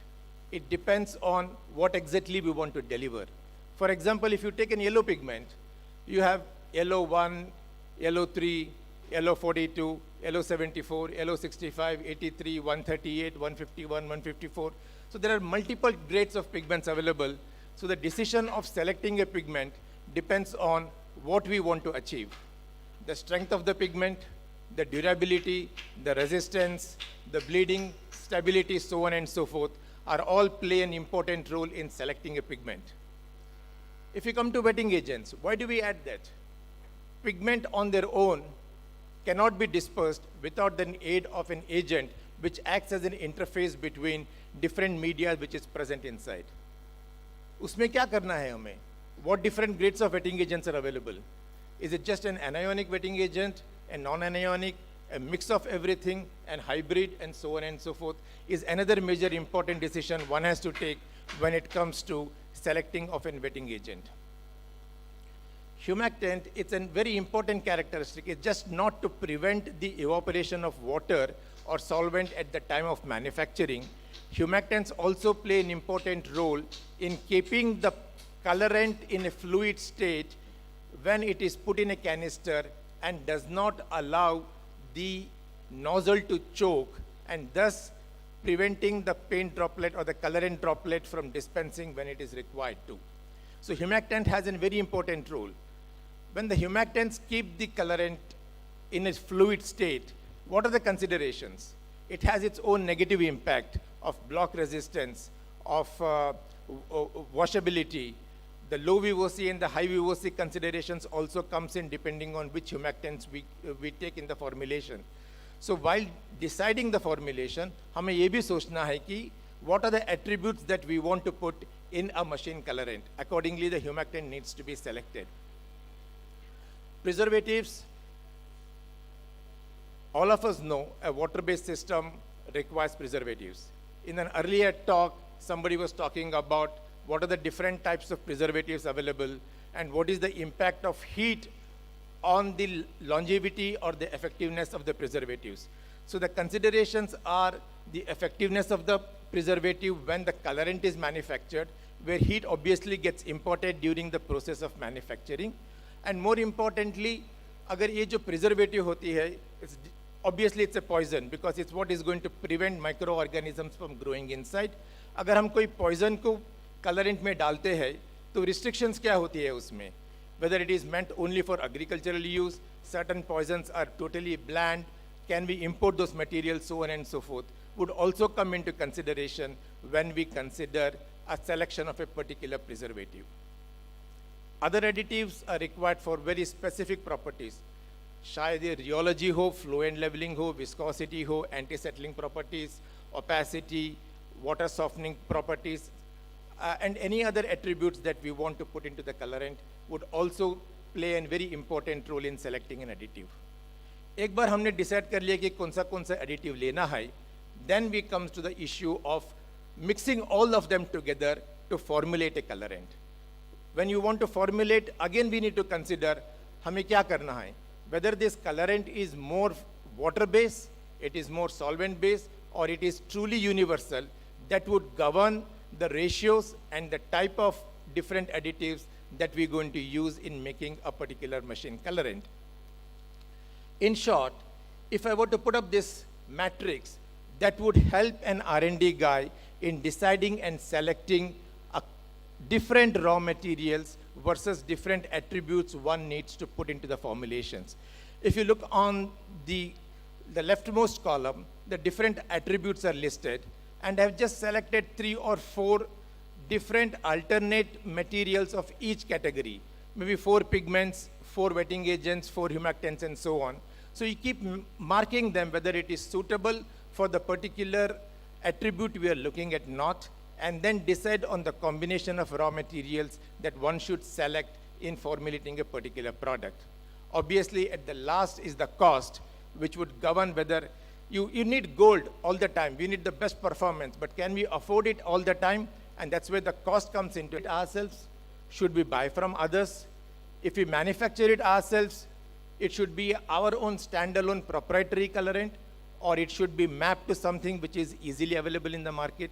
it depends on what exactly we want to deliver. For example, if you take an yellow pigment, you have yellow 1, yellow 3, yellow 42, yellow 74, yellow 65, 83, 138, 151, 154. So there are multiple grades of pigments available. So the decision of selecting a pigment depends on what we want to achieve. The strength of the pigment, the durability, the resistance, the bleeding, stability, so on and so forth, are all play an important role in selecting a pigment. If you come to wetting agents, why do we add that? Pigment on their own cannot be dispersed without the aid of an agent which acts as an interface between different media which is present inside. उसमें क्या करना है हमें? What different grades of wetting agents are available? Is it just an anionic wetting agent, a non-anionic, a mix of everything, and hybrid, and so on and so forth, is another major important decision one has to take when it comes to selecting of a wetting agent. Humectant, it's a very important characteristic. It's just not to prevent the evaporation of water or solvent at the time of manufacturing. Humectants also play an important role in keeping the colorant in a fluid state when it is put in a canister and does not allow the nozzle to choke and thus preventing the paint droplet or the colorant droplet from dispensing when it is required to. So humectant has a very important role. When the humectants keep the colorant in a fluid state, what are the considerations? It has its own negative impact of block resistance, of washability. The low VOC and the high VOC considerations also comes in depending on which humectants we take in the formulation. So while deciding the formulation, हमें ये भी सोचना है कि what are the attributes that we want to put in a machine colorant. Accordingly, the humectant needs to be selected. Preservatives, all of us know a water-based system requires preservatives. In an earlier talk, somebody was talking about what are the different types of preservatives available and what is the impact of heat on the longevity or the effectiveness of the preservatives. So the considerations are the effectiveness of the preservative when the colorant is manufactured, where heat obviously gets imported during the process of manufacturing. And more importantly, agar ye jo preservative hoti hai, obviously it's a poison because it's what is going to prevent microorganisms from growing inside. Agar hum koi poison ko colorant mein डालते हैं, तो restrictions क्या होती है उसमें? Whether it is meant only for agricultural use, certain poisons are totally bland, can we import those materials, so on and so forth, would also come into consideration when we consider a selection of a particular preservative. Other additives are required for very specific properties. शायद ये rheology हो, flow and leveling हो, viscosity हो, anti-settling properties, opacity, water softening properties, and any other attributes that we want to put into the colorant would also play a very important role in selecting an additive. एक बार हमने decide कर लिया कि कौन सा additive लेना है, then we comes to the issue of mixing all of them together to formulate a colorant. When you want to formulate, again we need to consider हमें क्या करना है, whether this colorant is more water based, it is more solvent based, or it is truly universal. That would govern the ratios and the type of different additives that we're going to use in making a particular machine colorant. In short, if I were to put up this matrix, that would help an R&D guy in deciding and selecting different raw materials versus different attributes one needs to put into the formulations. If you look on the leftmost column, the different attributes are listed, and I've just selected 3 or 4 different alternate materials of each category. Maybe 4 pigments, 4 wetting agents, 4 humectants, and so on. So you keep marking them whether it is suitable for the particular attribute we are looking at not, and then decide on the combination of raw materials that one should select in formulating a particular product. Obviously, at the last is the cost, which would govern whether you need gold all the time. We need the best performance, but can we afford it all the time? And that's where the cost comes into it. Ourselves, should we buy from others? If we manufacture it ourselves, it should be our own standalone proprietary colorant, or it should be mapped to something which is easily available in the market.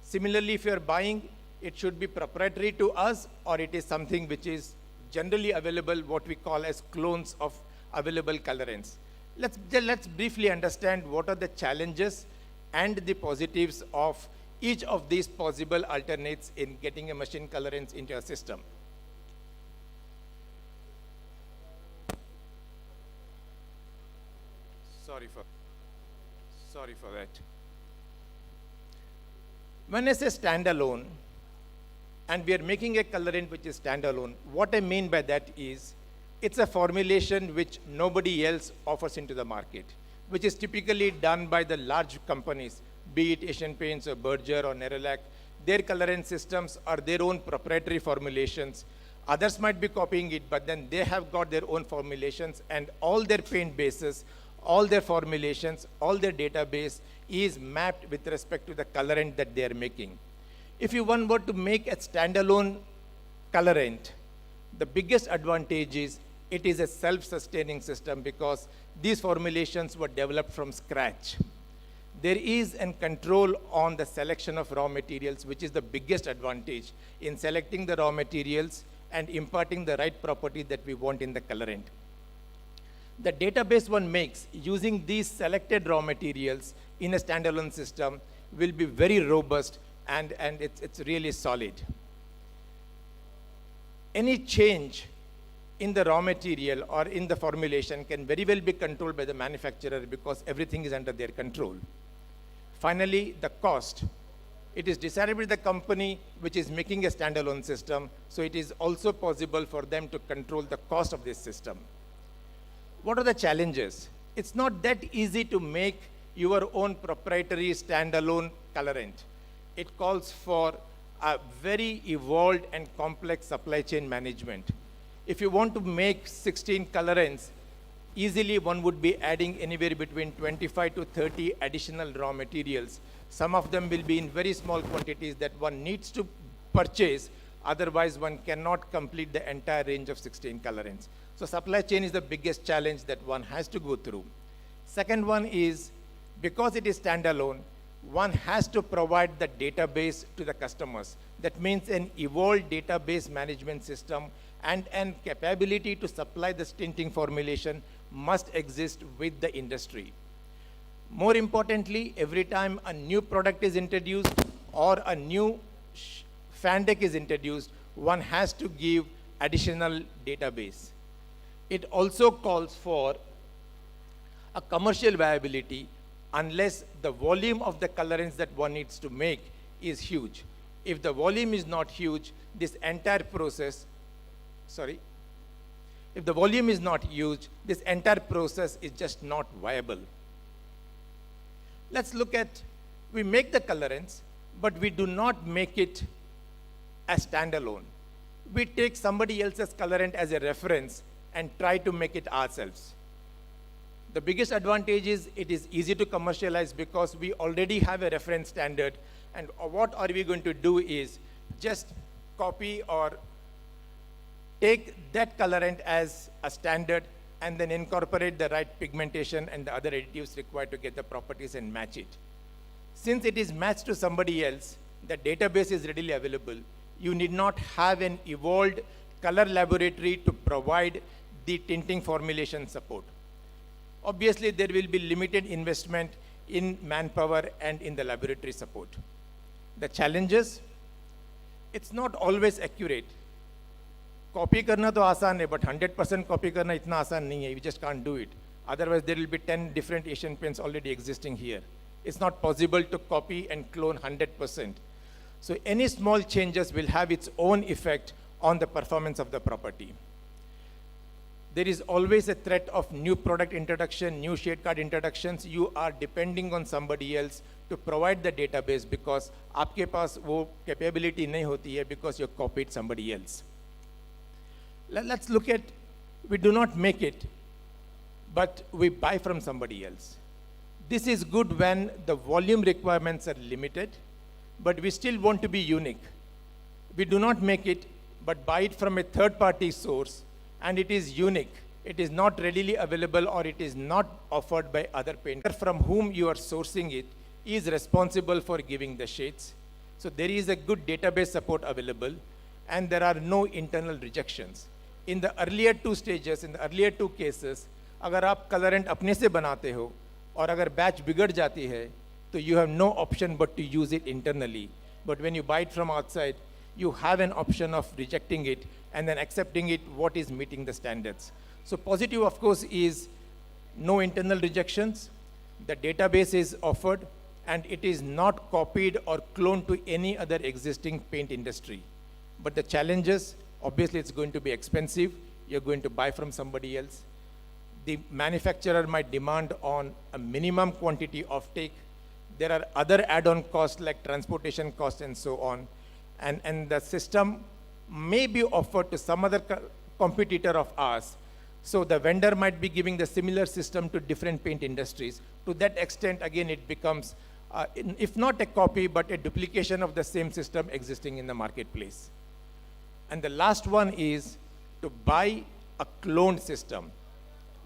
Similarly, if you're buying, it should be proprietary to us, or it is something which is generally available, what we call as clones of available colorants. Let's briefly understand what are the challenges and the positives of each of these possible alternates in getting a machine colorants into a system. Sorry for that. When I say standalone, and we are making a colorant which is standalone, what I mean by that is, it's a formulation which nobody else offers into the market, which is typically done by the large companies, be it Asian Paints or Berger or Nerolac. Their colorant systems are their own proprietary formulations. Others might be copying it, but then they have got their own formulations, and all their paint bases, all their formulations, all their database is mapped with respect to the colorant that they are making. If you were to make a standalone colorant, the biggest advantage is it is a self-sustaining system because these formulations were developed from scratch. There is a control on the selection of raw materials, which is the biggest advantage in selecting the raw materials and imparting the right property that we want in the colorant. The database one makes using these selected raw materials in a standalone system will be very robust, and it's really solid. Any change in the raw material or in the formulation can very well be controlled by the manufacturer because everything is under their control. Finally, the cost. It is decided by the company which is making a standalone system, so it is also possible for them to control the cost of this system. What are the challenges? It's not that easy to make your own proprietary standalone colorant. It calls for a very evolved and complex supply chain management. If you want to make 16 colorants, easily one would be adding anywhere between 25 to 30 additional raw materials. Some of them will be in very small quantities that one needs to purchase. Otherwise, one cannot complete the entire range of 16 colorants. So supply chain is the biggest challenge that one has to go through. Second one is, because it is standalone, one has to provide the database to the customers. That means an evolved database management system and an capability to supply the tinting formulation must exist with the industry. More importantly, every time a new product is introduced or a new fan deck is introduced, one has to give additional database. It also calls for a commercial viability unless the volume of the colorants that one needs to make is huge. If the volume is not huge, this entire process, if the volume is not huge, this entire process is just not viable. Let's look at, we make the colorants, but we do not make it as standalone. We take somebody else's colorant as a reference and try to make it ourselves. The biggest advantage is it is easy to commercialize because we already have a reference standard, and what are we going to do is just copy or take that colorant as a standard and then incorporate the right pigmentation and the other additives required to get the properties and match it. Since it is matched to somebody else, the database is readily available. You need not have an evolved color laboratory to provide the tinting formulation support. Obviously, there will be limited investment in manpower and in the laboratory support. The challenges, it's not always accurate. Copy करना तो आसान है, but 100% copy करना इतना आसान नहीं है. We just can't do it. Otherwise, there will be 10 different Asian paints already existing here. It's not possible to copy and clone 100%. So any small changes will have its own effect on the performance of the property. There is always a threat of new product introduction, new shade card introductions. You are depending on somebody else to provide the database because आपके पास वो capability नहीं होती है because you copied somebody else. Let's look at, we do not make it, but we buy from somebody else. This is good when the volume requirements are limited, but we still want to be unique. We do not make it, but buy it from a third-party source, and it is unique. It is not readily available or it is not offered by other painters. From whom you are sourcing it is responsible for giving the shades. So there is a good database support available, and there are no internal rejections. In the earlier two stages, in the earlier two cases, अगर आप colorant अपने से बनाते हो और अगर batch बिगड़ जाती है, तो you have no option but to use it internally. But when you buy it from outside, you have an option of rejecting it and then accepting it what is meeting the standards. So positive, of course, is no internal rejections. The database is offered and it is not copied or cloned to any other existing paint industry. But the challenges, obviously it's going to be expensive. You're going to buy from somebody else. The manufacturer might demand on a minimum quantity of take. There are other add-on costs like transportation costs and so on. And the system may be offered to some other competitor of ours. So the vendor might be giving the similar system to different paint industries. To that extent, again, it becomes, if not a copy, but a duplication of the same system existing in the marketplace. And the last one is to buy a cloned system.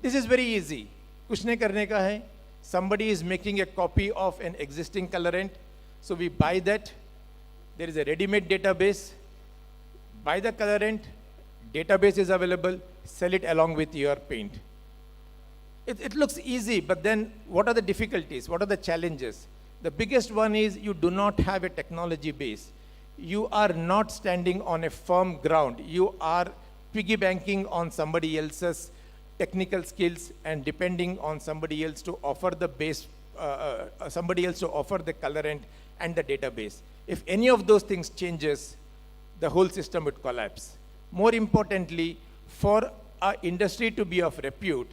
This is very easy. कुछ नहीं करने का है. Somebody is making a copy of an existing colorant. So we buy that. There is a ready-made database. Buy the colorant. Database is available. Sell it along with your paint. It looks easy, but then what are the difficulties? What are the challenges? The biggest one is you do not have a technology base. You are not standing on a firm ground. You are piggy banking on somebody else's technical skills and depending on somebody else to offer the base, somebody else to offer the colorant and the database. If any of those things changes, the whole system would collapse. More importantly, for our industry to be of repute,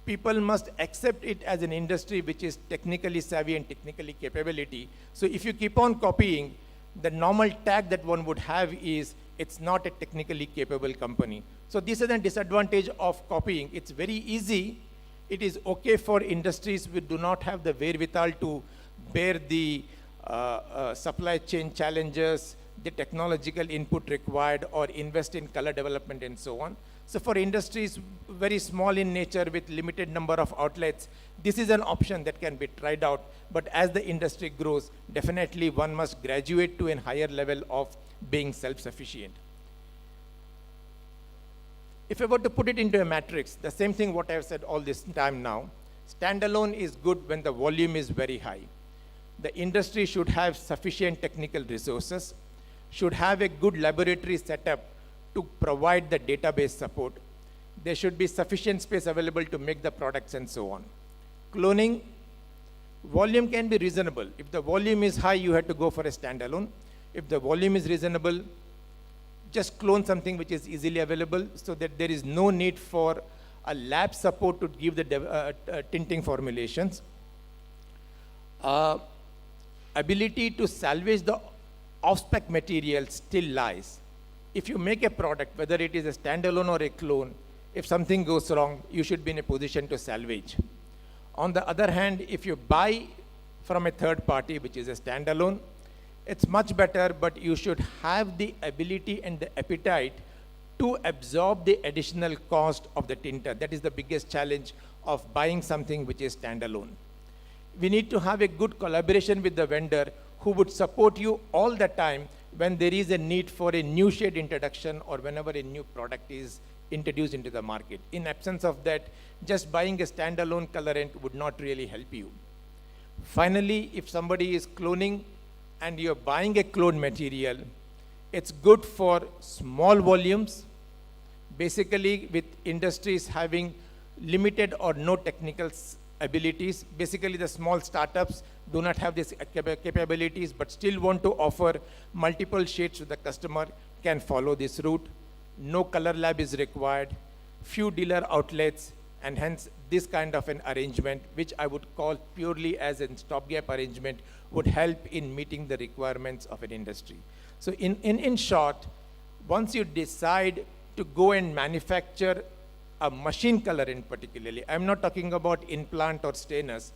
people must accept it as an industry which is technically savvy and technically capability. So if you keep on copying, the normal tag that one would have is it's not a technically capable company. So this is a disadvantage of copying. It's very easy. It is okay for industries which do not have the wherewithal to bear the supply chain challenges, the technological input required or invest in color development and so on. So for industries very small in nature with limited number of outlets, this is an option that can be tried out. But as the industry grows, definitely one must graduate to a higher level of being self-sufficient. If I were to put it into a matrix, the same thing what I've said all this time now, standalone is good when the volume is very high. The industry should have sufficient technical resources, should have a good laboratory setup to provide the database support. There should be sufficient space available to make the products and so on. Cloning, volume can be reasonable. If the volume is high, you have to go for a standalone. If the volume is reasonable, just clone something which is easily available so that there is no need for a lab support to give the tinting formulations. Ability to salvage the off-spec material still lies. If you make a product, whether it is a standalone or a clone, if something goes wrong, you should be in a position to salvage. On the other hand, if you buy from a third party, which is a standalone, it's much better, but you should have the ability and the appetite to absorb the additional cost of the tinter. That is the biggest challenge of buying something which is standalone. We need to have a good collaboration with the vendor who would support you all the time when there is a need for a new shade introduction or whenever a new product is introduced into the market. In absence of that, just buying a standalone colorant would not really help you. Finally, if somebody is cloning and you're buying a clone material, it's good for small volumes, basically with industries having limited or no technical abilities. Basically, the small startups do not have these capabilities, but still want to offer multiple shades to the customer, can follow this route. No color lab is required, few dealer outlets, and hence this kind of an arrangement, which I would call purely as a stopgap arrangement, would help in meeting the requirements of an industry. So in short, once you decide to go and manufacture a machine colorant particularly, I'm not talking about in-plant or stainers.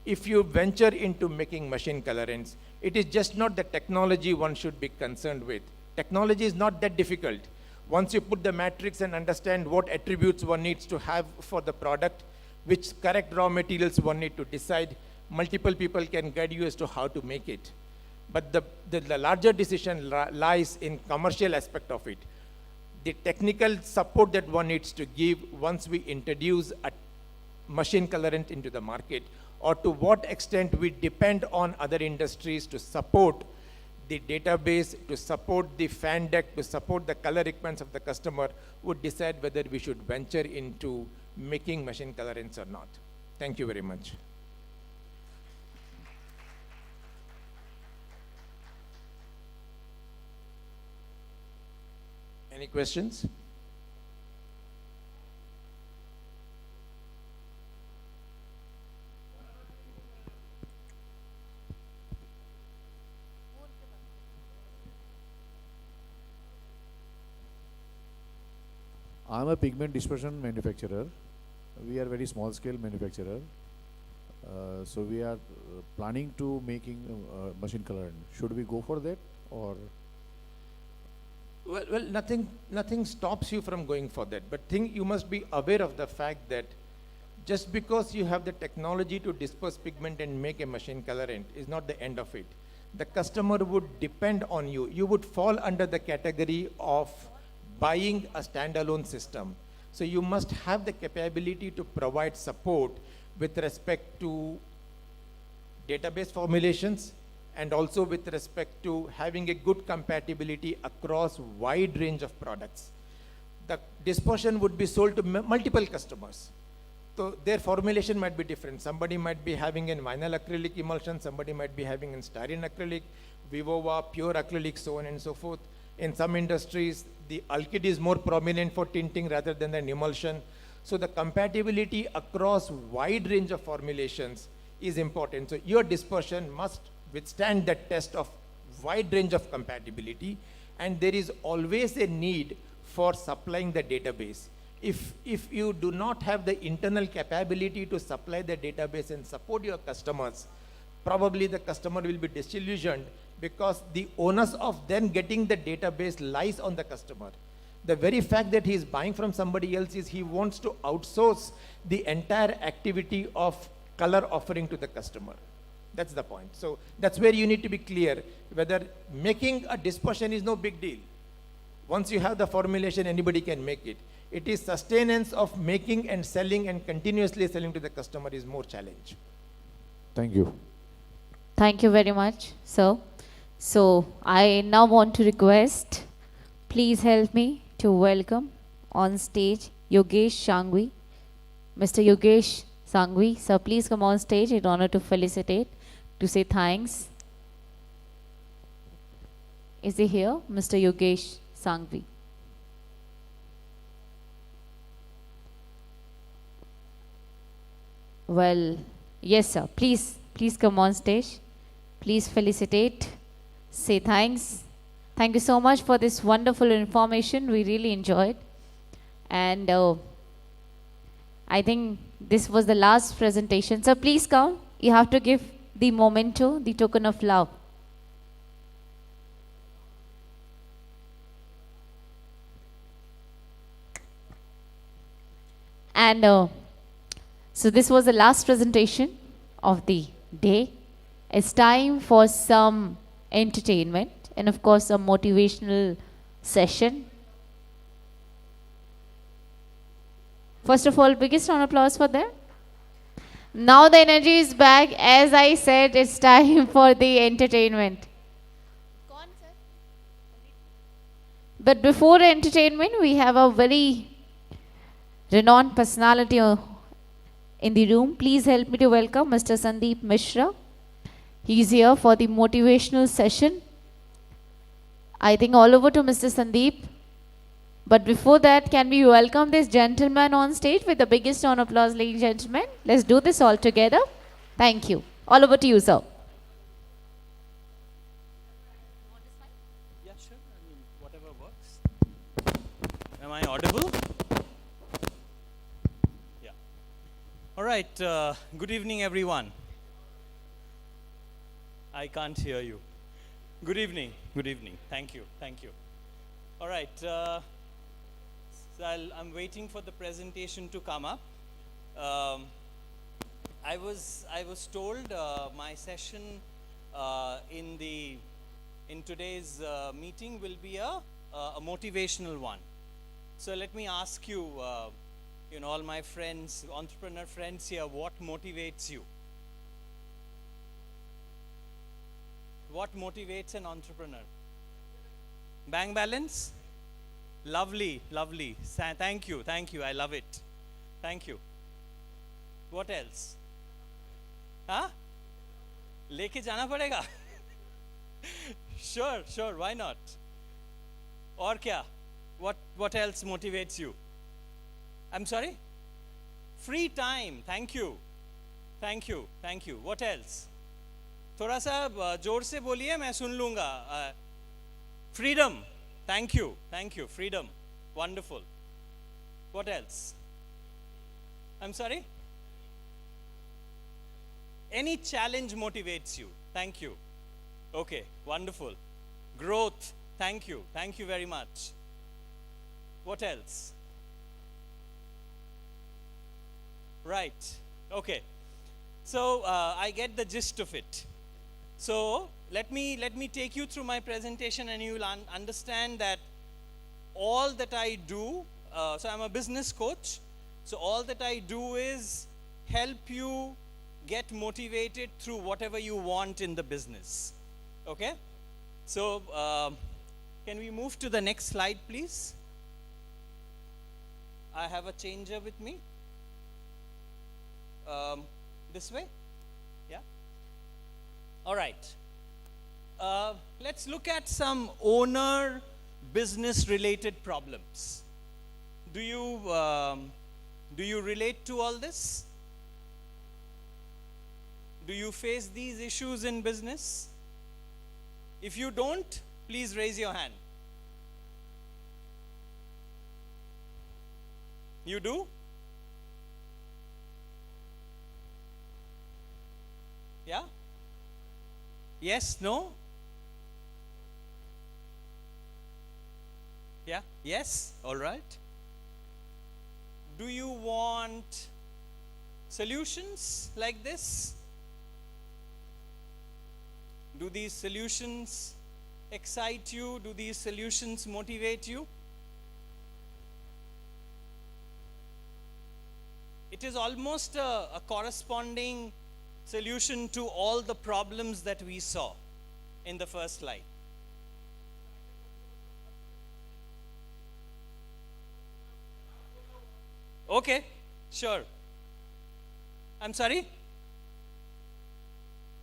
If you venture into making machine colorants, it is just not the technology one should be concerned with. Technology is not that difficult. Once you put the matrix and understand what attributes one needs to have for the product, which correct raw materials one need to decide, multiple people can guide you as to how to make it. But the larger decision lies in commercial aspect of it. The technical support that one needs to give once we introduce a machine colorant into the market, or to what extent we depend on other industries to support the database, to support the fan deck, to support the color requirements of the customer, would decide whether we should venture into making machine colorants or not. Thank you very much. Any questions? I'm a pigment dispersion manufacturer. We are very small scale manufacturer. So we are planning to making machine colorant. Should we go for that or? Well, nothing stops you from going for that. But you must be aware of the fact that just because you have the technology to disperse pigment and make a machine colorant is not the end of it. The customer would depend on you. You would fall under the category of buying a standalone system. So you must have the capability to provide support with respect to database formulations and also with respect to having a good compatibility across wide range of products. The dispersion would be sold to multiple customers. So their formulation might be different. Somebody might be having a vinyl acrylic emulsion, somebody might be having a styrene acrylic, Vivova, pure acrylic, so on and so forth. In some industries, the alkyd is more prominent for tinting rather than an emulsion. So the compatibility across wide range of formulations is important. So your dispersion must withstand that test of wide range of compatibility, and there is always a need for supplying the database. If you do not have the internal capability to supply the database and support your customers, probably the customer will be disillusioned because the onus of then getting the database lies on the customer. The very fact that he is buying from somebody else is he wants to outsource the entire activity of color offering to the customer. That's the point. So that's where you need to be clear whether making a dispersion is no big deal. Once you have the formulation, anybody can make it. It is sustenance of making and selling and continuously selling to the customer is more challenge. Thank you. Thank you very much, sir. So I now want to request, please help me to welcome on stage Yogesh Shangvi. Mr. Yogesh Sangvi, sir, please come on stage in order to felicitate, to say thanks. Is he here? Mr. Yogesh Sangvi. Well, yes, sir. Please come on stage. Please felicitate, say thanks. Thank you so much for this wonderful information. We really enjoyed. And I think this was the last presentation. So please come. You have to give the memento, the token of love. And so this was the last presentation of the day. It's time for some entertainment and of course a motivational session. First of all, biggest round of applause for them. Now the energy is back. As I said, it's time for the entertainment. But before entertainment, we have a very renowned personality in the room. Please help me to welcome Mr. Sandeep Mishra. He's here for the motivational session. I think all over to Mr. Sandeep. But before that, can we welcome this gentleman on stage with the biggest round of applause, ladies and gentlemen. Let's do this all together. Thank you. All over to you, sir. Yeah, sure. I mean, whatever works. Am I audible? Yeah. All right. Good evening, everyone. I can't hear you. Good evening. Good evening. Thank you. Thank you. All right. So I'm waiting for the presentation to come up. I was told my session in today's meeting will be a motivational one. So let me ask you, all my friends, entrepreneur friends here, what motivates you? What motivates an entrepreneur? Bank balance? Lovely, lovely. Thank you, I love it. Thank you. What else? Huh? Leke jana padega? Sure, why not? Or kya? What else motivates you? I'm sorry? Free time. Thank you. What else? थोड़ा सा जोर से बोलिए, मैं सुन लूँगा. Freedom. Thank you. Freedom. Wonderful. What else? I'm sorry? Any challenge motivates you. Thank you. Okay, wonderful. Growth. Thank you very much. What else? Right. Okay. So I get the gist of it. So let me take you through my presentation, and you will understand that all that I do, so I'm a business coach, so all that I do is help you get motivated through whatever you want in the business. Okay? So can we move to the next slide, please? I have a changer with me. This way? Yeah? All right. Let's look at some owner business related problems. Do you relate to all this? Do you face these issues in business? If you don't, please raise your hand. You do? Yeah? Yes? No? Yeah? Yes? All right. Do you want solutions like this? Do these solutions excite you? Do these solutions motivate you? It is almost a corresponding solution to all the problems that we saw in the first slide. Okay, sure. I'm sorry?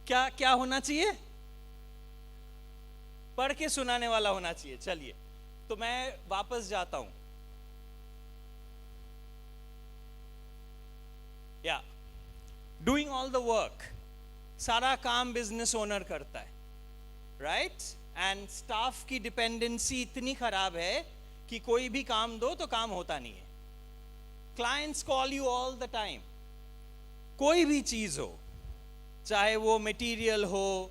क्या होना चाहिए? पढ़ के सुनाने वाला होना चाहिए. चलिए, तो मैं वापस जाता हूं. Yeah, doing all the work. सारा काम business owner करता है, right? And staff की dependency इतनी खराब है कि कोई भी काम दो तो काम होता नहीं है. Clients call you all the time. कोई भी चीज हो, चाहे वो मटेरियल हो,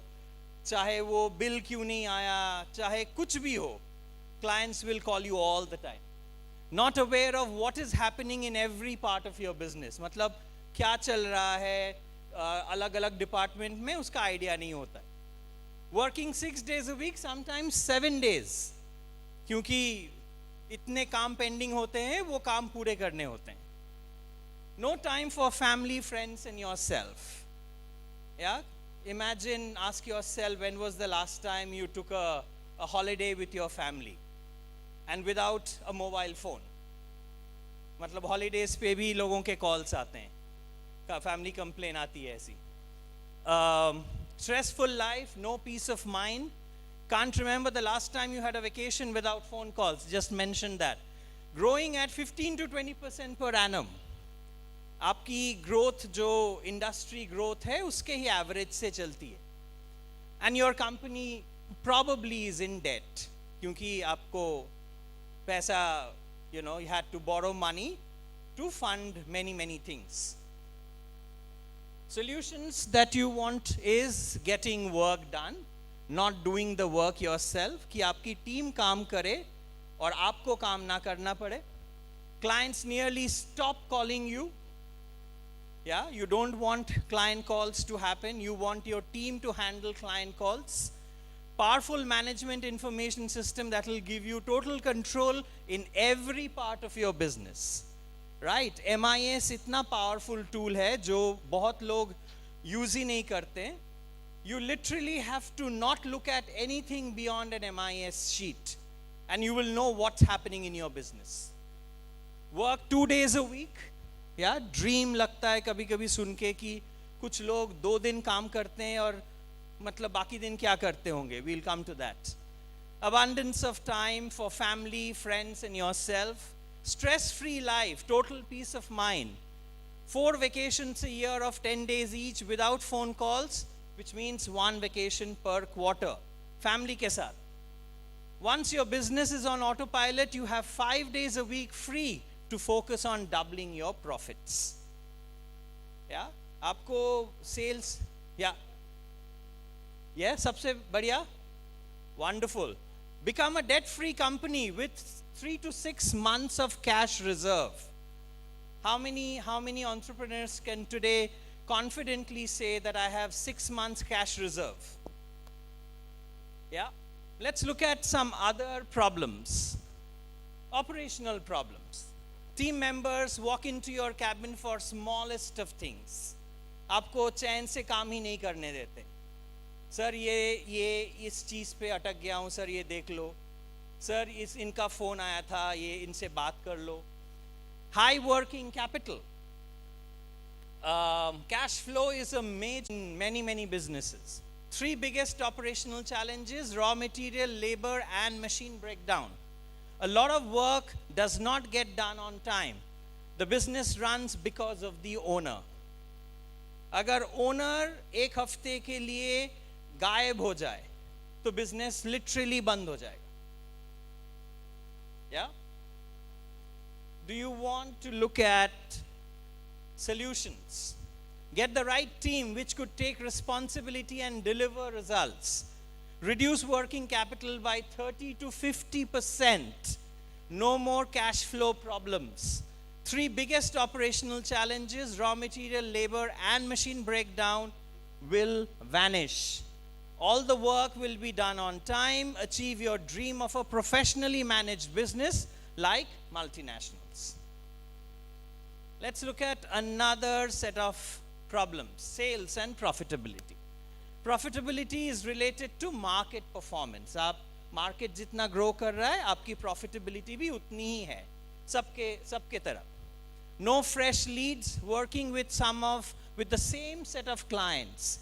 चाहे वो बिल क्यों नहीं आया, चाहे कुछ भी हो, clients will call you all the time. Not aware of what is happening in every part of your business. मतलब क्या चल रहा है अलग अलग डिपार्टमेंट में, उसका आइडिया नहीं होता. Working 6 days a week, sometimes 7 days, क्योंकि इतने काम पेंडिंग होते हैं, वो काम पूरे करने होते हैं. No time for family, friends and yourself. Yeah? Imagine, ask yourself, when was the last time you took a holiday with your family and without a mobile phone? मतलब holidays पे भी लोगों के calls आते हैं, family complaint आती है ऐसी. Stressful life, no peace of mind. Can't remember the last time you had a vacation without phone calls. Just mentioned that. Growing at 15 to 20% per annum. आपकी growth जो industry growth है, उसके ही average से चलती है. And your company probably is in debt, क्योंकि आपको पैसा, you know, you had to borrow money to fund many things. Solutions that you want is getting work done, not doing the work yourself, कि आपकी team काम करे और आपको काम ना करना पड़े. Clients nearly stop calling you. Yeah, you don't want client calls to happen. You want your team to handle client calls. Powerful management information system that will give you total control in every part of your business. Right? MIS इतना powerful tool है जो बहुत लोग use ही नहीं करते. You literally have to not look at anything beyond an MIS sheet, and you will know what's happening in your business. Work 2 days a week. या dream लगता है कभी कभी सुन के कि कुछ लोग 2 दिन काम करते हैं और मतलब बाकी दिन क्या करते होंगे. We'll come to that. Abundance of time for family, friends and yourself. Stress-free life, total peace of mind. 4 vacations a year of 10 days each without phone calls, which means 1 vacation per quarter. Family के साथ. Once your business is on autopilot, you have 5 days a week free to focus on doubling your profits. Yeah? आपको sales, yeah. Yeah, सबसे बढ़िया? Wonderful. Become a debt-free company with 3 to 6 months of cash reserve. How many entrepreneurs can today confidently say that I have 6 months cash reserve? Yeah? Let's look at some other problems. Operational problems. Team members walk into your cabin for smallest of things. आपको चैन से काम ही नहीं करने देते. Sir ये इस चीज़ पे अटक गया हूँ, सर ये देख लो. सर इनका फ़ोन आया था, ये इनसे बात कर लो. High working capital. Cash flow is a major in many businesses. 3 biggest operational challenges: raw material, labor and machine breakdown. A lot of work does not get done on time. The business runs because of the owner. अगर owner एक हफ्ते के लिए गायब हो जाए, तो business literally बंद हो जाएगा. Yeah? Do you want to look at solutions? Get the right team which could take responsibility and deliver results. Reduce working capital by 30 to 50%. no more cash flow problems. 3 biggest operational challenges, raw material, labor, and machine breakdown, will vanish. All the work will be done on time. Achieve your dream of a professionally managed business like multinationals. Let's look at another set of problems, sales and profitability. Profitability is related to market performance. आप market जितना grow कर रहा है, आपकी profitability भी उतनी ही है, सबके तरफ. No fresh leads, working with the same set of clients.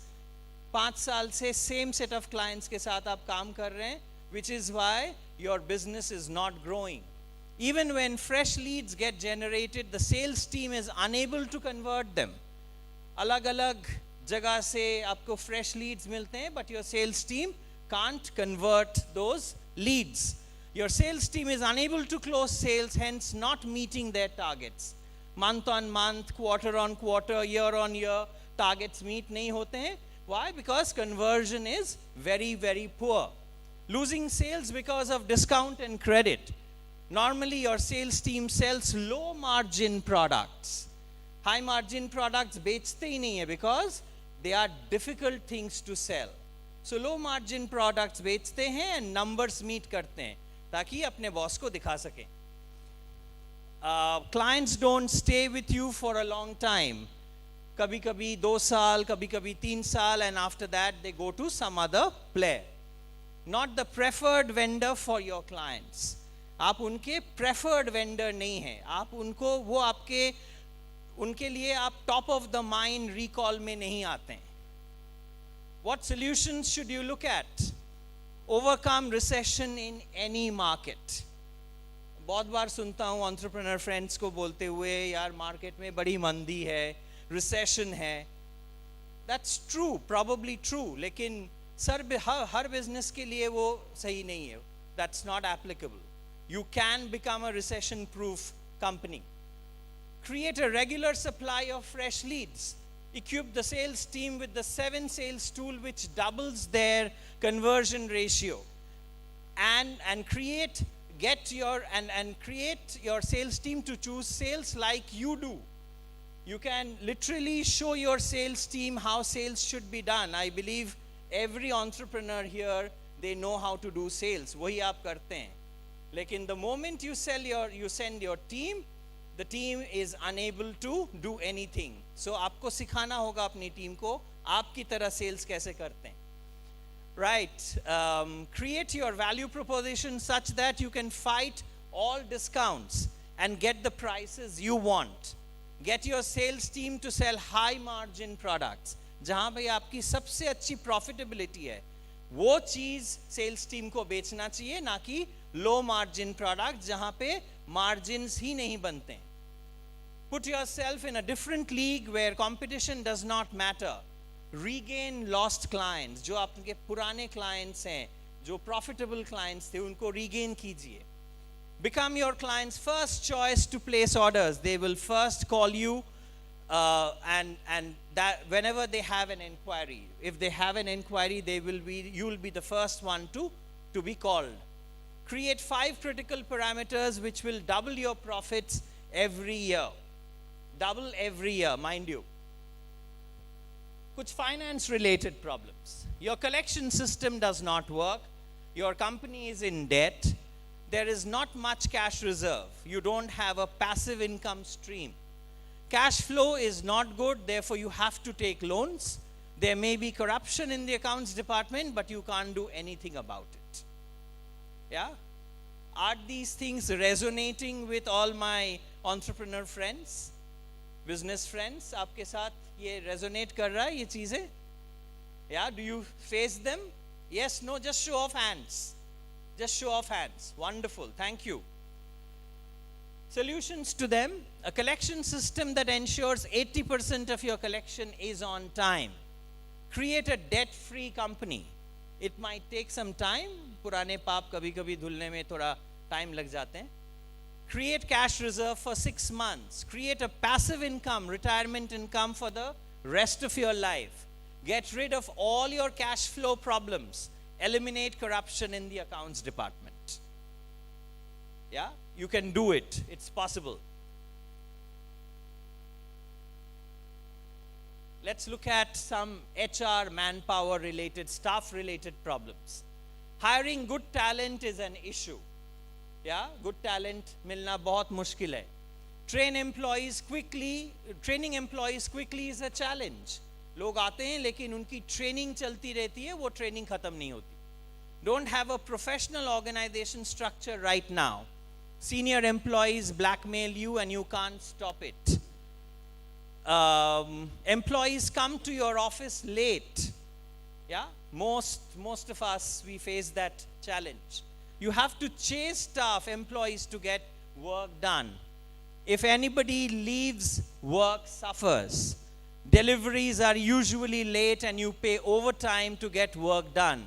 5 साल से same set of clients के साथ आप काम कर रहे हैं, which is why your business is not growing. Even when fresh leads get generated, the sales team is unable to convert them. अलग-अलग जगह से आपको fresh leads मिलते हैं, but your sales team can't convert those leads. Your sales team is unable to close sales, hence not meeting their targets. Month on month, quarter on quarter, year on year, targets meet नहीं होते हैं. Why? Because conversion is very, very poor. Losing sales because of discount and credit. Normally your sales team sells low margin products. High margin products बेचते ही नहीं है because they are difficult things to sell. So low margin products बेचते हैं and numbers meet करते हैं ताकि अपने boss को दिखा सकें. Clients don't stay with you for a long time. कभी कभी 2 साल, कभी कभी 3 साल, and after that they go to some other player. Not the preferred vendor for your clients. आप उनके preferred vendor नहीं हैं. आप उनको वो आपके उनके लिए आप top of the mind recall में नहीं आते हैं. What solutions should you look at? Overcome recession in any market. बहुत बार सुनता हूँ entrepreneur friends को बोलते हुए यार market में बड़ी मंदी है, recession है. That's true, probably true. लेकिन हर business के लिए वो सही नहीं है. That's not applicable. You can become a recession-proof company. Create a regular supply of fresh leads. Equip the sales team with the 7 sales tool which doubles their conversion ratio. And create your sales team to choose sales like you do. You can literally show your sales team how sales should be done. I believe every entrepreneur here, they know how to do sales. वही आप करते हैं. लेकिन the moment you send your team, the team is unable to do anything. So आपको सिखाना होगा अपनी team को आपकी तरह sales कैसे करते हैं. Right. Create your value proposition such that you can fight all discounts and get the prices you want. Get your sales team to sell high margin products. जहाँ भाई आपकी सबसे अच्छी profitability है, वो चीज़ sales team को बेचना चाहिए, ना कि low margin product जहाँ पे margins ही नहीं बनते हैं. Put yourself in a different league where competition does not matter. Regain lost clients. जो आपके पुराने clients हैं, जो profitable clients थे, उनको regain कीजिए. Become your client's first choice to place orders. They will first call you, and that whenever they have an inquiry. If they have an inquiry, you will be the first one to be called. Create 5 critical parameters which will double your profits every year. Double every year, mind you. Kuch finance related problems. Your collection system does not work. Your company is in debt. There is not much cash reserve. You don't have a passive income stream. Cash flow is not good, therefore you have to take loans. There may be corruption in the accounts department, but you can't do anything about it. Yeah? Are these things resonating with all my entrepreneur friends? Business friends, आपके साथ ये resonate कर रहा है ये चीजें? Yeah, do you face them? Yes, no, just show of hands. Just show of hands. Wonderful, thank you. Solutions to them: a collection system that ensures 80% of your collection is on time. Create a debt-free company. It might take some time. पुराने पाप कभी-कभी धुलने में थोड़ा time लग जाते हैं. Create cash reserve for 6 months. Create a passive income, retirement income for the rest of your life. Get rid of all your cash flow problems. Eliminate corruption in the accounts department. Yeah? You can do it. It's possible. Let's look at some HR, manpower related, staff related problems. Hiring good talent is an issue. Yeah, good talent milna bahut mushkil hai. Training employees quickly is a challenge. लोग आते हैं लेकिन उनकी training चलती रहती है, वो training खत्म नहीं होती. Don't have a professional organization structure right now. Senior employees blackmail you and you can't stop it. Employees come to your office late. Yeah, most of us, we face that challenge. You have to chase staff, employees to get work done. If anybody leaves, work suffers. Deliveries are usually late and you pay overtime to get work done.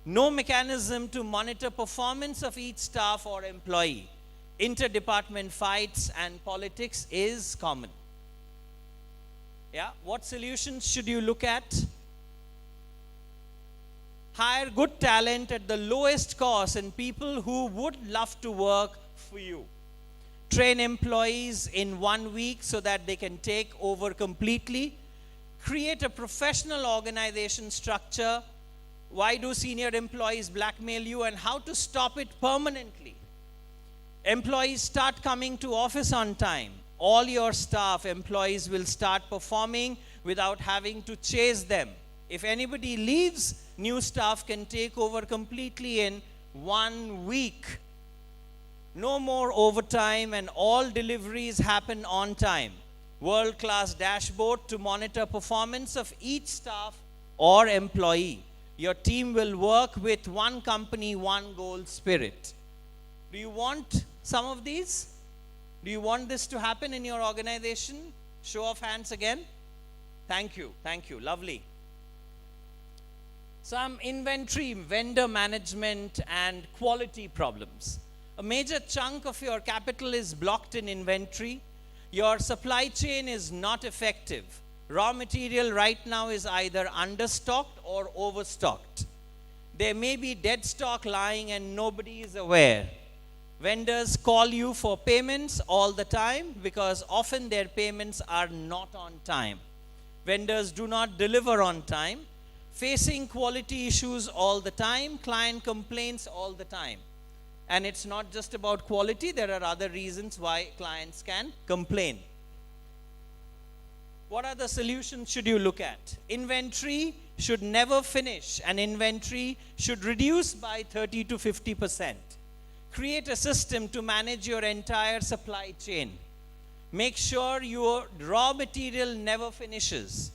No mechanism to monitor performance of each staff or employee. Interdepartment fights and politics is common. Yeah, what solutions should you look at? Hire good talent at the lowest cost and people who would love to work for you. Train employees in 1 week so that they can take over completely. Create a professional organization structure. Why do senior employees blackmail you and how to stop it permanently? Employees start coming to office on time. All your staff, employees will start performing without having to chase them. If anybody leaves, new staff can take over completely in 1 week. No more overtime and all deliveries happen on time. World-class dashboard to monitor performance of each staff or employee. Your team will work with one company, one goal spirit. Do you want some of these? Do you want this to happen in your organization? Show of hands again. Thank you. Thank you. Lovely. Some inventory, vendor management, and quality problems. A major chunk of your capital is blocked in inventory. Your supply chain is not effective. Raw material right now is either understocked or overstocked. There may be dead stock lying and nobody is aware. Vendors call you for payments all the time because often their payments are not on time. Vendors do not deliver on time. Facing quality issues all the time, client complaints all the time. And it's not just about quality, there are other reasons why clients can complain. What are the solutions should you look at? Inventory should never finish and inventory should reduce by 30 to 50%. Create a system to manage your entire supply chain. Make sure your raw material never finishes.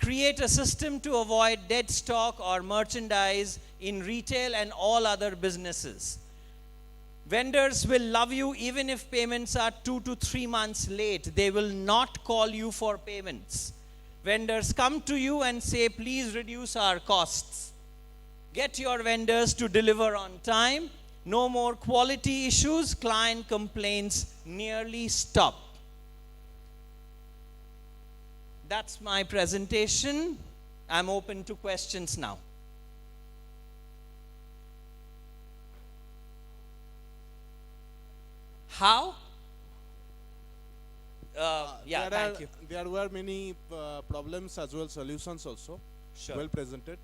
Create a system to avoid dead stock or merchandise in retail and all other businesses. Vendors will love you even if payments are 2 to 3 months late. They will not call you for payments. Vendors come to you and say, please reduce our costs. Get your vendors to deliver on time. No more quality issues. Client complaints nearly stop. That's my presentation. I'm open to questions now. How? Yeah, thank you. There were many problems as well solutions also, Sure. well presented.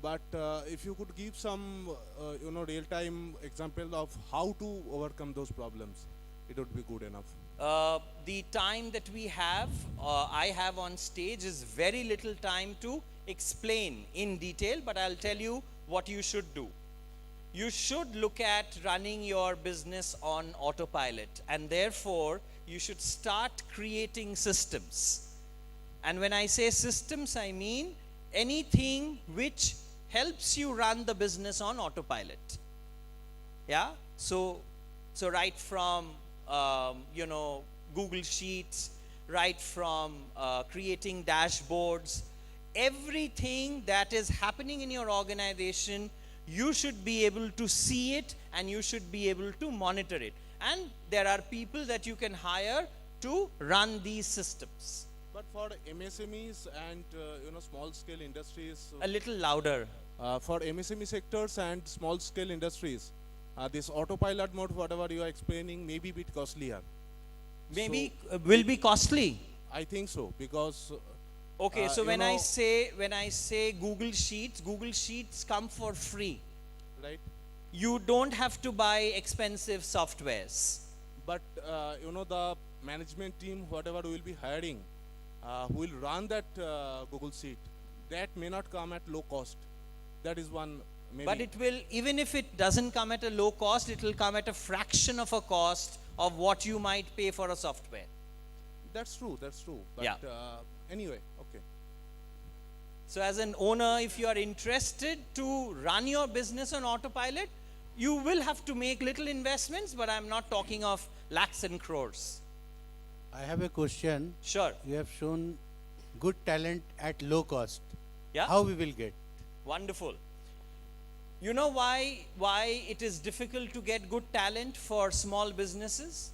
But if you could give some, real-time example of how to overcome those problems, it would be good enough. The time that we have, I have on stage is very little time to explain in detail, but I'll tell you what you should do. You should look at running your business on autopilot, and therefore you should start creating systems. And when I say systems, I mean anything which helps you run the business on autopilot. Yeah? So right from Google Sheets, right from creating dashboards, everything that is happening in your organization, you should be able to see it and you should be able to monitor it. And there are people that you can hire to run these systems. But for MSMEs and small scale industries, A little louder. For MSME sectors and small scale industries, this autopilot mode, whatever you are explaining, may be a bit costlier. Maybe will be costly. I think so, because Okay, so you when know, I say Google Sheets come for free. right? You don't have to buy expensive softwares. But you know, the management team, whatever we will be hiring, who will run that Google Sheet, that may not come at low cost. That is one. Maybe. But it will, even if it doesn't come at a low cost, it will come at a fraction of a cost of what you might pay for a software. That's true. That's true. But Yeah. Anyway, okay. So as an owner, if you are interested to run your business on autopilot, you will have to make little investments, but I'm not talking of lakhs and crores. I have a question. Sure. You have shown good talent at low cost. Yeah. How we will get? Wonderful. You know why it is difficult to get good talent for small businesses?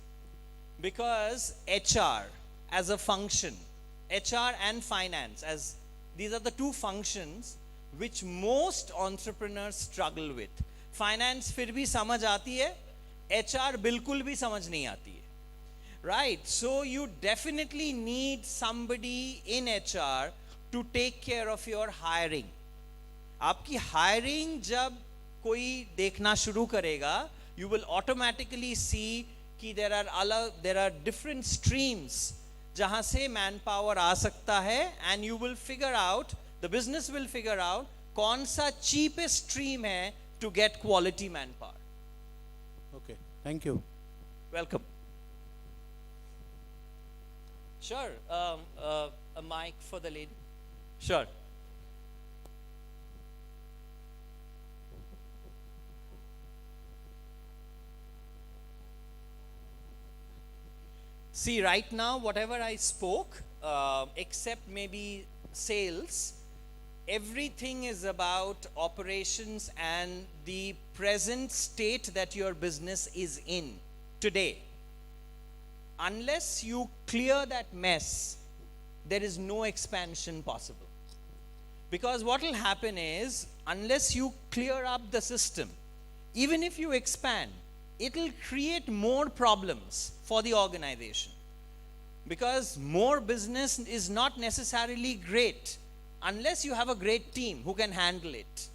Because HR as a function, HR and finance, as these are the two functions which most entrepreneurs struggle with. Finance फिर भी समझ आती है, HR बिल्कुल भी समझ नहीं आती है. Right, so you definitely need somebody in HR to take care of your hiring. आपकी hiring जब कोई देखना शुरू करेगा, you will automatically see कि there are different streams जहाँ से manpower आ सकता है, and you will figure out, the business will figure out कौन सा cheapest stream है to get quality manpower. Okay, thank you. Welcome. Sure, a mic for the lady. Sure. See, right now, whatever I spoke, except maybe sales, everything is about operations and the present state that your business is in today. Unless you clear that mess, there is no expansion possible. Because what will happen is, unless you clear up the system, even if you expand, it will create more problems for the organization. Because more business is not necessarily great unless you have a great team who can handle it.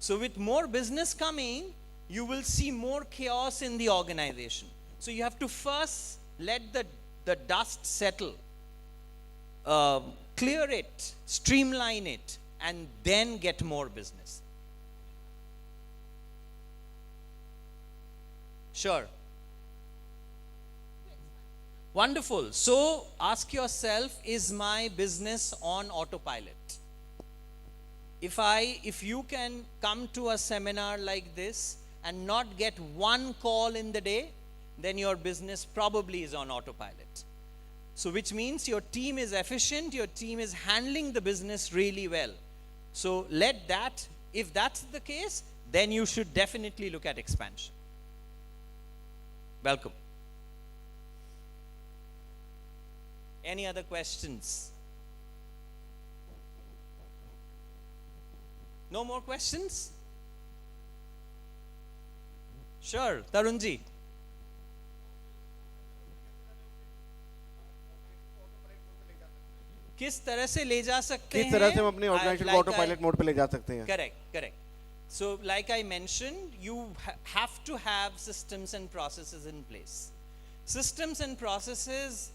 So with more business coming, you will see more chaos in the organization. So you have to first let the dust settle, clear it, streamline it, and then get more business. Sure. Wonderful. So ask yourself, is my business on autopilot? If you can come to a seminar like this and not get one call in the day, then your business probably is on autopilot. So which means your team is efficient, your team is handling the business really well. So if that's the case, then you should definitely look at expansion. Welcome. Any other questions? No more questions? Sure, Tarunji. किस तरह से ले जा सकते हैं? किस तरह से हम अपने ऑर्गेनाइजेशन को ऑटोपायलट मोड पे ले जा सकते हैं? Correct. So like I mentioned, you have to have systems and processes in place. Systems and processes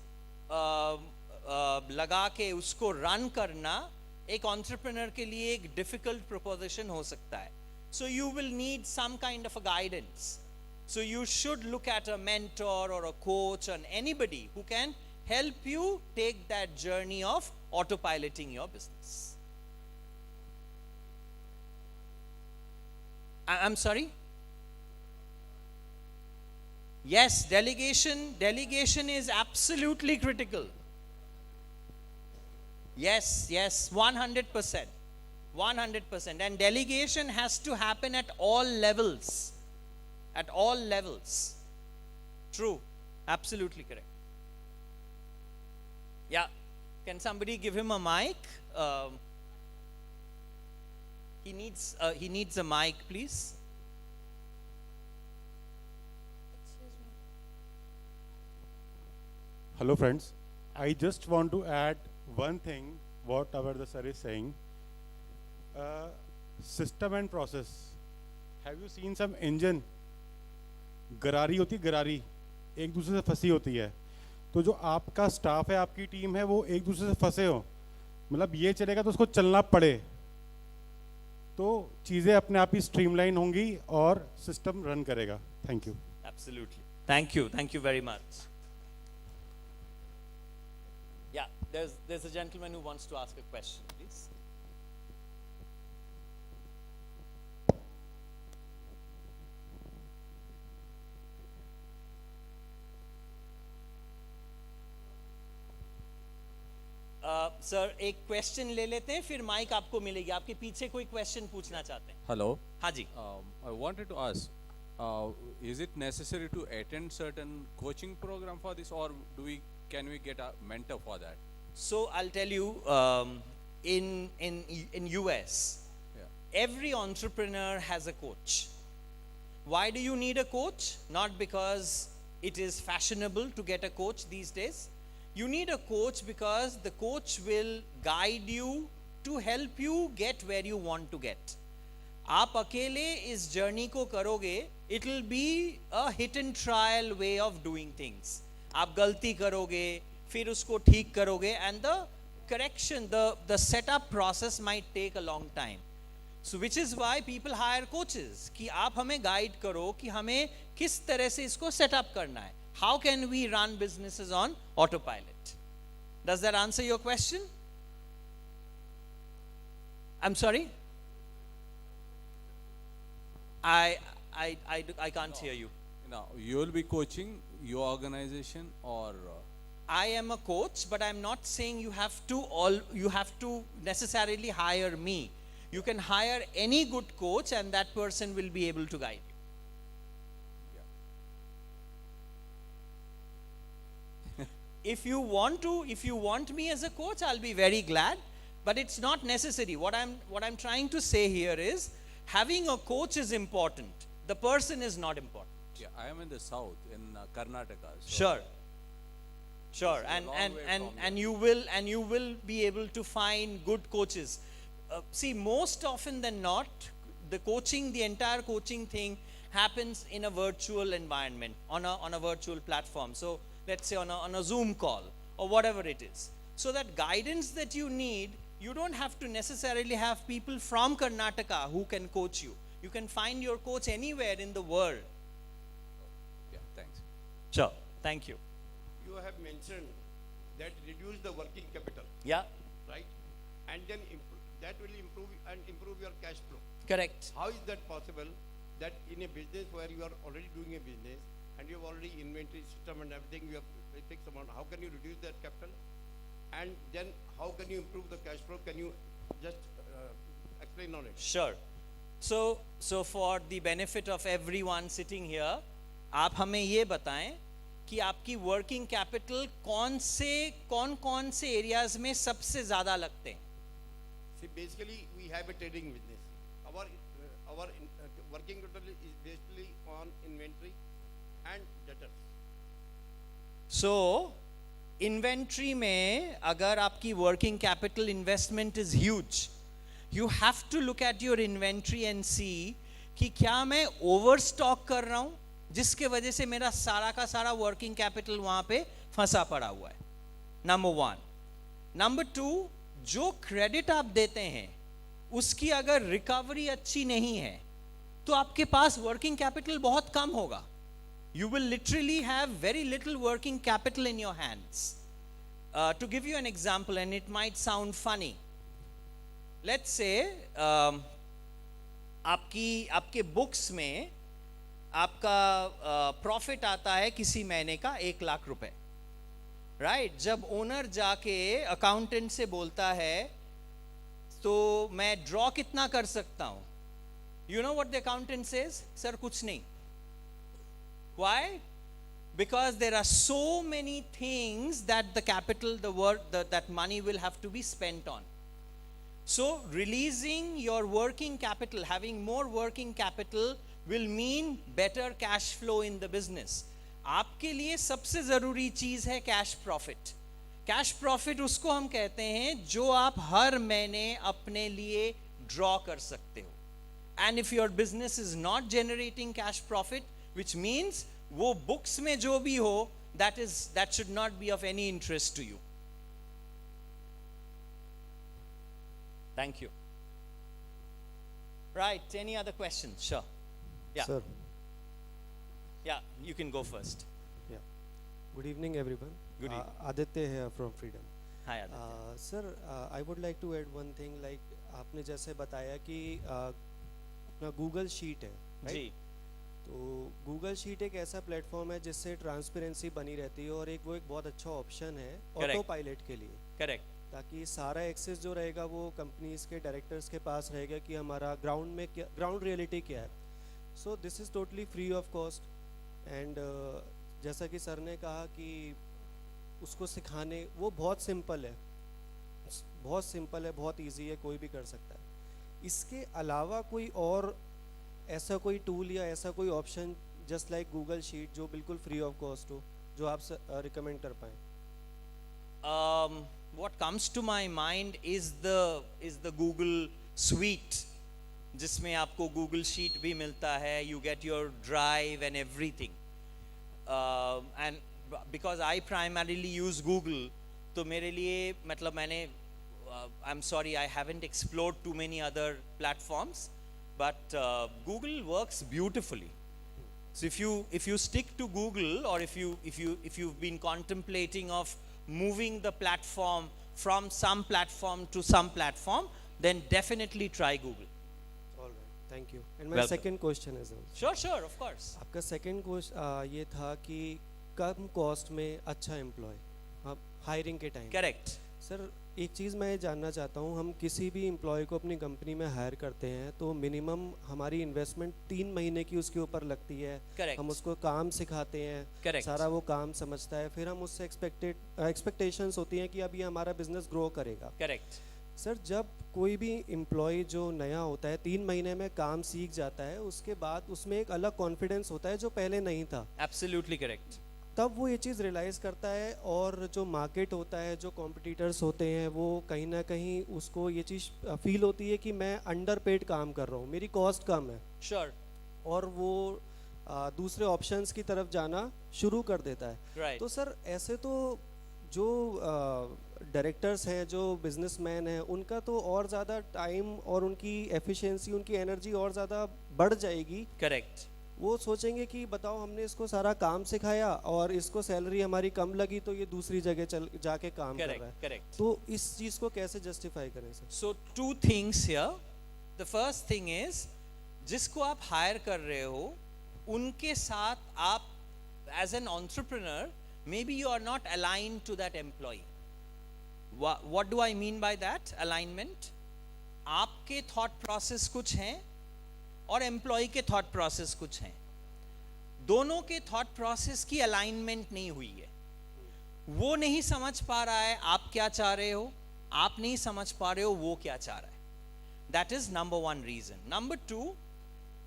लगा के उसको run करना एक entrepreneur के लिए एक difficult proposition हो सकता है. So you will need some kind of a guidance. So you should look at a mentor or a coach or anybody who can help you take that journey of autopiloting your business. I'm sorry? Yes, delegation is absolutely critical. Yes, 100%. 100%. And delegation has to happen at all levels. At all levels. True. Absolutely correct. Yeah. Can somebody give him a mic? He needs a mic, please. Hello friends, I just want to add one thing whatever the sir is saying. System and process. Have you seen some engine? गरारी होती गरारी एक दूसरे से फंसी होती है, तो जो आपका स्टाफ है, आपकी टीम है, वो एक दूसरे से फंसे हो, मतलब ये चलेगा तो उसको चलना पड़े, तो चीज़ें अपने आप ही स्ट्रीमलाइन होंगी और सिस्टम रन करेगा. Thank you. Absolutely. Thank you very much. Yeah, there's a gentleman who wants to ask a question, please. Sir एक क्वेश्चन ले लेते हैं, फिर माइक आपको मिलेगी. आपके पीछे कोई क्वेश्चन पूछना चाहते हैं? Hello. हाँ जी. I wanted to ask, is it necessary to attend certain coaching program for this, or can we get a mentor for that? So I'll tell you, in US, every entrepreneur has a coach. Why do you need a coach? Not because it is fashionable to get a coach these days. You need a coach because the coach will guide you to help you get where you want to get. आप अकेले इस journey को करोगे, it will be a hit and trial way of doing things. आप गलती करोगे, फिर उसको ठीक करोगे, and the correction, the setup process might take a long time. So which is why people hire coaches, कि आप हमें guide करो कि हमें किस तरह से इसको setup करना है. How can we run businesses on autopilot? Does that answer your question? I'm sorry? I can't hear you. Now, you will be coaching your organization, or I am a coach, but I'm not saying you have to necessarily hire me. You can hire any good coach and that person will be able to guide you. If you want me as a coach, I'll be very glad, but it's not necessary. What I'm trying to say here is, having a coach is important. The person is not important. Yeah, I am in the south, in Karnataka. So sure, and you will be able to find good coaches. See, most often than not, the entire coaching thing happens in a virtual environment, on a virtual platform. So let's say on a Zoom call or whatever it is. So that guidance that you need, you don't have to necessarily have people from Karnataka who can coach you. You can find your coach anywhere in the world. Yeah, thanks. Sure, thank you. You have mentioned that reduce the working capital. Yeah. Right? And then that will improve your cash flow. Correct. How is that possible, that in a business where you are already doing a business and you have already inventory system and everything, you have a fixed amount, how can you reduce that capital? And then how can you improve the cash flow? Can you just explain on it? Sure. So for the benefit of everyone sitting here, आप हमें ये बताएं कि आपकी working capital कौन से areas में सबसे ज़्यादा लगते हैं? See, basically we have a trading business. Our working capital is basically on inventory and debtors. So inventory में अगर आपकी working capital investment is huge, you have to look at your inventory and see कि क्या मैं overstock कर रहा हूँ, जिसके वजह से मेरा सारा का सारा working capital वहाँ पे फंसा पड़ा हुआ है. Number one. Number two, जो credit आप देते हैं उसकी अगर recovery अच्छी नहीं है तो आपके पास working capital बहुत कम होगा. You will literally have very little working capital in your hands. To give you an example, and it might sound funny, let's say आपके books में आपका profit आता है किसी महीने का 1 लाख रुपए, right? जब owner जाके accountant से बोलता है तो मैं draw कितना कर सकता हूँ, you know what the accountant says? Sir कुछ नहीं. Why? Because there are so many things that the capital, that money will have to be spent on. So releasing your working capital, having more working capital will mean better cash flow in the business. आपके लिए सबसे ज़रूरी चीज़ है cash profit. Cash profit उसको हम कहते हैं जो आप हर महीने अपने लिए ड्रॉ कर सकते हो. And if your business is not generating cash profit, which means वो बुक्स में जो भी हो, that should not be of any interest to you. Thank you. Right, any other questions? Sure. Yeah. Sir. Yeah, you can go first. Yeah. Good evening, everyone. Good evening. Aditya here from Freedom. Hi, Aditya. Sir, I would like to add one thing. Like आपने जैसे बताया कि अपना Google sheet है, right? जी. तो Google sheet एक ऐसा platform है जिससे ट्रांसपेरेंसी बनी रहती है और वो एक बहुत अच्छा ऑप्शन है ऑटो पायलट के लिए. करेक्ट. ताकि सारा एक्सेस जो रहेगा वो कंपनीज के डायरेक्टर्स के पास रहेगा कि हमारा ग्राउंड रियलिटी क्या है. So this is totally free of cost. And जैसा कि सर ने कहा कि उसको सिखाने वो बहुत सिंपल है, बहुत इजी है, कोई भी कर सकता है. इसके अलावा कोई और ऐसा कोई टूल या ऐसा कोई option just like Google sheet जो बिल्कुल फ्री ऑफ कॉस्ट हो जो आप रिकमेंड कर पाएँ? What comes to my mind is the Google suite, जिसमें आपको Google Sheet भी मिलता है, you get your drive and everything. And because I primarily use Google, तो मेरे लिए मतलब मैंने I'm sorry I haven't explored too many other platforms, but Google works beautifully. So if you stick to Google, or if you've been contemplating of moving the platform from some platform to some platform, then definitely try Google. All right, thank you. And my second question is Sure, of course. आपका second question ये था कि कम cost में अच्छा employ आप hiring के time. Correct. Sir एक चीज़ मैं ये जानना चाहता हूँ, हम किसी भी एम्प्लॉय को अपनी कंपनी में हायर करते हैं तो मिनिमम हमारी इन्वेस्टमेंट 3 महीने की उसके ऊपर लगती है. Correct. हम उसको काम सिखाते हैं. Correct. सारा वो काम समझता है, फिर हम उससे एक्सपेक्टेशंस होती हैं कि अब ये हमारा बिजनेस ग्रो करेगा. करेक्ट. सर जब कोई भी एम्प्लॉय जो नया होता है 3 महीने में काम सीख जाता है, उसके बाद उसमें एक अलग कॉन्फिडेंस होता है जो पहले नहीं था. Absolutely correct. तब वो ये चीज़ रियलाइज़ करता है और जो मार्केट होता है, जो कॉम्पिटिटर्स होते हैं, वो कहीं ना कहीं उसको ये चीज़ फील होती है कि मैं अंडर पेड काम कर रहा हूँ, मेरी कॉस्ट कम है. श्योर. और वो दूसरे ऑप्शंस की तरफ जाना शुरू कर देता है. Right. तो सर ऐसे तो जो डायरेक्टर्स हैं, जो बिजनेसमैन हैं, उनका तो और ज़्यादा टाइम और उनकी एफिशिएंसी, उनकी एनर्जी और ज़्यादा बढ़ जाएगी. करेक्ट. वो सोचेंगे कि बताओ हमने इसको सारा काम सिखाया और इसको सैलरी हमारी कम लगी तो ये दूसरी जगह जाके काम कर रहा है. करेक्ट. तो इस चीज़ को कैसे जस्टिफाई करें sir? So 2 things here. The first thing is, जिसको आप हायर कर रहे हो उनके साथ आप as an entrepreneur maybe you are not aligned to that employee. What do I mean by that alignment? आपके thought process कुछ हैं और एम्प्लॉय के थॉट प्रोसेस कुछ हैं. दोनों के थॉट प्रोसेस की अलाइनमेंट नहीं हुई है. वो नहीं समझ पा रहा है आप क्या चाह रहे हो, आप नहीं समझ पा रहे हो वो क्या चाह रहा है. That is number 1 reason. Number 2,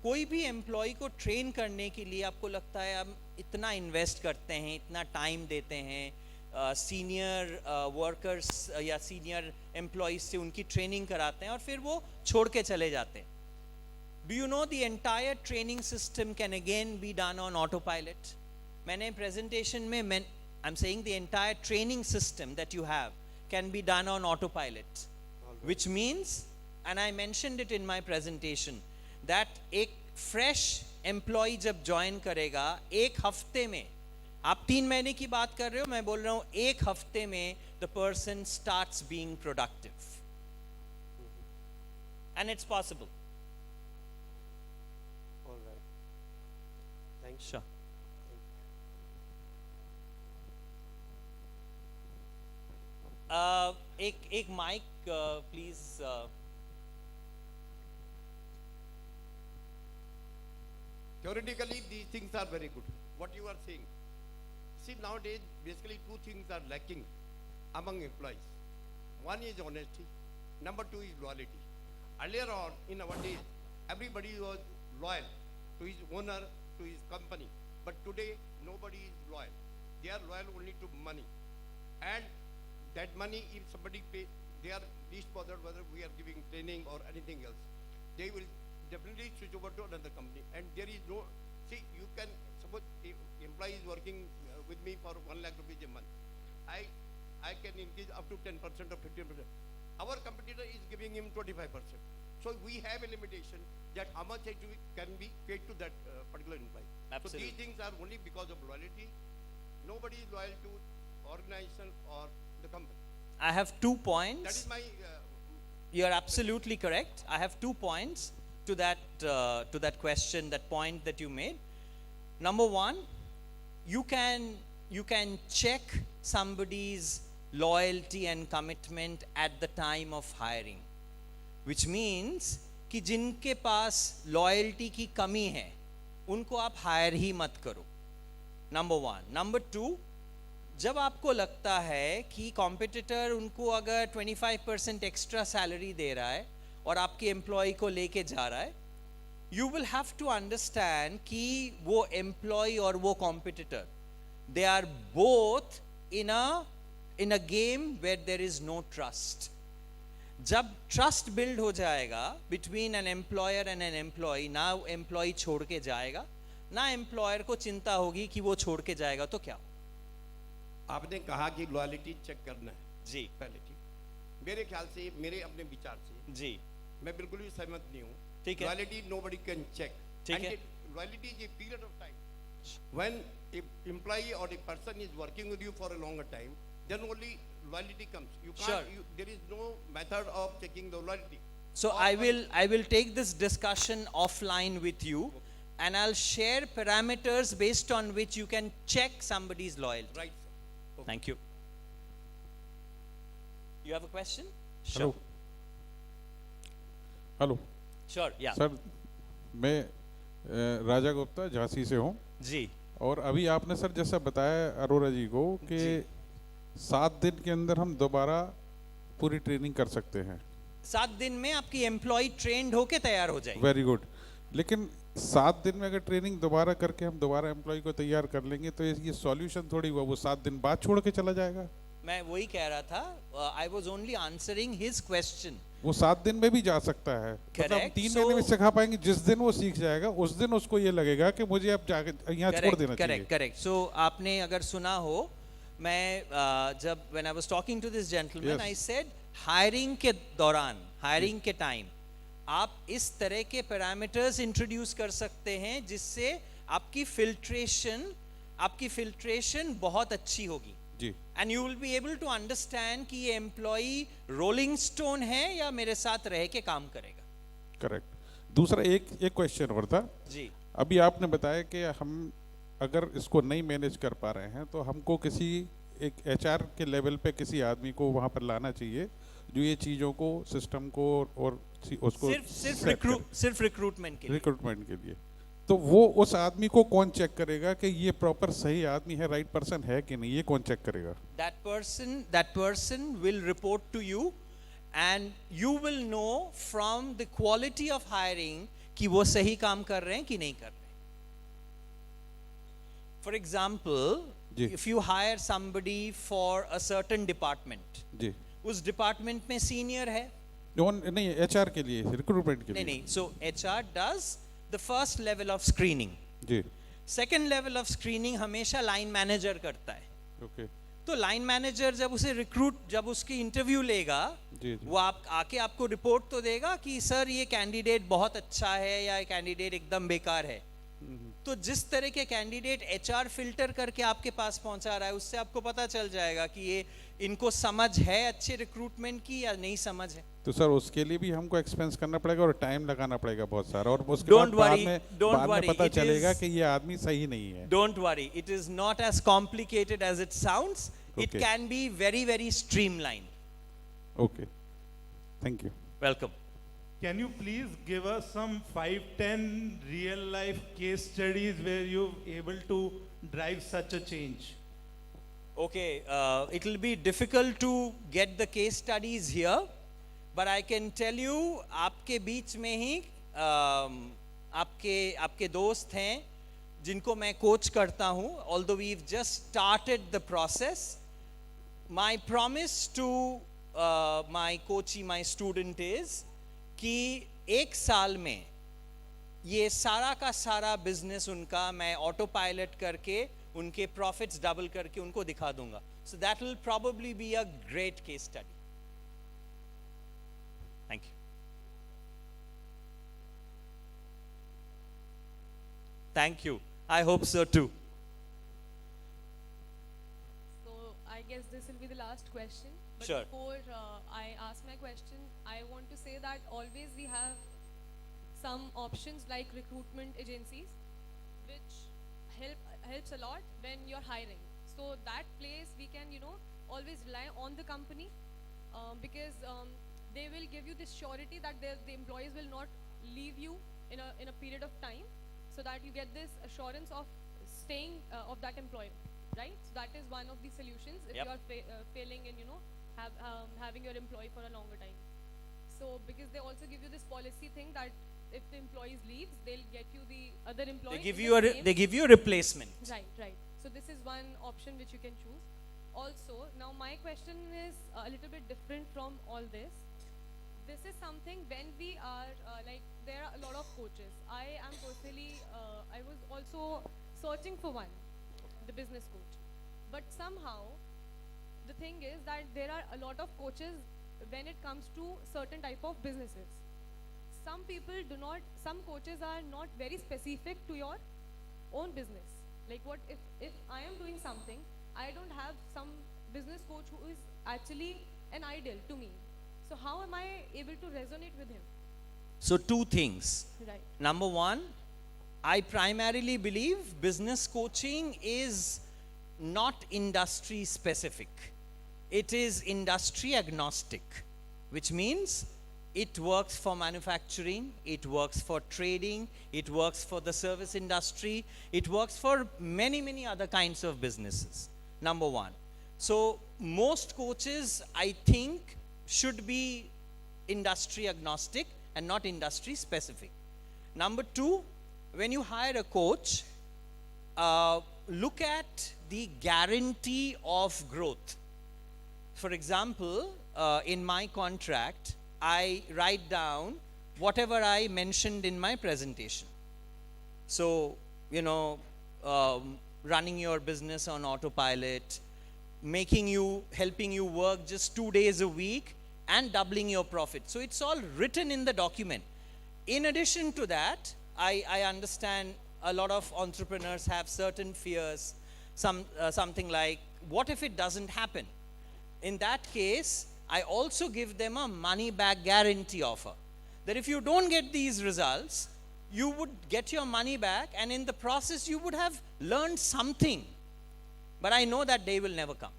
कोई भी एम्प्लॉय को ट्रेन करने के लिए आपको लगता है हम इतना इन्वेस्ट करते हैं, इतना टाइम देते हैं, सीनियर वर्कर्स या सीनियर एम्प्लॉयज से उनकी ट्रेनिंग कराते हैं और फिर वो छोड़ के चले जाते हैं. Do you know the entire training system can again be done on autopilot? मैंने presentation में I'm saying the entire training system that you have can be done on autopilot, which means, and I mentioned it in my presentation, that एक fresh employee जब join करेगा, 1 हफ्ते में, आप 3 महीने की बात कर रहे हो, मैं बोल रहा हूँ 1 हफ्ते में the person starts being productive, and it's possible. Sure. एक mic please. Theoretically, these things are very good. What you are saying. See, nowadays, basically 2 things are lacking among employees. One is honesty. Number 2 is loyalty. Earlier on, in our days, everybody was loyal to his owner, to his company. But today, nobody is loyal. They are loyal only to money. And that money, if somebody pay, they are least bothered whether we are giving training or anything else. They will definitely switch over to another company. And there is no, see, you can, suppose if employee is working with me for 1 lakh rupees a month. I can increase up to 10% or 15%. Our competitor is giving him 25%. So we have a limitation that how much can be paid to that particular employee. Absolutely. So these things are only because of loyalty. Nobody is loyal to organization or the company. I have 2 points. That is my. You're absolutely correct. I have 2 points to that question, that point that you made. Number one, you can check somebody's loyalty and commitment at the time of hiring, which means कि जिनके पास loyalty की कमी है उनको आप hire ही मत करो. Number one. Number two, जब आपको लगता है कि competitor उनको अगर 25% extra salary दे रहा है और आपके employee को लेके जा रहा है, you will have to understand कि वो employee और वो competitor, they are both in a game where there is no trust. जब trust build हो जाएगा between an employer and an employee, ना employee छोड़ के जाएगा, ना employer को चिंता होगी कि वो छोड़ के जाएगा तो क्या. आपने कहा कि लॉयल्टी चेक करना है जी पहले, ठीक. मेरे ख्याल से, मेरे अपने विचार से जी मैं बिल्कुल भी सहमत नहीं हूँ. ठीक है. Loyalty nobody can check. ठीक है. Loyalty is a period of time. When an employee or a person is working with you for a longer time, then only loyalty comes. You can't. Sure. There is no method of checking the loyalty. So I will take this discussion offline with you, and I'll share parameters based on which you can check somebody's loyalty. Right. Okay. Thank you. You have a question? Hello. Hello. Sure. Yeah. Sir, मैं राजा गुप्ता झांसी से हूँ जी. और अभी आपने sir जैसा बताया अरोरा जी को कि 7 दिन के अंदर हम दोबारा पूरी ट्रेनिंग कर सकते हैं. 7 दिन में आपकी एम्प्लॉय ट्रेंड होके तैयार हो जाएगी. Very good. लेकिन 7 दिन में अगर ट्रेनिंग दोबारा करके हम दोबारा एम्प्लॉय को तैयार कर लेंगे तो ये सॉल्यूशन थोड़ी हुआ, वो 7 दिन बाद छोड़ के चला जाएगा. मैं वही कह रहा था. I was only answering his question. वो 7 दिन में भी जा सकता है. मतलब 3 महीने में सिखा पाएंगे. जिस दिन वो सीख जाएगा उस दिन उसको ये लगेगा कि मुझे अब जाके यहाँ छोड़ देना चाहिए. करेक्ट. सो आपने अगर सुना हो, मैं जब when I was talking to this gentleman, I said hiring के दौरान, हायरिंग के टाइम आप इस तरह के पैरामीटर्स इंट्रोड्यूस कर सकते हैं जिससे आपकी फिल्ट्रेशन बहुत अच्छी होगी. जी. And you will be able to understand कि ये एम्प्लॉई रोलिंग स्टोन है या मेरे साथ रह के काम करेगा. करेक्ट. दूसरा एक क्वेश्चन और था जी. अभी आपने बताया कि हम अगर इसको नहीं मैनेज कर पा रहे हैं तो हमको किसी एक एचआर के लेवल पे किसी आदमी को वहाँ पर लाना चाहिए जो ये चीज़ों को, सिस्टम को और उसको सिर्फ रिक्रूटमेंट के लिए. तो वो उस आदमी को कौन चेक करेगा कि ये प्रॉपर सही आदमी है, राइट पर्सन है कि नहीं, ये कौन चेक करेगा? That person will report to you and you will know from the quality of hiring कि वो सही काम कर रहे हैं कि नहीं कर रहे. For example, if you hire somebody for a certain department, जी. उस department में senior है? नहीं, HR के लिए, रिक्रूटमेंट के लिए. नहीं. So HR does the first level of screening. Ji. Second level of screening हमेशा line manager करता है. Okay. तो line manager जब उसकी इंटरव्यू लेगा, वो आके आपको रिपोर्ट तो देगा कि सर ये कैंडिडेट बहुत अच्छा है या ये कैंडिडेट एकदम बेकार है. तो जिस तरह के कैंडिडेट HR फिल्टर करके आपके पास पहुंचा रहा है उससे आपको पता चल जाएगा कि ये इनको समझ है अच्छे रिक्रूटमेंट की या नहीं समझ है. तो सर उसके लिए भी हमको एक्सपेंस करना पड़ेगा और टाइम लगाना पड़ेगा बहुत सारा, और उसके बाद में पता चलेगा कि ये आदमी सही नहीं है. Don't worry, it is not as complicated as it sounds. It can be very, very streamlined. Okay. Thank you. Welcome. Can you please give us some 5-10 real life case studies where you're able to drive such a change? Okay, it will be difficult to get the case studies here, but I can tell you आपके बीच में ही आपके दोस्त हैं जिनको मैं coach करता हूँ, although we've just started the process, my promise to my coachee, my student is कि 1 साल में ये सारा का सारा बिजनेस उनका मैं ऑटो पायलट करके उनके प्रॉफिट्स डबल करके उनको दिखा दूंगा. So that will probably be a great case study. Thank you. Thank you. I hope so too. So I guess this will be the last question. But Sure. before I ask my question, I want to say that always we have some options like recruitment agencies, which helps a lot when you're hiring. So that place we can, always rely on the company because they will give you this surety that the employees will not leave you in a period of time, so that you get this assurance of staying of that employer, right? So that is one of the solutions if Yep. you are failing in having your employee for a longer time. So because they also give you this policy thing that if the employees leaves, they'll get you the other employee. They give in you the a same- they give you a replacement. Right. So this is one option which you can choose. Also, now my question is a little bit different from all this. This is something when we are like there are a lot of coaches. I am personally I was also searching for one, the business coach. But somehow the thing is that there are a lot of coaches when it comes to certain type of businesses. Some coaches are not very specific to your own business. Like what if I am doing something, I don't have some business coach who is actually an ideal to me. So how am I able to resonate with him? So 2 things. Right. Number 1, I primarily believe business coaching is not industry specific. It is industry agnostic, which means it works for manufacturing, it works for trading, it works for the service industry, it works for many other kinds of businesses. Number 1. So most coaches, I think, should be industry agnostic and not industry specific. Number 2, when you hire a coach, look at the guarantee of growth. For example, in my contract, I write down whatever I mentioned in my presentation. So, running your business on autopilot, helping you work just 2 days a week and doubling your profit. So it's all written in the document. In addition to that, I understand a lot of entrepreneurs have certain fears, something like, what if it doesn't happen? In that case, I also give them a money back guarantee offer. That if you don't get these results, you would get your money back, and in the process you would have learned something. But I know that day will never come.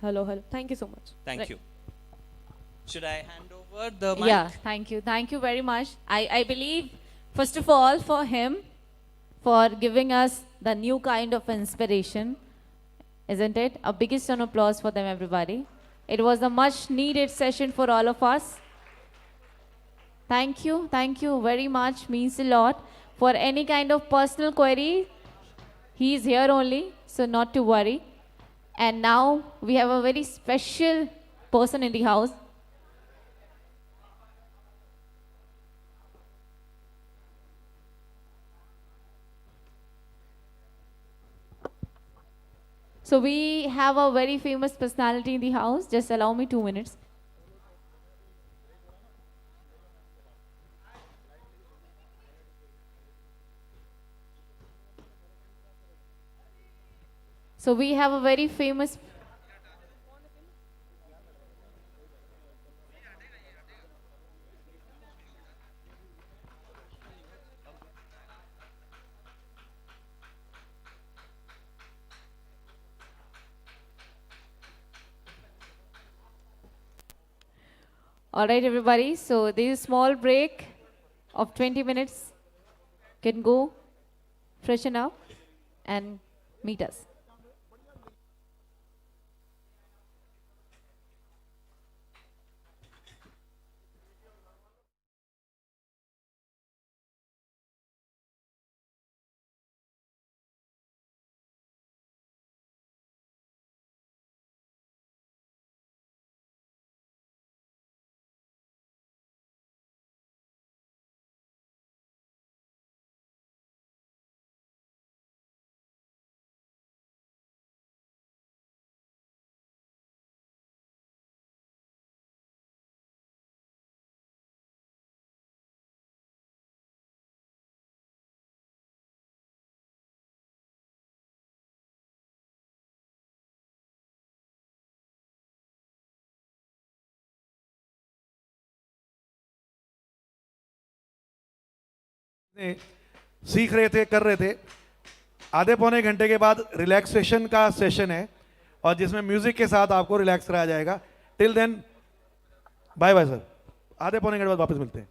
Hello. Thank you so much. Thank you. Should I hand over the mic? Yeah, thank you. Thank you very much. I believe, first of all, for him, for giving us the new kind of inspiration, isn't it? A biggest round of applause for them, everybody. It was a much needed session for all of us. Thank you very much, means a lot. For any kind of personal query, he is here only, so not to worry. And now we have a very special person in the house. So we have a very famous personality in the house. Just allow me 2 minutes. So we have a very famous. All right, everybody. So there is a small break of 20 minutes. Can go, freshen up, and meet us. सीख रहे थे, कर रहे थे। आधे पौने घंटे के बाद रिलैक्सेशन का सेशन है और जिसमें म्यूजिक के साथ आपको रिलैक्स कराया जाएगा। Till then bye bye sir, आधे पौने घंटे बाद वापस मिलते हैं।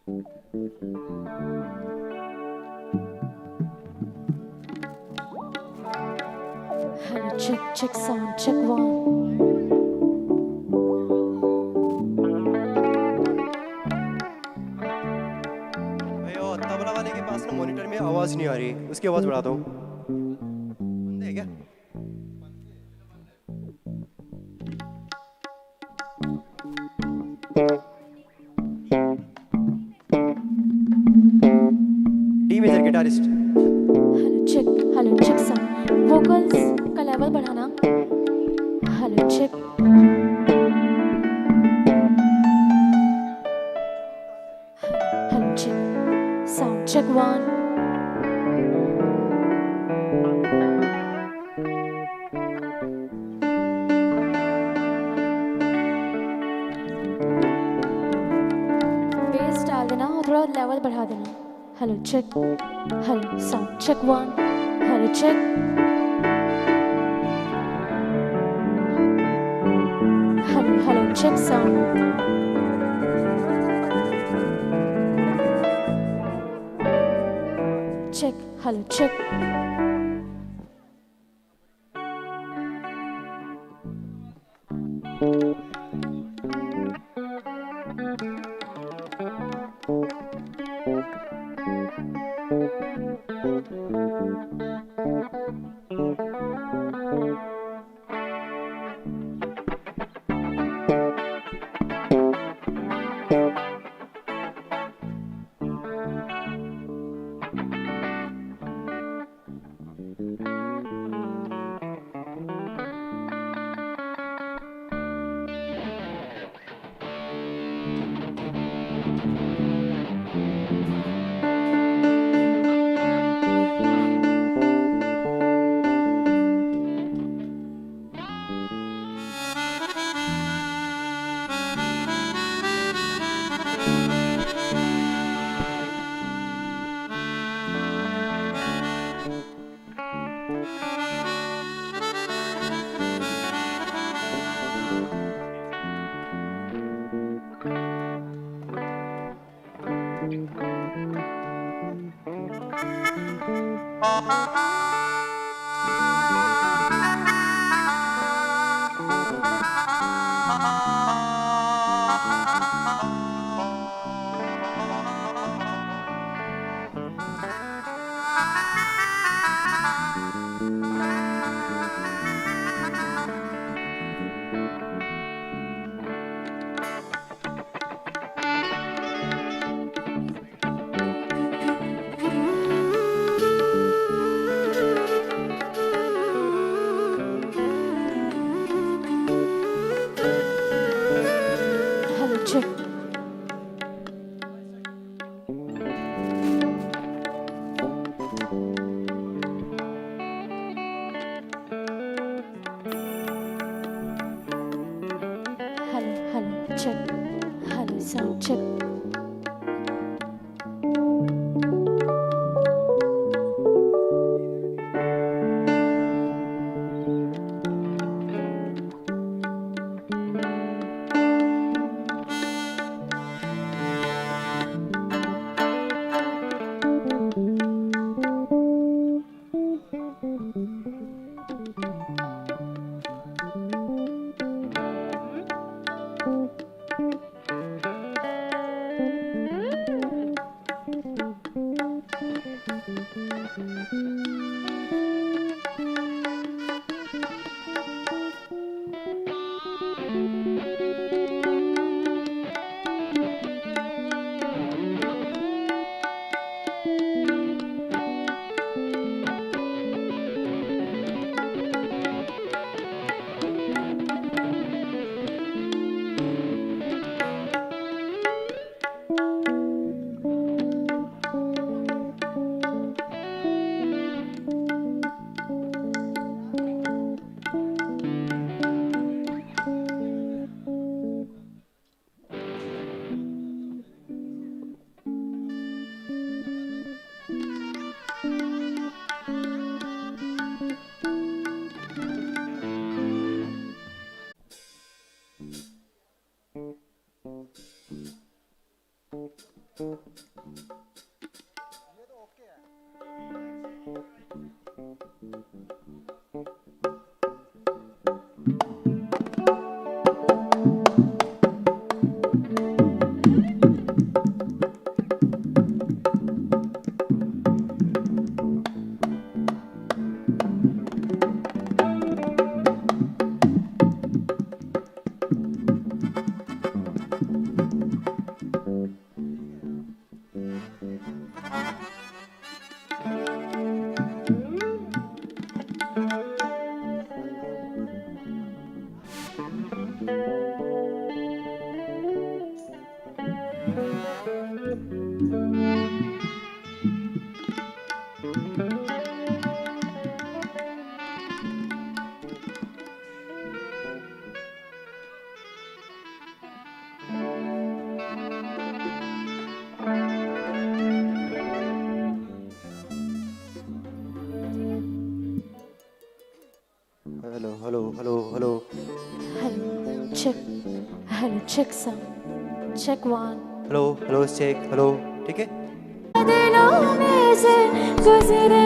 Hello, check sound, check one. भाई और तबला वाले के पास ना मॉनिटर में आवाज नहीं आ रही, उसकी आवाज बढ़ा दो। बंदे है क्या? D major guitarist. Hello check sound, vocals का लेवल बढ़ाना। Hello check. Hello check sound, check one. Bass डाल देना और थोड़ा लेवल बढ़ा देना। Hello check. Hello sound, check one. Hello check. Hello check sound. Check, hello, check. Hello, check. Hello, check. Hello, sound check. Thank you. Hello hello hello hello Hello, check. Hello, check sound. Check one. Hello hello check hello, ठीक है। दिलों में से गुजरे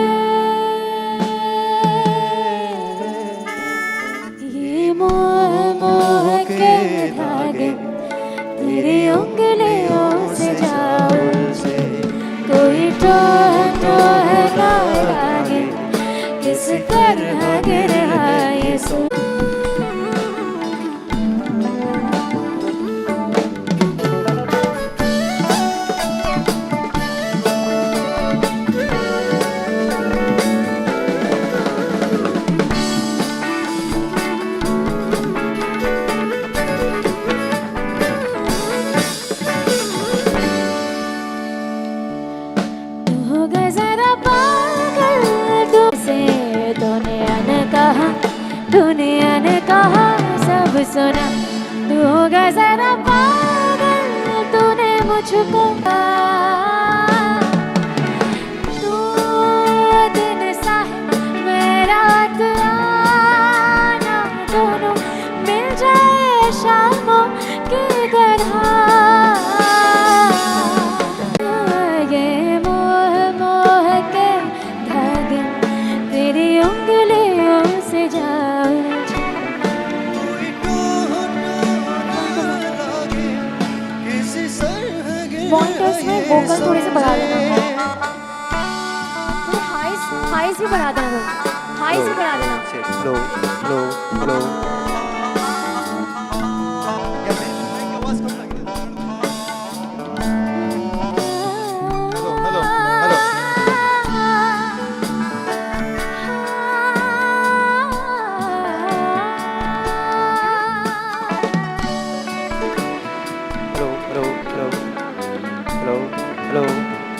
ये मोह मोह के धागे तेरी उंगलियों से जाऊं से कोई टोह टोह ना लागे किस तरह गिर आए सो दुनिया ने कहा सब सुना तू होगा जरा पागल तूने मुझको तू दिन सा है मेरा आना दोनों मिल जाए शामों की तरह ये मोह मोह के धागे तेरी उंगलियों से जाऊं मॉनिटर्स में वोकल थोड़े से बढ़ा देना तो हाइस भी बढ़ा देना हाइस भी बढ़ा देना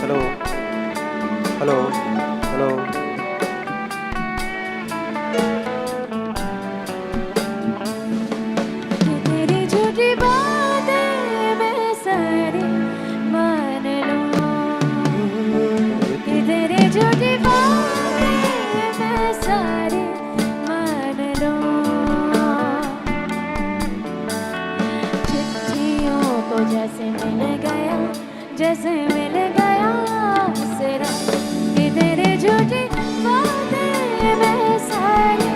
हेलो हेलो हेलो जैसे मिल गया सिरा कि तेरे झूठी बातें मैं सारी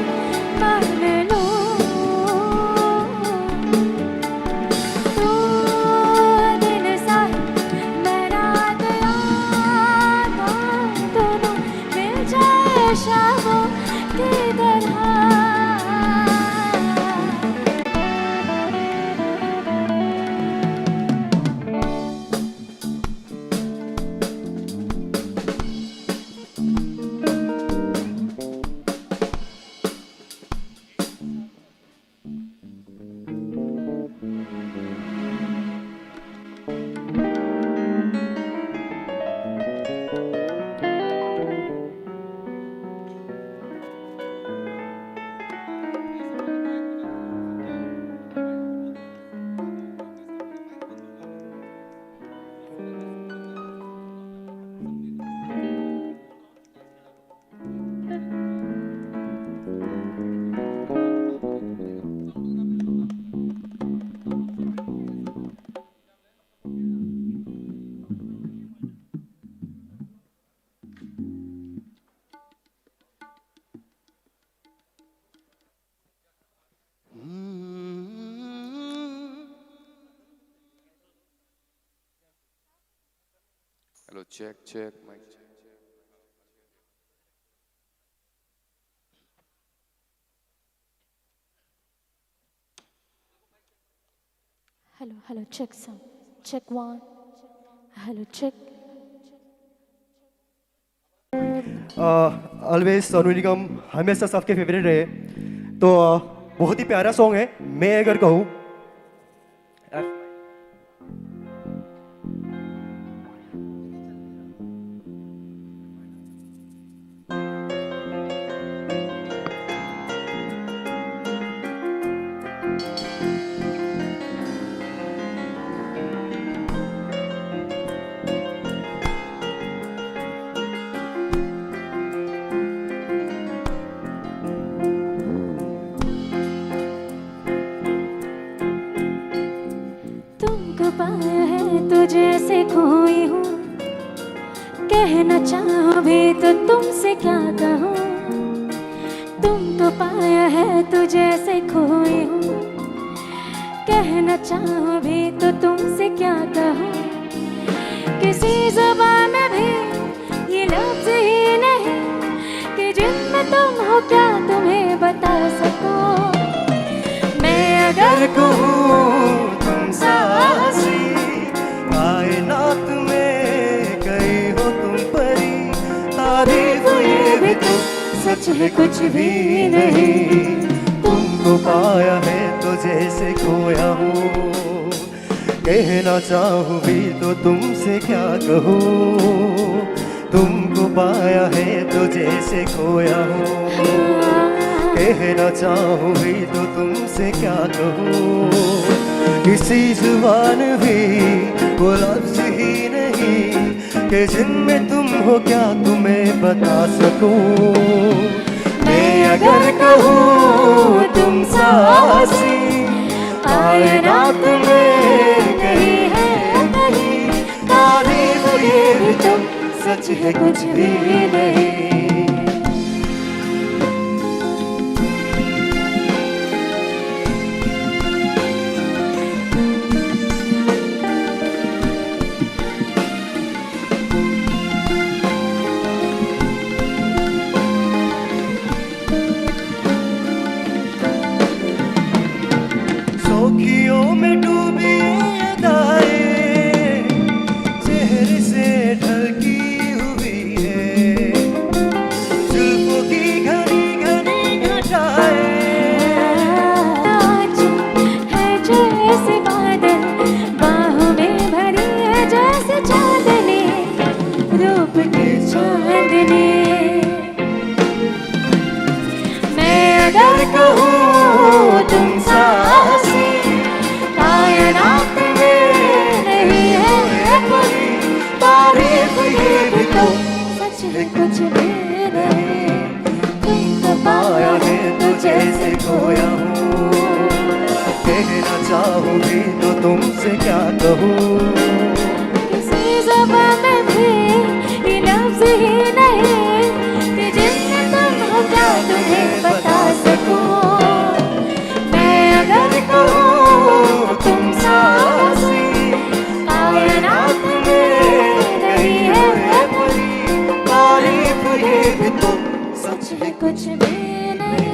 मान लूं तू दिन सा मैं रात आता दोनों मिल जाए शामों की तरह Hello, check, mic check. Hello, check sound. Check one. Hello, check. Always Sonu Nigam हमेशा सबके फेवरेट रहे, तो बहुत ही प्यारा सॉन्ग है। मैं अगर कहूँ तुमको पाया है तो जैसे खोई हूँ, कहना चाहो भी तो तुमसे क्या कहूँ। तुमको पाया है तो जैसे खोई हूँ, कहना चाहो भी तो तुमसे क्या कहूँ। किसी ज़बान में भी ये लफ्ज़ ही नहीं कि जिनमें तुम हो क्या तुम्हें बता सकूँ। मैं अगर कहूँ तुम साहसी, कायनात में गई हो तुम परी, तारीफ ये भी तो सच है कुछ भी नहीं। तुमको पाया है तो जैसे खोया हूँ, कहना चाहूँ भी तो तुमसे क्या कहूँ। तुमको पाया है तो जैसे खोया हूँ, कहना चाहूँ भी तो तुमसे क्या कहूँ। किसी जुबान भी वो लफ्ज़ ही नहीं कि जिनमें तुम हो क्या तुम्हें बता सकूँ। मैं अगर कहूँ तुम साहसी, कायनात में कहीं है कहीं, तारीफ ये भी तो सच है कुछ भी नहीं। सौखियों में डूबी अदाएं चेहरे से ढलकी हुई है, जुल्फों की घनी घनी घटाएं। आज है जैसे बादल बाहों में भरी है जैसे चांदनी, रूप की चांदनी। मैं अगर कहूँ तुम साहसी, कायनात में नहीं है कोई, तारीफ ये भी तो सच है कुछ भी नहीं। तुमको पाया है तो जैसे खोया हूँ, कहना चाहूँ भी तो तुमसे क्या कहूँ। किसी ज़बान में भी ये लफ्ज़ ही नहीं कि जिनमें तुम हो क्या तुम्हें बता सकूँ। मैं अगर कहूँ तुम साहसी, कायनात में नहीं है कोई, तारीफ ये भी तो सच है कुछ भी नहीं।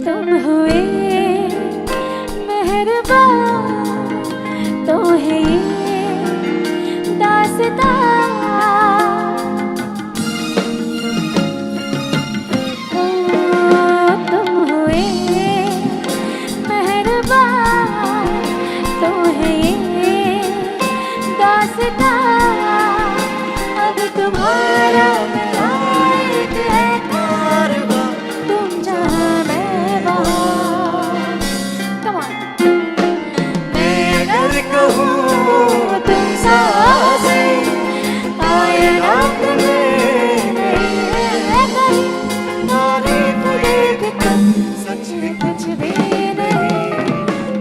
तुम हुए मेहरबान तो है ये दास्तां। तुम हुए मेहरबान तो है ये दास्तां। अब तुम्हारा मेरा एक है कारवां, तुम जहाँ मैं वहाँ। Come on. मैं अगर कहूँ तुम साहसी, कायनात में नहीं है कहीं, तारीफ ये भी तो सच है कुछ भी नहीं।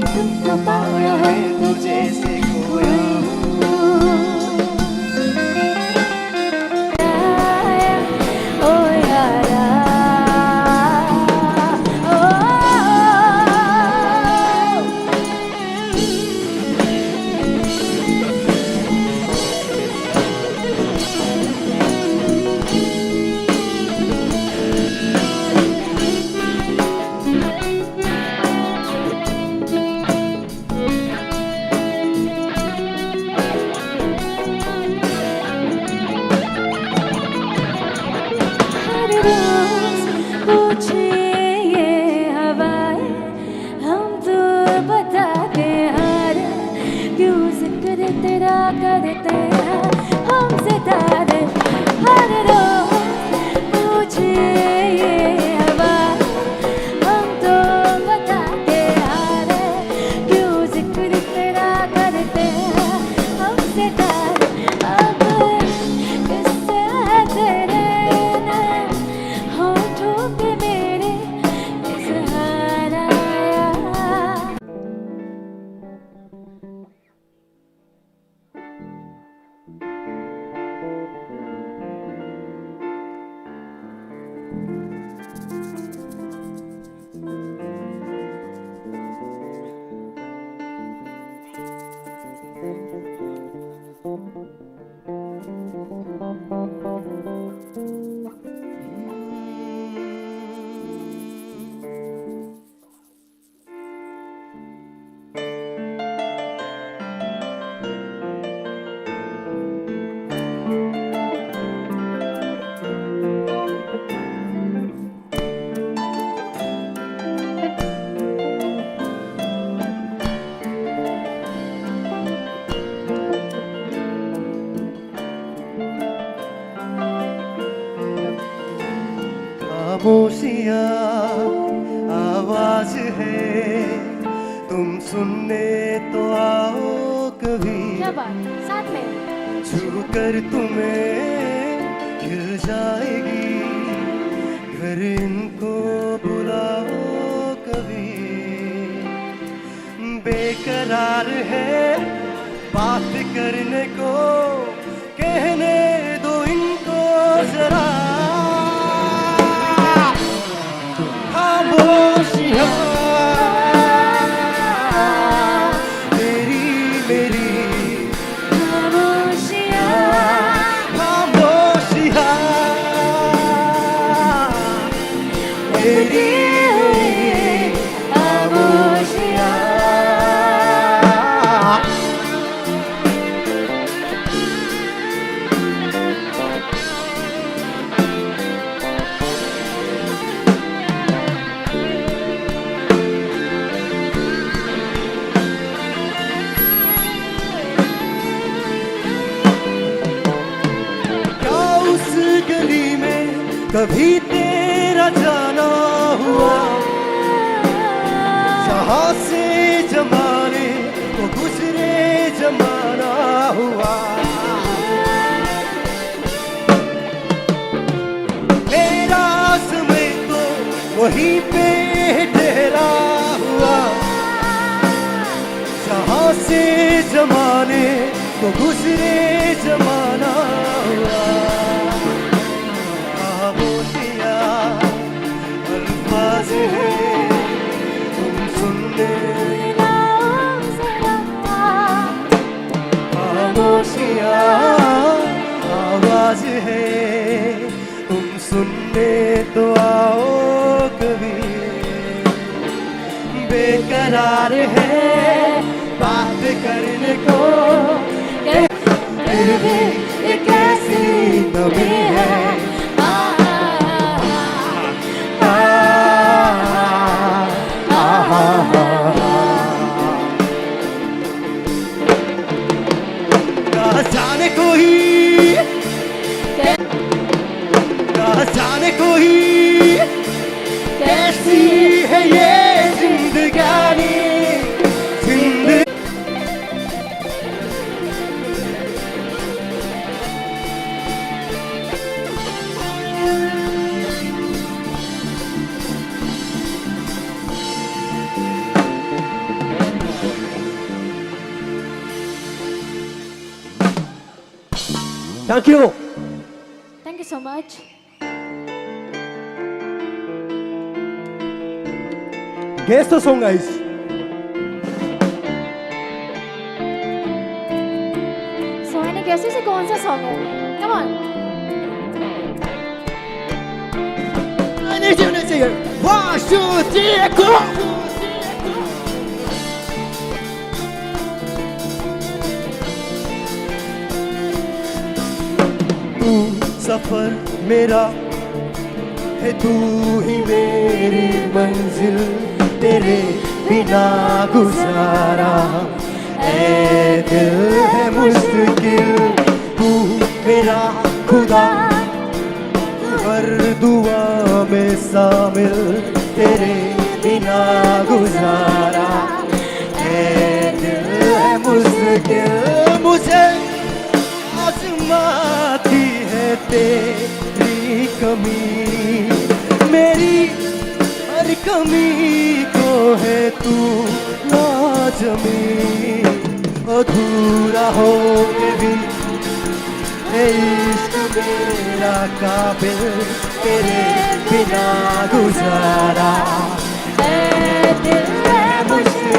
तुमको पाया है तो जैसे खोया हूँ। ओ यारा, ओ करते हैं हम सितारे हर रोज पूछे ये हवा हम तो बताते आ रहे क्यों जिक्र तेरा करते हैं हम सितारे अब किससे तेरे होठों पे मेरे इज़हार आया। खामोशियाँ आवाज है तुम सुनने तो आओ कभी क्या बात साथ में छू कर तुम्हें हिल जाएगी घर इनको बुलाओ कभी बेकरार है बात करने को कहने दो इनको जरा खामोशियाँ तेरी मेरी खामोशियाँ खामोशियाँ तेरी मेरी खामोशियाँ क्या उस गली में कभी तेरा जाना हुआ जहाँ से जमाने को गुजरे जमाना हुआ मेरा समय तो वहीं पे ठहरा हुआ जहाँ से जमाने को गुजरे जमाना हुआ खामोशियाँ अल्फाज है तुम सुनने खामोशियाँ आवाज है तुम सुनने तो आओ कभी बेकरार है बात करने को फिर भी एक ऐसी नमी है कहाँ जाने कोई कहाँ जाने कोई कैसी है ये जिंदगानी जिंदगी Thank you. Thank you so much. Guess the song, guys. So मैंने कैसे से कौन सा सॉन्ग है? Come on. One, two, three, go! तू सफर मेरा है तू ही मेरी मंजिल तेरे बिना गुजारा ऐ दिल है मुश्किल तू मेरा खुदा हर दुआ में शामिल तेरे बिना गुजारा ऐ दिल है मुश्किल मुझे आजमाती है तेरी कमी मेरी हर कमी को है तू लाजमी अधूरा हो के भी है इश्क मेरा काबिल तेरे बिना गुजारा ऐ दिल है मुश्किल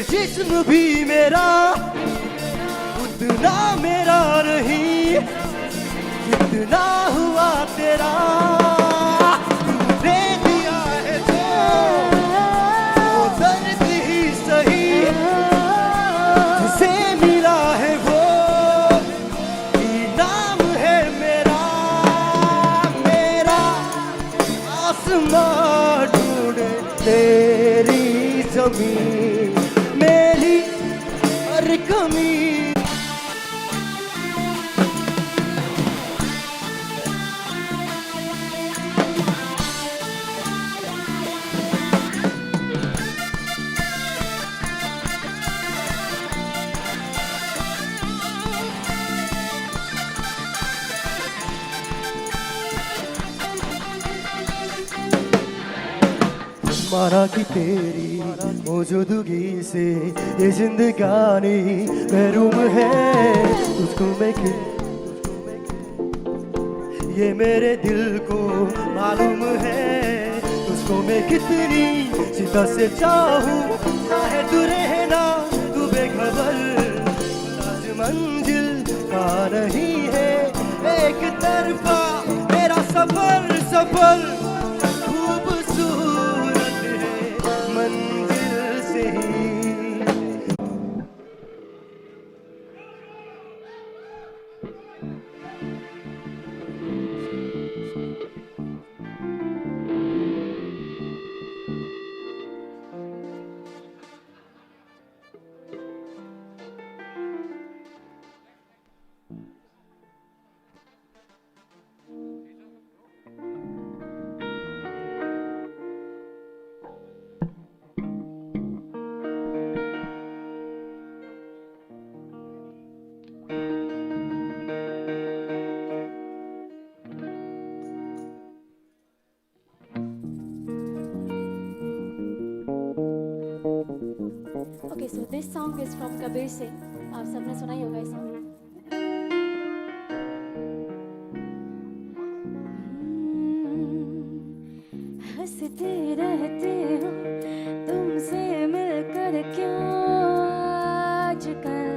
जिस्म भी मेरा उतना मेरा नहीं जितना हुआ तेरा तूने दिया है जो वो दर्द ही सही जिसे मिला है वो इनाम है मेरा मेरा आसमां ढूंढे तेरी जमीन मेरी हर कमी माना कि तेरी मौजूदगी से ये जिंदगानी महरूम है तुझको मैं ये मेरे दिल को मालूम है तुझको मैं कितनी शिद्दत से चाहूँ चाहे तू रहना तू बेखबर आज मंजिल का नहीं है एक तरफा मेरा सफर सफर Okay, so this song is from Kabir Singh. आप सबने सुना ही होगा इस song. हंसते रहते हो तुमसे मिलकर क्यों आजकल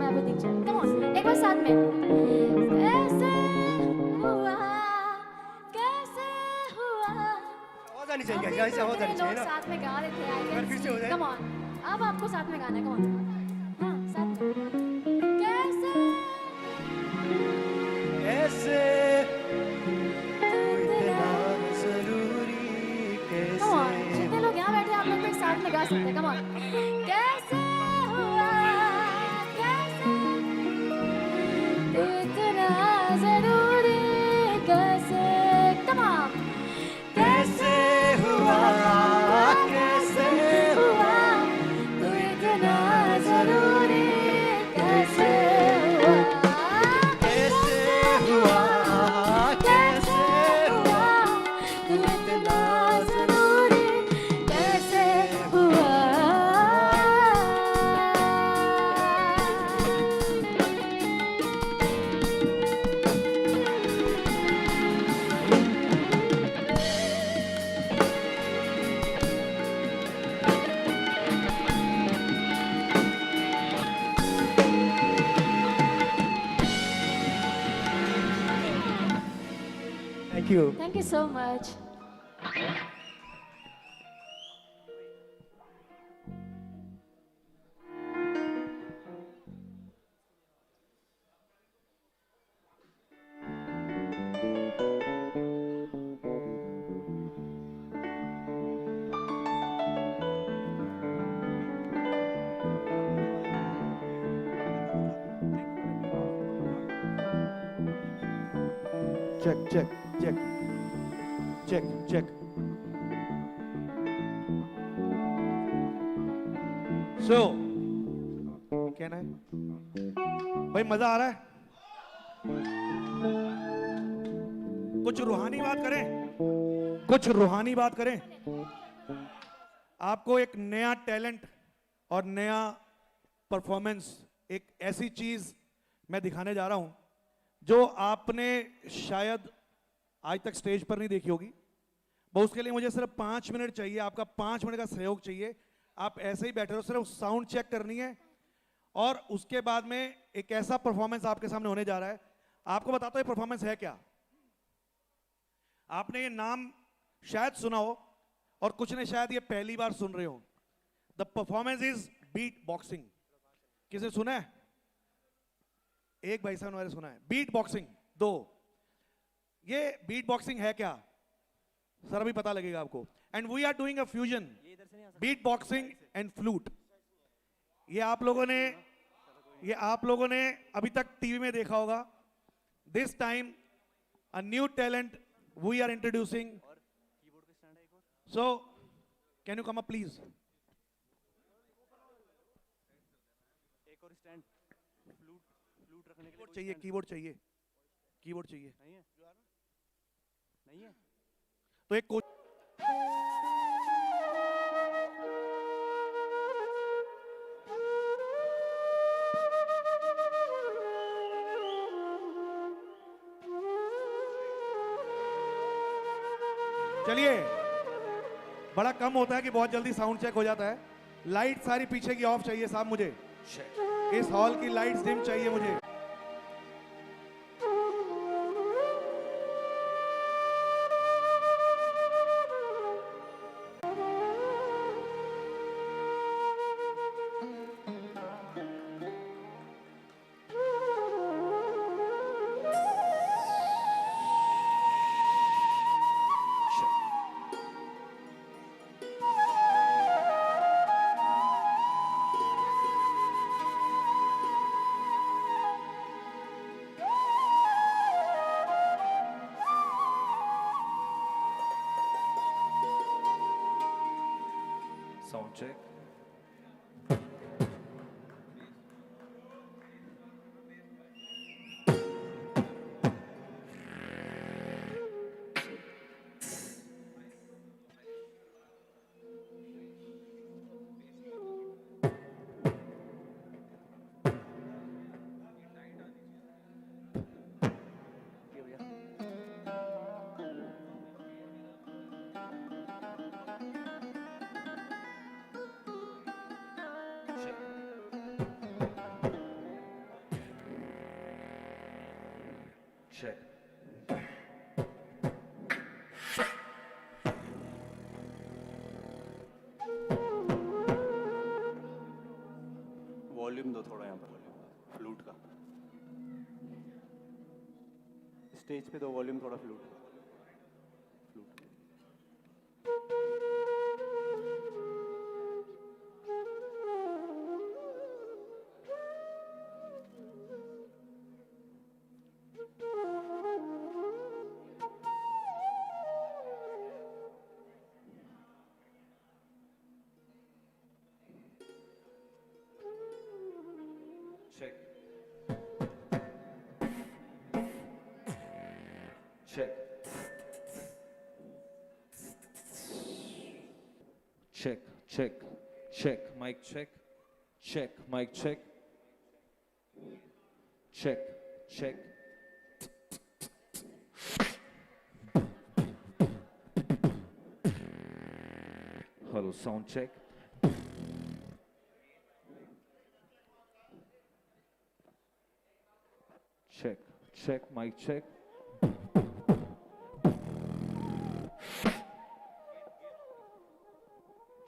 यहाँ पे दिख जाए। कम ऑन, एक बार साथ में। कैसे हुआ, कैसे हुआ। आवाज आनी चाहिए, ऐसे आवाज आनी चाहिए ना। साथ में गा रहे थे, आई एक बार कैन फिर से हो सी। जाए। कम ऑन, अब आपको साथ में गाना है। कम ऑन, हाँ साथ में। कैसे कैसे तू इतना जरूरी कैसे। कम ऑन, जितने लोग यहाँ बैठे हैं आप लोग तो एक साथ में गा सकते हैं। कम ऑन, कैसे हुआ, कैसे तू इतना जरूरी कैसे। कम ऑन, कैसे हुआ, कैसे हुआ तू इतना जरूरी कैसे हुआ, कैसे हुआ, कैसे हुआ तू इतना जरूरी कैसे हुआ। Thank you. Thank you so much. Check, check, check. Check, check. So, कहना है भाई, मजा आ रहा है? कुछ रूहानी बात करें, कुछ रूहानी बात करें। आपको एक नया टैलेंट और नया परफॉर्मेंस, एक ऐसी चीज मैं दिखाने जा रहा हूं जो आपने शायद आज तक स्टेज पर नहीं देखी होगी। बस उसके लिए मुझे सिर्फ 5 मिनट चाहिए, आपका 5 मिनट का सहयोग चाहिए। आप ऐसे ही बैठे रहो, सिर्फ साउंड चेक करनी है और उसके बाद में एक ऐसा परफॉर्मेंस आपके सामने होने जा रहा है। आपको बताता हूं ये परफॉर्मेंस है क्या। आपने ये नाम शायद सुना हो और कुछ ने शायद ये पहली बार सुन रहे हो। The performance is beatboxing. किसे सुना है? एक भाई साहब ने सुना है। Beat boxing. 2, ये बीट बॉक्सिंग है क्या सर, अभी पता लगेगा आपको। And we are doing a fusion beatboxing and flute. ये आप लोगों ने अभी तक टीवी में देखा होगा। This time a new talent we are introducing. So can you come up please. एक और स्टैंड, फ्लूट रखने के लिए चाहिए, कीबोर्ड चाहिए, कीबोर्ड चाहिए। नहीं है तो एक कोच चलिए, बड़ा कम होता है कि बहुत जल्दी साउंड चेक हो जाता है। लाइट सारी पीछे की ऑफ चाहिए साहब मुझे। इस हॉल की लाइट्स डिम चाहिए मुझे। Sound check. check. वॉल्यूम दो थोड़ा यहाँ पर फ्लूट का स्टेज पे दो वॉल्यूम थोड़ा flute flute Check. Check. Check, check, check, mic check. Check, mic check. Check, check. Hello, sound check. Check, check, mic check.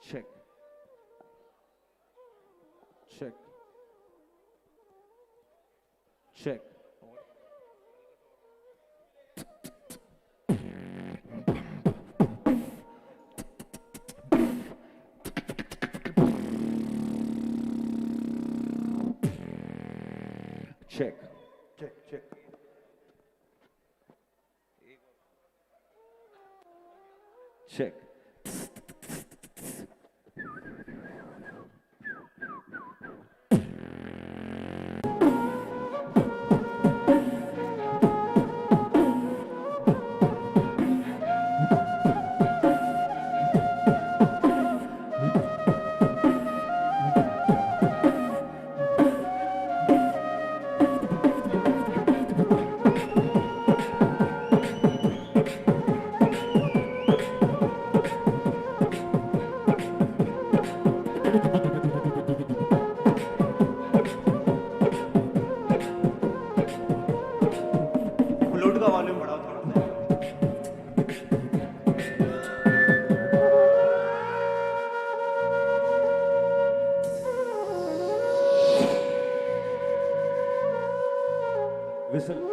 Check. Check. Check. Check. Check, check. Check. Flute का volume बढ़ाओ थोड़ा सा Whistle.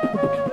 you.